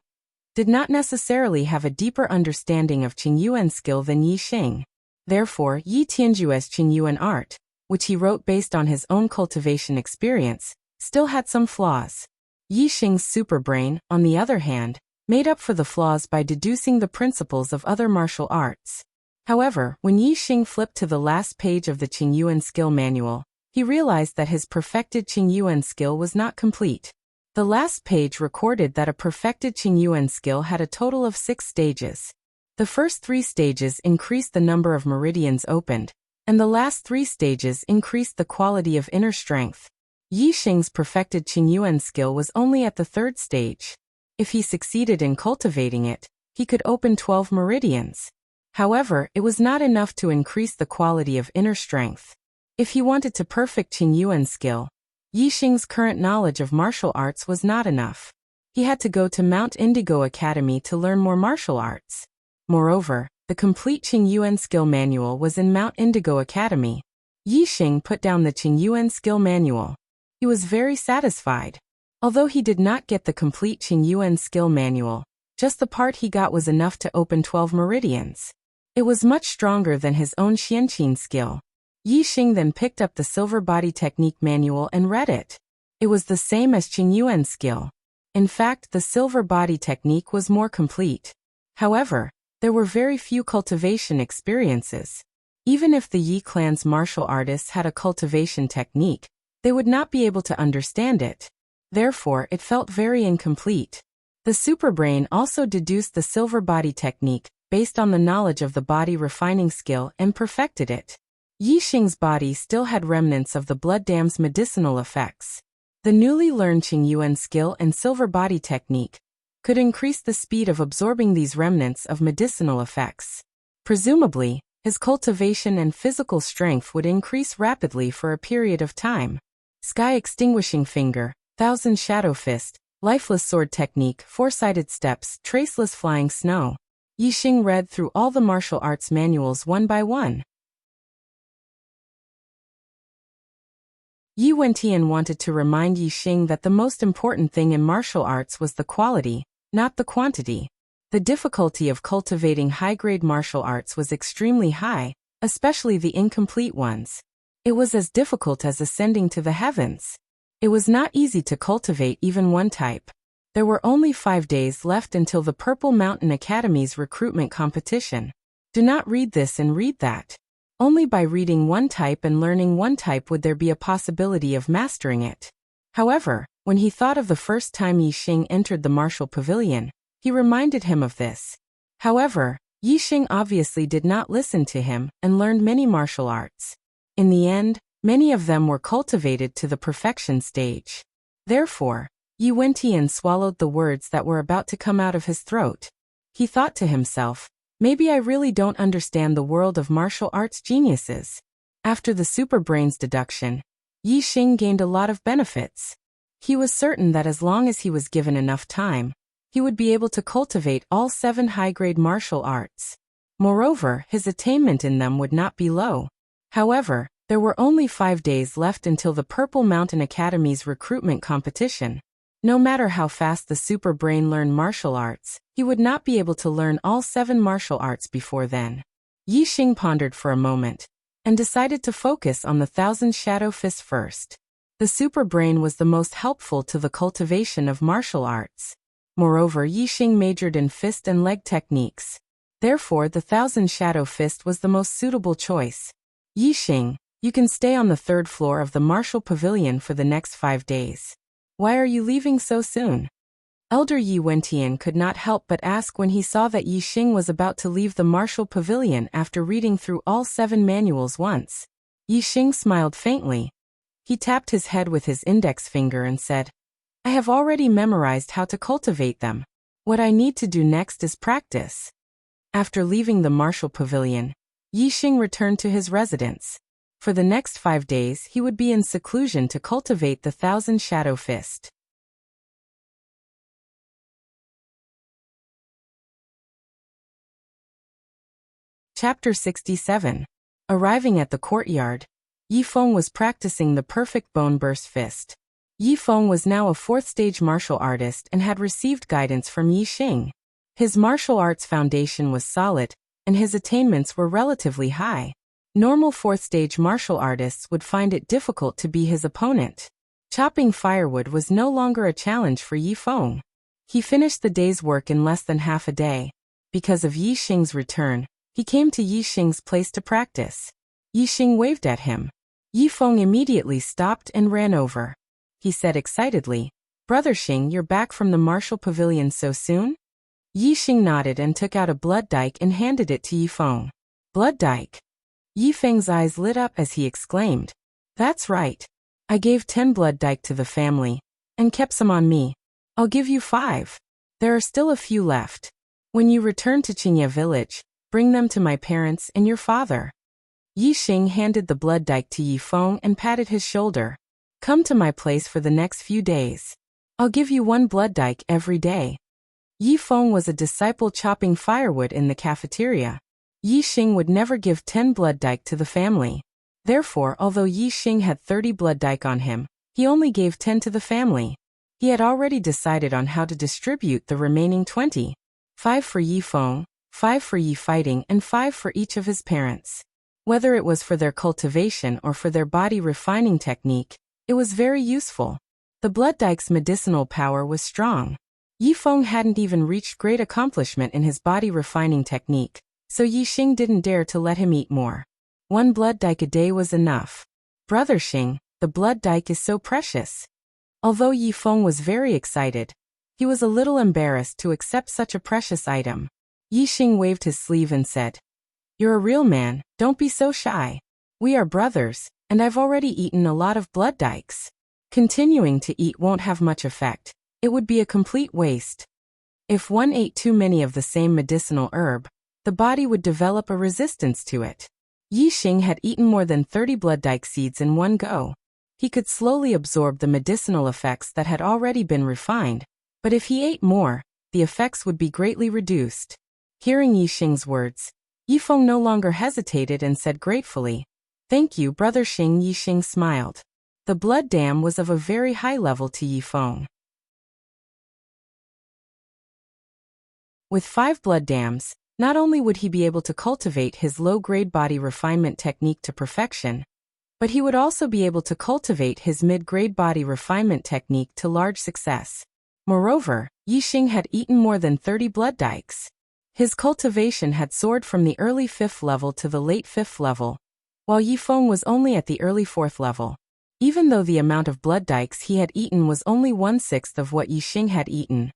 did not necessarily have a deeper understanding of Qingyuan's skill than Yi Xing. Therefore, Yi Tianjue's Qingyuan art, which he wrote based on his own cultivation experience, still had some flaws. Yi Xing's superbrain, on the other hand, made up for the flaws by deducing the principles of other martial arts. However, when Yi Xing flipped to the last page of the Qingyuan skill manual, he realized that his perfected Qingyuan skill was not complete. The last page recorded that a perfected Qingyuan skill had a total of 6 stages. The first 3 stages increased the number of meridians opened, and the last 3 stages increased the quality of inner strength. Yi Xing's perfected Qingyuan skill was only at the 3rd stage. If he succeeded in cultivating it, he could open 12 meridians. However, it was not enough to increase the quality of inner strength. If he wanted to perfect Qingyuan's skill, Yi Xing's current knowledge of martial arts was not enough. He had to go to Mount Indigo Academy to learn more martial arts. Moreover, the complete Qingyuan skill manual was in Mount Indigo Academy. Yi Xing put down the Qingyuan skill manual. He was very satisfied. Although he did not get the complete Qingyuan skill manual, just the part he got was enough to open 12 meridians. It was much stronger than his own Xianqing skill. Yi Xing then picked up the Silver Body Technique manual and read it. It was the same as Qingyuan's skill. In fact, the Silver Body Technique was more complete. However, there were very few cultivation experiences. Even if the Yi clan's martial artists had a cultivation technique, they would not be able to understand it. Therefore, it felt very incomplete. The superbrain also deduced the silver body technique, based on the knowledge of the body refining skill, and perfected it. Yi Xing's body still had remnants of the blood dam's medicinal effects. The newly learned Qing Yuan skill and silver body technique could increase the speed of absorbing these remnants of medicinal effects. Presumably, his cultivation and physical strength would increase rapidly for a period of time. Sky Extinguishing Finger, Thousand Shadow Fist, Lifeless Sword Technique, Four-Sided Steps, Traceless Flying Snow. Yi Xing read through all the martial arts manuals one by one. Yi Wentian wanted to remind Yi Xing that the most important thing in martial arts was the quality, not the quantity. The difficulty of cultivating high-grade martial arts was extremely high, especially the incomplete ones. It was as difficult as ascending to the heavens. It was not easy to cultivate even one type. There were only 5 days left until the Purple Mountain Academy's recruitment competition. Do not read this and read that. Only by reading one type and learning one type would there be a possibility of mastering it. However, when he thought of the first time Yi Xing entered the martial pavilion, he reminded him of this. However, Yi Xing obviously did not listen to him and learned many martial arts. In the end, many of them were cultivated to the perfection stage. Therefore, Yi Wentian swallowed the words that were about to come out of his throat. He thought to himself, maybe I really don't understand the world of martial arts geniuses. After the superbrain's deduction, Yi Xing gained a lot of benefits. He was certain that as long as he was given enough time, he would be able to cultivate all 7 high-grade martial arts. Moreover, his attainment in them would not be low. However, there were only 5 days left until the Purple Mountain Academy's recruitment competition. No matter how fast the superbrain learned martial arts, he would not be able to learn all 7 martial arts before then. Yi Xing pondered for a moment, and decided to focus on the Thousand Shadow Fist first. The superbrain was the most helpful to the cultivation of martial arts. Moreover, Yi Xing majored in fist and leg techniques. Therefore, the Thousand Shadow Fist was the most suitable choice. Yi Xing, you can stay on the 3rd floor of the martial pavilion for the next 5 days. Why are you leaving so soon? Elder Yi Wentian could not help but ask when he saw that Yi Xing was about to leave the martial pavilion after reading through all 7 manuals once. Yi Xing smiled faintly. He tapped his head with his index finger and said, I have already memorized how to cultivate them. What I need to do next is practice. After leaving the martial pavilion, Yi Xing returned to his residence. For the next 5 days he would be in seclusion to cultivate the Thousand Shadow Fist. Chapter 67. Arriving at the courtyard, Yi Feng was practicing the perfect bone burst fist. Yi Feng was now a 4th-stage martial artist and had received guidance from Yi Xing. His martial arts foundation was solid, and his attainments were relatively high. Normal 4th-stage martial artists would find it difficult to be his opponent. Chopping firewood was no longer a challenge for Yi Feng. He finished the day's work in less than half a day. Because of Yi Xing's return, he came to Yi Xing's place to practice. Yi Xing waved at him. Yi Feng immediately stopped and ran over. He said excitedly, Brother Xing, you're back from the martial pavilion so soon? Yi Xing nodded and took out a blood dike and handed it to Yi Feng. Blood dike? Yi Feng's eyes lit up as he exclaimed, That's right. I gave 10 blood dike to the family, and kept some on me. I'll give you 5. There are still a few left. When you return to Qingye village, bring them to my parents and your father. Yi Xing handed the blood dike to Yi Feng and patted his shoulder. Come to my place for the next few days. I'll give you 1 blood dike every day. Yi Feng was a disciple chopping firewood in the cafeteria. Yi Xing would never give 10 blood dike to the family. Therefore, although Yi Xing had 30 blood dike on him, he only gave 10 to the family. He had already decided on how to distribute the remaining 20. 5 for Yi Feng, 5 for Yi Fighting, and 5 for each of his parents. Whether it was for their cultivation or for their body refining technique, it was very useful. The blood dike's medicinal power was strong. Yi Feng hadn't even reached great accomplishment in his body refining technique, so Yi Xing didn't dare to let him eat more. 1 blood dike a day was enough. Brother Xing, the blood dike is so precious. Although Yi Feng was very excited, he was a little embarrassed to accept such a precious item. Yi Xing waved his sleeve and said, "You're a real man, don't be so shy. We are brothers, and I've already eaten a lot of blood dikes. Continuing to eat won't have much effect. It would be a complete waste. If one ate too many of the same medicinal herb, the body would develop a resistance to it." Yi Xing had eaten more than 30 blood dike seeds in one go. He could slowly absorb the medicinal effects that had already been refined, but if he ate more, the effects would be greatly reduced. Hearing Yi Xing's words, Yi Feng no longer hesitated and said gratefully, "Thank you, Brother Xing." Yi Xing smiled. The blood dam was of a very high level to Yi Feng. With 5 blood dams, not only would he be able to cultivate his low-grade body refinement technique to perfection, but he would also be able to cultivate his mid-grade body refinement technique to large success. Moreover, Yi Xing had eaten more than 30 blood dikes. His cultivation had soared from the early 5th level to the late 5th level, while Yi Feng was only at the early 4th level. Even though the amount of blood dikes he had eaten was only 1/6 of what Yi Xing had eaten,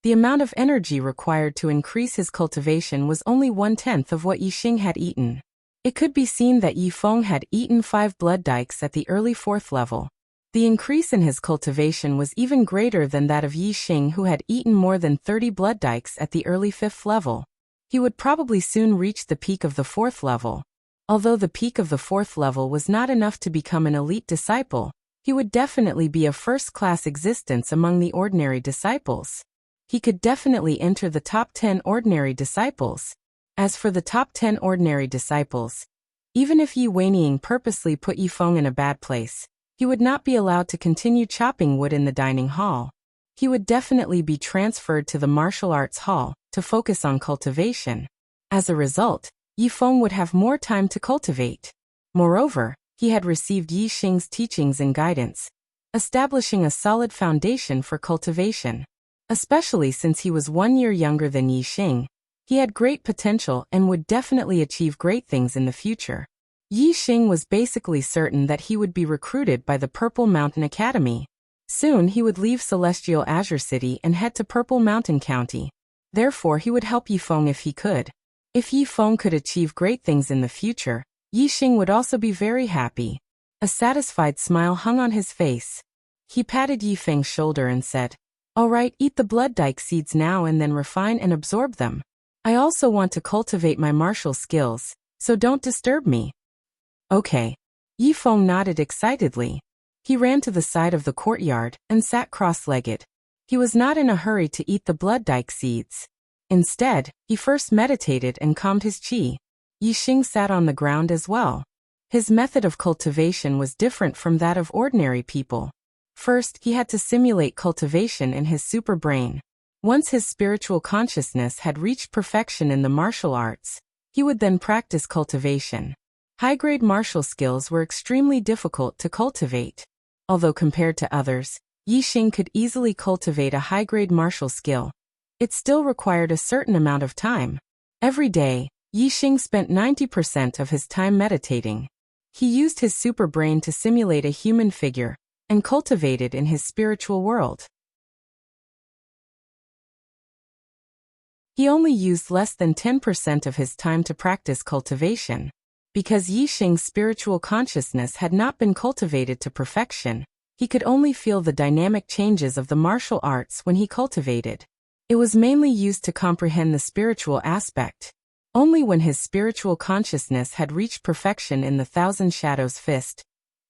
the amount of energy required to increase his cultivation was only 1/10 of what Yi Xing had eaten. It could be seen that Yi Feng had eaten 5 blood dikes at the early 4th level. The increase in his cultivation was even greater than that of Yi Xing, who had eaten more than 30 blood dikes at the early 5th level. He would probably soon reach the peak of the 4th level. Although the peak of the 4th level was not enough to become an elite disciple, he would definitely be a first-class existence among the ordinary disciples. He could definitely enter the top 10 ordinary disciples. As for the top 10 ordinary disciples, even if Yi Weiniang purposely put Yi Feng in a bad place, he would not be allowed to continue chopping wood in the dining hall. He would definitely be transferred to the martial arts hall to focus on cultivation. As a result, Yi Feng would have more time to cultivate. Moreover, he had received Yi Xing's teachings and guidance, establishing a solid foundation for cultivation. Especially since he was 1 year younger than Yi Xing, he had great potential and would definitely achieve great things in the future. Yi Xing was basically certain that he would be recruited by the Purple Mountain Academy. Soon he would leave Celestial Azure City and head to Purple Mountain County. Therefore he would help Yi Feng if he could. If Yi Feng could achieve great things in the future, Yi Xing would also be very happy. A satisfied smile hung on his face. He patted Yi Feng's shoulder and said, "All right, eat the blood dike seeds now and then refine and absorb them. I also want to cultivate my martial skills, so don't disturb me." "Okay." Yi Feng nodded excitedly. He ran to the side of the courtyard and sat cross-legged. He was not in a hurry to eat the blood dike seeds. Instead, he first meditated and calmed his qi. Yi Xing sat on the ground as well. His method of cultivation was different from that of ordinary people. First, he had to simulate cultivation in his super brain. Once his spiritual consciousness had reached perfection in the martial arts, he would then practice cultivation. High-grade martial skills were extremely difficult to cultivate. Although compared to others, Yi Xing could easily cultivate a high-grade martial skill, it still required a certain amount of time. Every day, Yi Xing spent 90% of his time meditating. He used his super brain to simulate a human figure and cultivate it in his spiritual world. He only used less than 10% of his time to practice cultivation. Because Yi Xing's spiritual consciousness had not been cultivated to perfection, he could only feel the dynamic changes of the martial arts when he cultivated. It was mainly used to comprehend the spiritual aspect. Only when his spiritual consciousness had reached perfection in the Thousand Shadows Fist,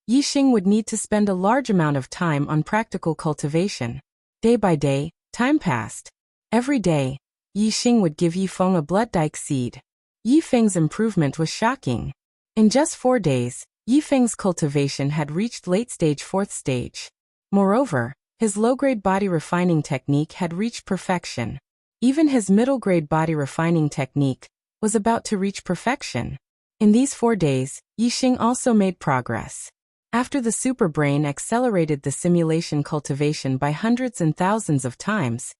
Yi Xing would need to spend a large amount of time on practical cultivation. Day by day, time passed. Every day, Yi Xing would give Yi Feng a blood dike seed. Yi Feng's improvement was shocking. In just 4 days, Yi Feng's cultivation had reached late-stage 4th stage. Moreover, his low-grade body refining technique had reached perfection. Even his middle-grade body refining technique was about to reach perfection. In these 4 days, Yi Xing also made progress. After the super brain accelerated the simulation cultivation by hundreds and thousands of times,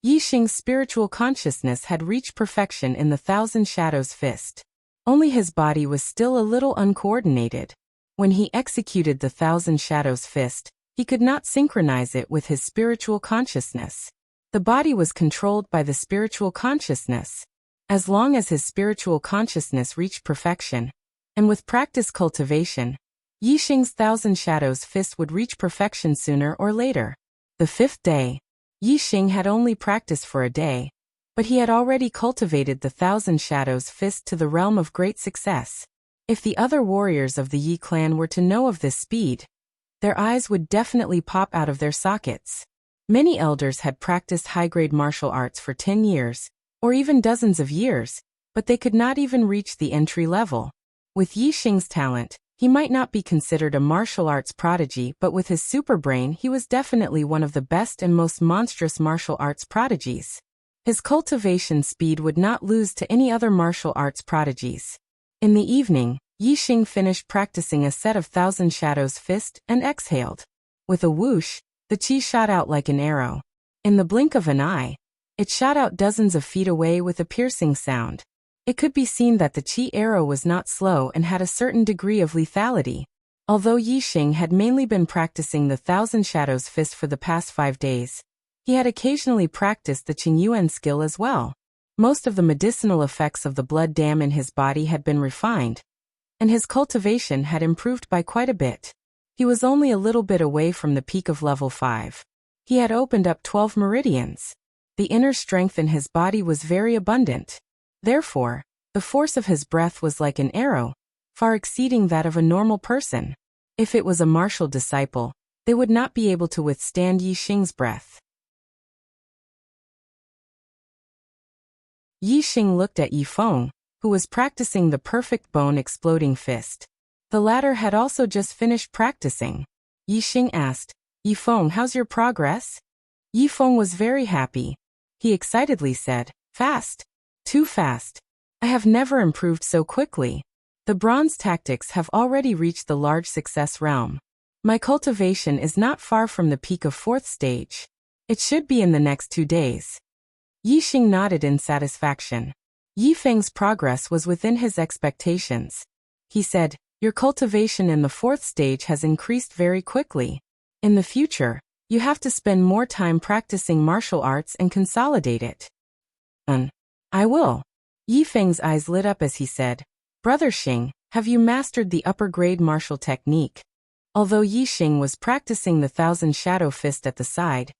Yi Xing's spiritual consciousness had reached perfection in the Thousand Shadows Fist. Only his body was still a little uncoordinated. When he executed the Thousand Shadows fist, he could not synchronize it with his spiritual consciousness. The body was controlled by the spiritual consciousness. As long as his spiritual consciousness reached perfection, and with practice cultivation, Yixing's Thousand Shadows fist would reach perfection sooner or later. The 5th day, Yixing had only practiced for a day, but he had already cultivated the Thousand Shadows fist to the realm of great success. If the other warriors of the Yi clan were to know of this speed, their eyes would definitely pop out of their sockets. Many elders had practiced high-grade martial arts for 10 years, or even dozens of years, but they could not even reach the entry level. With Yixing's talent, he might not be considered a martial arts prodigy, but with his superbrain he was definitely one of the best and most monstrous martial arts prodigies. His cultivation speed would not lose to any other martial arts prodigies. In the evening, Yixing finished practicing a set of Thousand Shadows fist and exhaled. With a whoosh, the qi shot out like an arrow. In the blink of an eye, it shot out dozens of feet away with a piercing sound. It could be seen that the qi arrow was not slow and had a certain degree of lethality. Although Yixing had mainly been practicing the Thousand Shadows fist for the past 5 days, he had occasionally practiced the Qingyuan skill as well. Most of the medicinal effects of the blood dam in his body had been refined, and his cultivation had improved by quite a bit. He was only a little bit away from the peak of level 5. He had opened up 12 meridians. The inner strength in his body was very abundant. Therefore, the force of his breath was like an arrow, far exceeding that of a normal person. If it was a martial disciple, they would not be able to withstand Yixing's breath. Yixing looked at Yifeng, who was practicing the perfect bone-exploding fist. The latter had also just finished practicing. Yixing asked, "Yifeng, how's your progress?" Yifeng was very happy. He excitedly said, "Fast. Too fast. I have never improved so quickly. The bronze tactics have already reached the large success realm. My cultivation is not far from the peak of 4th stage. It should be in the next 2 days." Yixing nodded in satisfaction. Yifeng's progress was within his expectations. He said, "Your cultivation in the 4th stage has increased very quickly. In the future, you have to spend more time practicing martial arts and consolidate it." I will." Yifeng's eyes lit up as he said, "Brother Xing, have you mastered the upper-grade martial technique?" Although Yixing was practicing the Thousand Shadow fist at the side,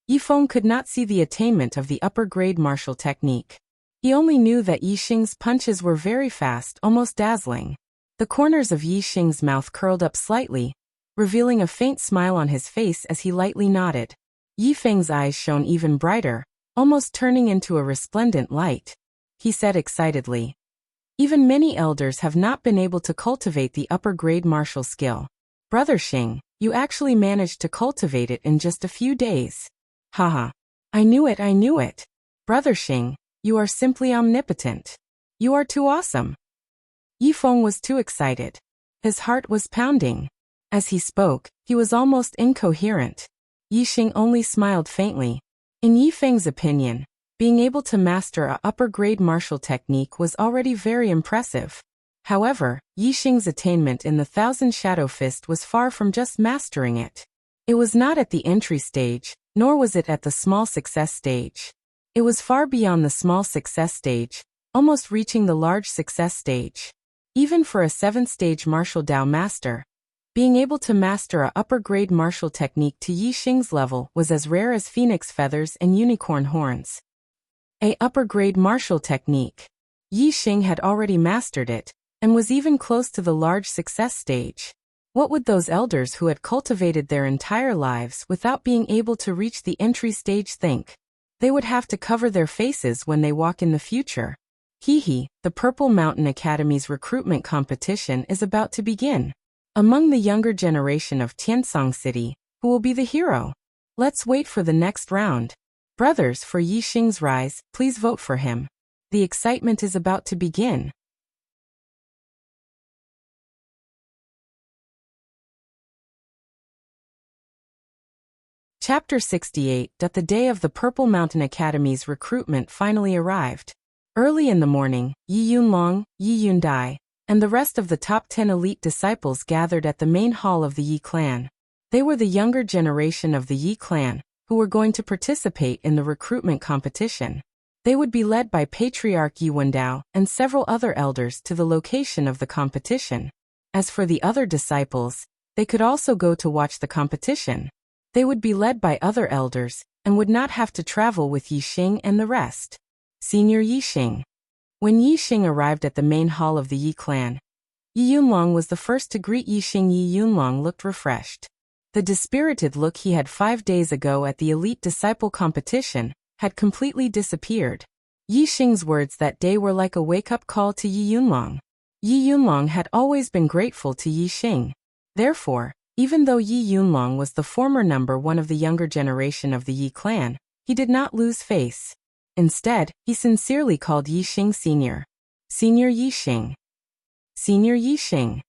Yifeng could not see the attainment of the upper-grade martial technique. He only knew that Yixing's punches were very fast, almost dazzling. The corners of Yixing's mouth curled up slightly, revealing a faint smile on his face as he lightly nodded. Yifeng's eyes shone even brighter, almost turning into a resplendent light. He said excitedly, "Even many elders have not been able to cultivate the upper-grade martial skill. Brother Xing, you actually managed to cultivate it in just a few days. Haha. I knew it. Brother Xing, you are simply omnipotent. You are too awesome." Yifeng was too excited. His heart was pounding. As he spoke, he was almost incoherent. Yixing only smiled faintly. In Yifeng's opinion, being able to master a upper-grade martial technique was already very impressive. However, Yixing's attainment in the Thousand Shadow Fist was far from just mastering it. It was not at the entry stage, nor was it at the small success stage. It was far beyond the small success stage, almost reaching the large success stage. Even for a 7th-stage martial Dao master, being able to master a upper-grade martial technique to Yixing's level was as rare as phoenix feathers and unicorn horns. A upper-grade martial technique. Yixing had already mastered it, and was even close to the large success stage. What would those elders who had cultivated their entire lives without being able to reach the entry stage think? They would have to cover their faces when they walk in the future. The Purple Mountain Academy's recruitment competition is about to begin. Among the younger generation of Tiansong City, who will be the hero? Let's wait for the next round. Brothers, for Yixing's rise, please vote for him. The excitement is about to begin. Chapter 68. The day of the Purple Mountain Academy's recruitment finally arrived. Early in the morning, Yi Yunlong, Yi Yundai, and the rest of the top 10 elite disciples gathered at the main hall of the Yi clan. They were the younger generation of the Yi clan, who were going to participate in the recruitment competition. They would be led by Patriarch Yi Wendao and several other elders to the location of the competition. As for the other disciples, they could also go to watch the competition. They would be led by other elders and would not have to travel with Yi Xing and the rest. Senior Yi Xing. When Yi Xing arrived at the main hall of the Yi clan, Yi Yunlong was the first to greet Yi Xing. Yi Yunlong looked refreshed. The dispirited look he had 5 days ago at the elite disciple competition had completely disappeared. Yi Xing's words that day were like a wake-up call to Yi Yunlong. Yi Yunlong had always been grateful to Yi Xing. Therefore, even though Yi Yunlong was the former number 1 of the younger generation of the Yi clan, he did not lose face. Instead, he sincerely called Yi Xing Senior. Senior Yi Xing. Senior Yi Xing.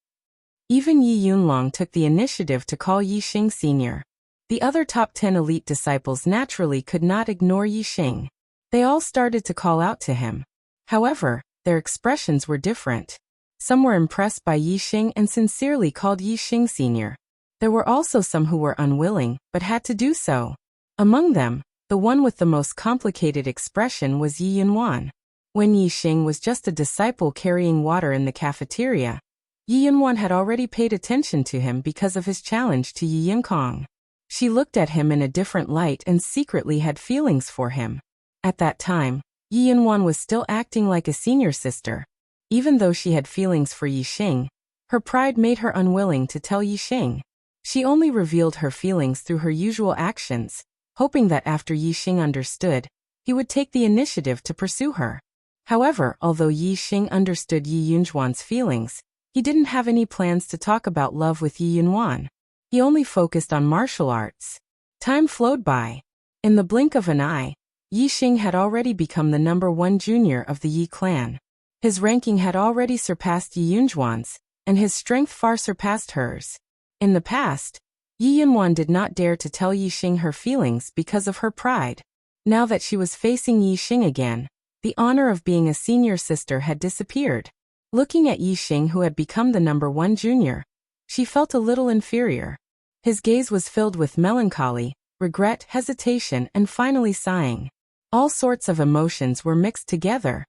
Even Yi Yunlong took the initiative to call Yi Xing Senior. The other top 10 elite disciples naturally could not ignore Yi Xing. They all started to call out to him. However, their expressions were different. Some were impressed by Yi Xing and sincerely called Yi Xing Senior. There were also some who were unwilling, but had to do so. Among them, the one with the most complicated expression was Yi Yunwan. When Yi Xing was just a disciple carrying water in the cafeteria, Yi Yunwan had already paid attention to him because of his challenge to Yi Yinkong. She looked at him in a different light and secretly had feelings for him. At that time, Yi Yunwan was still acting like a senior sister. Even though she had feelings for Yi Xing, her pride made her unwilling to tell Yi Xing. She only revealed her feelings through her usual actions, hoping that after Yi Xing understood, he would take the initiative to pursue her. However, although Yi Xing understood Yi Yunjuan's feelings, he didn't have any plans to talk about love with Yi Yunwan. He only focused on martial arts. Time flowed by. In the blink of an eye, Yi Xing had already become the number 1 junior of the Yi clan. His ranking had already surpassed Yi Yunjuan's, and his strength far surpassed hers. In the past, Yi Yunwan did not dare to tell Yi Xing her feelings because of her pride. Now that she was facing Yi Xing again, the honor of being a senior sister had disappeared. Looking at Yi Xing, who had become the number 1 junior, she felt a little inferior. His gaze was filled with melancholy, regret, hesitation, and finally sighing. All sorts of emotions were mixed together.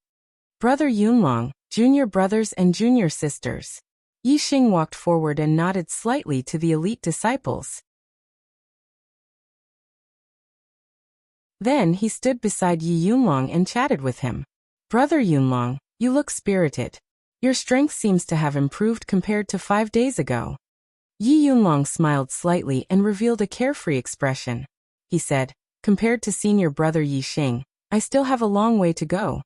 Brother Yunlong, junior brothers and junior sisters. Yi Xing walked forward and nodded slightly to the elite disciples. Then he stood beside Yi Yunlong and chatted with him. Brother Yunlong, you look spirited. Your strength seems to have improved compared to 5 days ago. Yi Yunlong smiled slightly and revealed a carefree expression. He said, compared to senior brother Yi Xing, I still have a long way to go.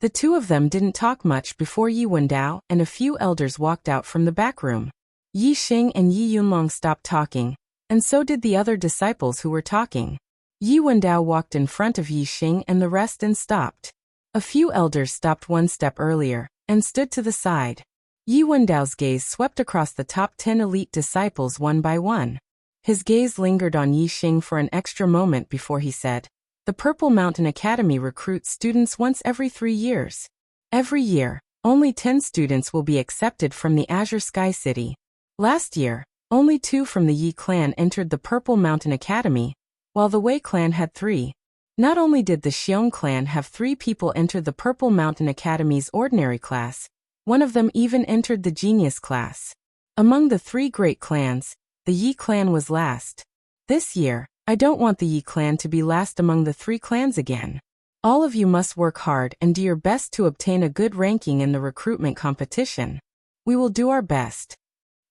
The two of them didn't talk much before Yi Wendao and a few elders walked out from the back room. Yi Xing and Yi Yunlong stopped talking, and so did the other disciples who were talking. Yi Wendao walked in front of Yi Xing and the rest and stopped. A few elders stopped 1 step earlier and stood to the side. Yi Wendao's gaze swept across the top 10 elite disciples one by one. His gaze lingered on Yi Xing for an extra moment before he said, the Purple Mountain Academy recruits students once every 3 years. Every year, only 10 students will be accepted from the Azure Sky City. Last year, only 2 from the Yi clan entered the Purple Mountain Academy, while the Wei clan had 3. Not only did the Xiong clan have 3 people enter the Purple Mountain Academy's ordinary class, one of them even entered the genius class. Among the 3 great clans, the Yi clan was last. This year, I don't want the Yi clan to be last among the 3 clans again. All of you must work hard and do your best to obtain a good ranking in the recruitment competition. We will do our best.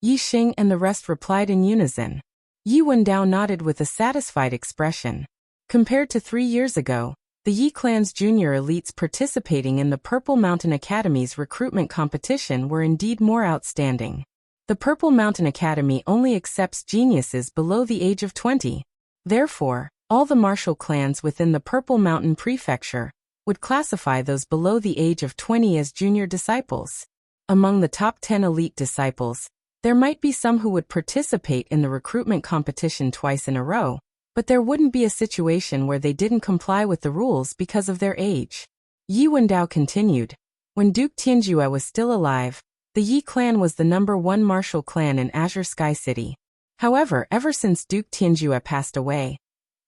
Yi Xing and the rest replied in unison. Yi Wendao nodded with a satisfied expression. Compared to 3 years ago, the Yi clan's junior elites participating in the Purple Mountain Academy's recruitment competition were indeed more outstanding. The Purple Mountain Academy only accepts geniuses below the age of 20. Therefore, all the martial clans within the Purple Mountain Prefecture would classify those below the age of 20 as junior disciples. Among the top 10 elite disciples, there might be some who would participate in the recruitment competition twice in a row, but there wouldn't be a situation where they didn't comply with the rules because of their age. Yi Wendao continued. When Duke Tianjue was still alive, the Yi clan was the #1 martial clan in Azure Sky City. However, ever since Duke Tianjue passed away,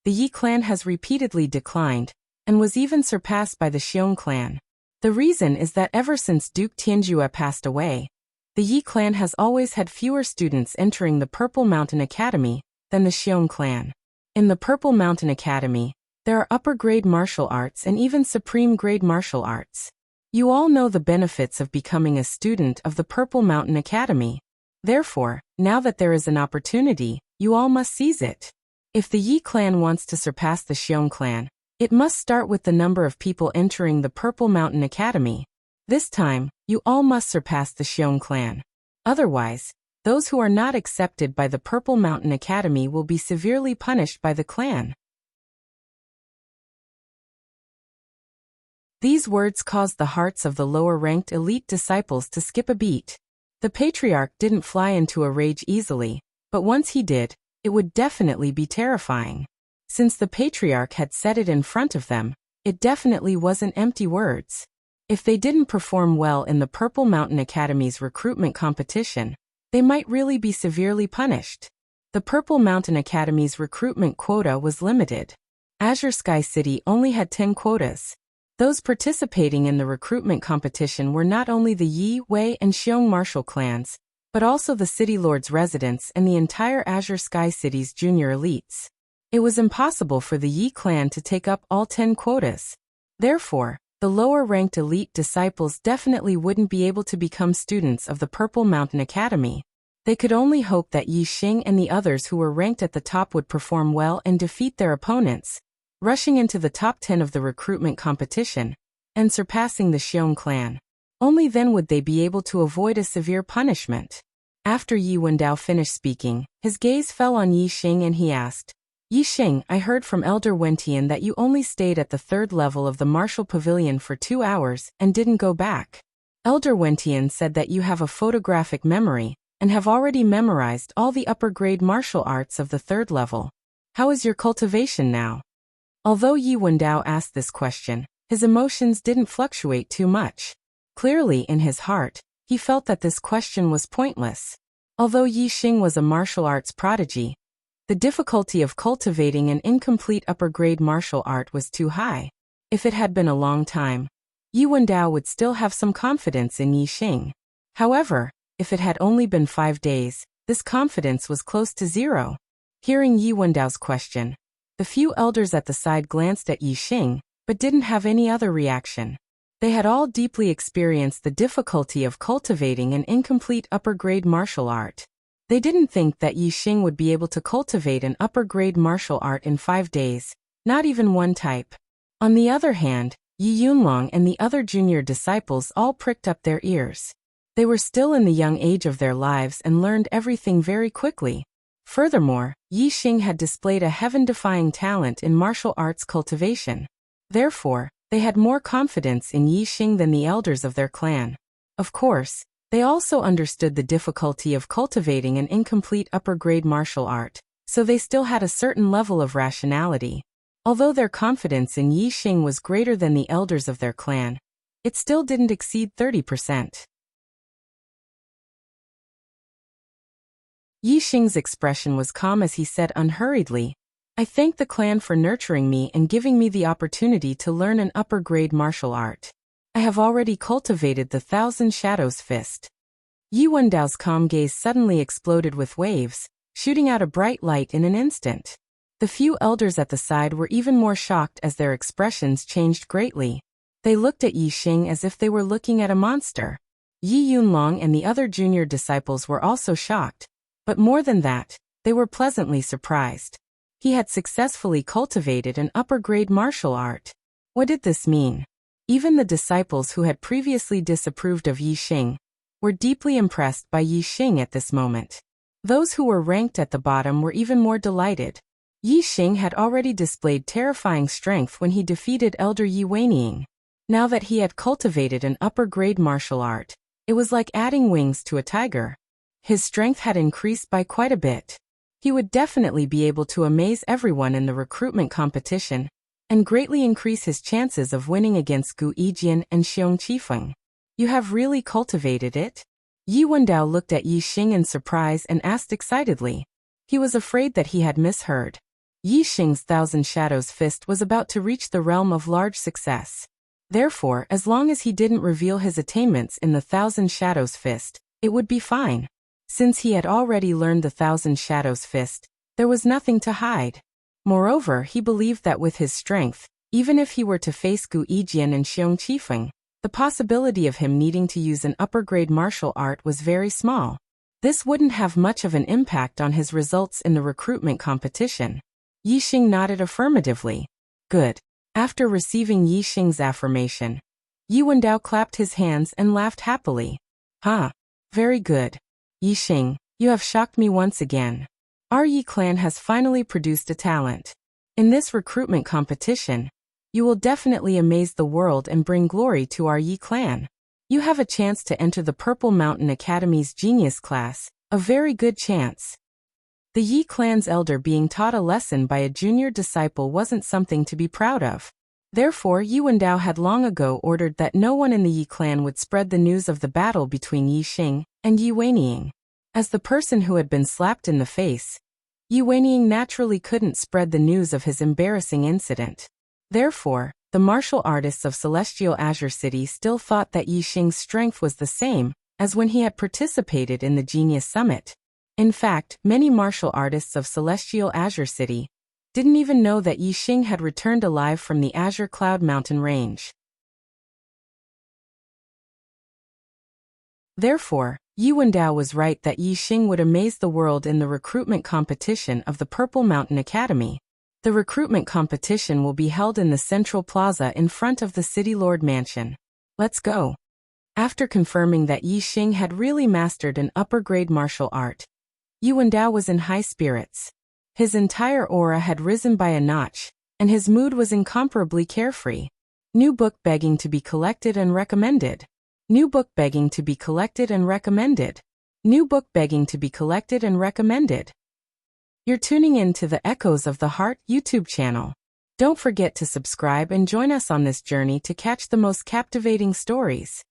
the Yi clan has repeatedly declined, and was even surpassed by the Xiong clan. The reason is that ever since Duke Tianjue passed away, the Yi clan has always had fewer students entering the Purple Mountain Academy than the Xiong clan. In the Purple Mountain Academy, there are upper-grade martial arts and even supreme-grade martial arts. You all know the benefits of becoming a student of the Purple Mountain Academy. Therefore, now that there is an opportunity, you all must seize it. If the Yi clan wants to surpass the Xiong clan, it must start with the number of people entering the Purple Mountain Academy. This time, you all must surpass the Xiong clan. Otherwise, those who are not accepted by the Purple Mountain Academy will be severely punished by the clan. These words caused the hearts of the lower-ranked elite disciples to skip a beat. The patriarch didn't fly into a rage easily, but once he did, it would definitely be terrifying. Since the patriarch had said it in front of them, it definitely wasn't empty words. If they didn't perform well in the Purple Mountain Academy's recruitment competition, they might really be severely punished. The Purple Mountain Academy's recruitment quota was limited. Azure Sky City only had 10 quotas. Those participating in the recruitment competition were not only the Yi, Wei, and Xiong martial clans, but also the City Lord's residents and the entire Azure Sky City's junior elites. It was impossible for the Yi clan to take up all 10 quotas. Therefore, the lower-ranked elite disciples definitely wouldn't be able to become students of the Purple Mountain Academy. They could only hope that Yi Xing and the others who were ranked at the top would perform well and defeat their opponents, rushing into the top 10 of the recruitment competition, and surpassing the Xiong clan. Only then would they be able to avoid a severe punishment. After Yi Wendao finished speaking, his gaze fell on Yi Xing and he asked, Yi Xing, I heard from Elder Wentian that you only stayed at the 3rd level of the Martial Pavilion for 2 hours and didn't go back. Elder Wentian said that you have a photographic memory and have already memorized all the upper-grade martial arts of the 3rd level. How is your cultivation now? Although Yi Wendao asked this question, his emotions didn't fluctuate too much. Clearly in his heart, he felt that this question was pointless. Although Yi Xing was a martial arts prodigy, the difficulty of cultivating an incomplete upper-grade martial art was too high. If it had been a long time, Yi Wendao would still have some confidence in Yi Xing. However, if it had only been 5 days, this confidence was close to zero. Hearing Yi Wendao's question, the few elders at the side glanced at Yi Xing, but didn't have any other reaction. They had all deeply experienced the difficulty of cultivating an incomplete upper-grade martial art. They didn't think that Yi Xing would be able to cultivate an upper-grade martial art in 5 days, not even one type. On the other hand, Yi Yunlong and the other junior disciples all pricked up their ears. They were still in the young age of their lives and learned everything very quickly. Furthermore, Yi Xing had displayed a heaven-defying talent in martial arts cultivation. Therefore, they had more confidence in Yi Xing than the elders of their clan. Of course, they also understood the difficulty of cultivating an incomplete upper-grade martial art, so they still had a certain level of rationality. Although their confidence in Yi Xing was greater than the elders of their clan, it still didn't exceed 30%. Yi Xing's expression was calm as he said unhurriedly, I thank the clan for nurturing me and giving me the opportunity to learn an upper-grade martial art. I have already cultivated the Thousand Shadows Fist. Yi Wendao's calm gaze suddenly exploded with waves, shooting out a bright light in an instant. The few elders at the side were even more shocked as their expressions changed greatly. They looked at Yi Xing as if they were looking at a monster. Yi Yunlong and the other junior disciples were also shocked, but more than that, they were pleasantly surprised. He had successfully cultivated an upper-grade martial art. What did this mean? Even the disciples who had previously disapproved of Yi Xing were deeply impressed by Yi Xing at this moment. Those who were ranked at the bottom were even more delighted. Yi Xing had already displayed terrifying strength when he defeated Elder Yi Weining. Now that he had cultivated an upper-grade martial art, it was like adding wings to a tiger. His strength had increased by quite a bit. He would definitely be able to amaze everyone in the recruitment competition, and greatly increase his chances of winning against Gu Yijian and Xiong Qifeng. You have really cultivated it? Yi Wendao looked at Yi Xing in surprise and asked excitedly. He was afraid that he had misheard. Yi Xing's Thousand Shadows fist was about to reach the realm of large success. Therefore, as long as he didn't reveal his attainments in the Thousand Shadows fist, it would be fine. Since he had already learned the Thousand Shadows fist, there was nothing to hide. Moreover, he believed that with his strength, even if he were to face Gu Yijian and Xiong Qifeng, the possibility of him needing to use an upper-grade martial art was very small. This wouldn't have much of an impact on his results in the recruitment competition. Yi Xing nodded affirmatively. Good. After receiving Yi Xing's affirmation, Yi Wendao clapped his hands and laughed happily. Very good. Yi Xing, you have shocked me once again. Our Yi clan has finally produced a talent. In this recruitment competition, you will definitely amaze the world and bring glory to our Yi clan. You have a chance to enter the Purple Mountain Academy's genius class, a very good chance. The Yi clan's elder being taught a lesson by a junior disciple wasn't something to be proud of. Therefore, Yi Wendao had long ago ordered that no one in the Yi clan would spread the news of the battle between Yi Xing and Yi Weining. As the person who had been slapped in the face, Yi Weining naturally couldn't spread the news of his embarrassing incident. Therefore, the martial artists of Celestial Azure City still thought that Yi Xing's strength was the same as when he had participated in the Genius Summit. In fact, many martial artists of Celestial Azure City didn't even know that Yi Xing had returned alive from the Azure Cloud Mountain range. Therefore, Yi Wendao was right that Yi Xing would amaze the world in the recruitment competition of the Purple Mountain Academy. The recruitment competition will be held in the Central Plaza in front of the City Lord Mansion. Let's go. After confirming that Yi Xing had really mastered an upper-grade martial art, Yi Wendao was in high spirits. His entire aura had risen by a notch, and his mood was incomparably carefree. New book begging to be collected and recommended. New book begging to be collected and recommended. New book begging to be collected and recommended. You're tuning in to the Echoes of the Heart YouTube channel. Don't forget to subscribe and join us on this journey to catch the most captivating stories.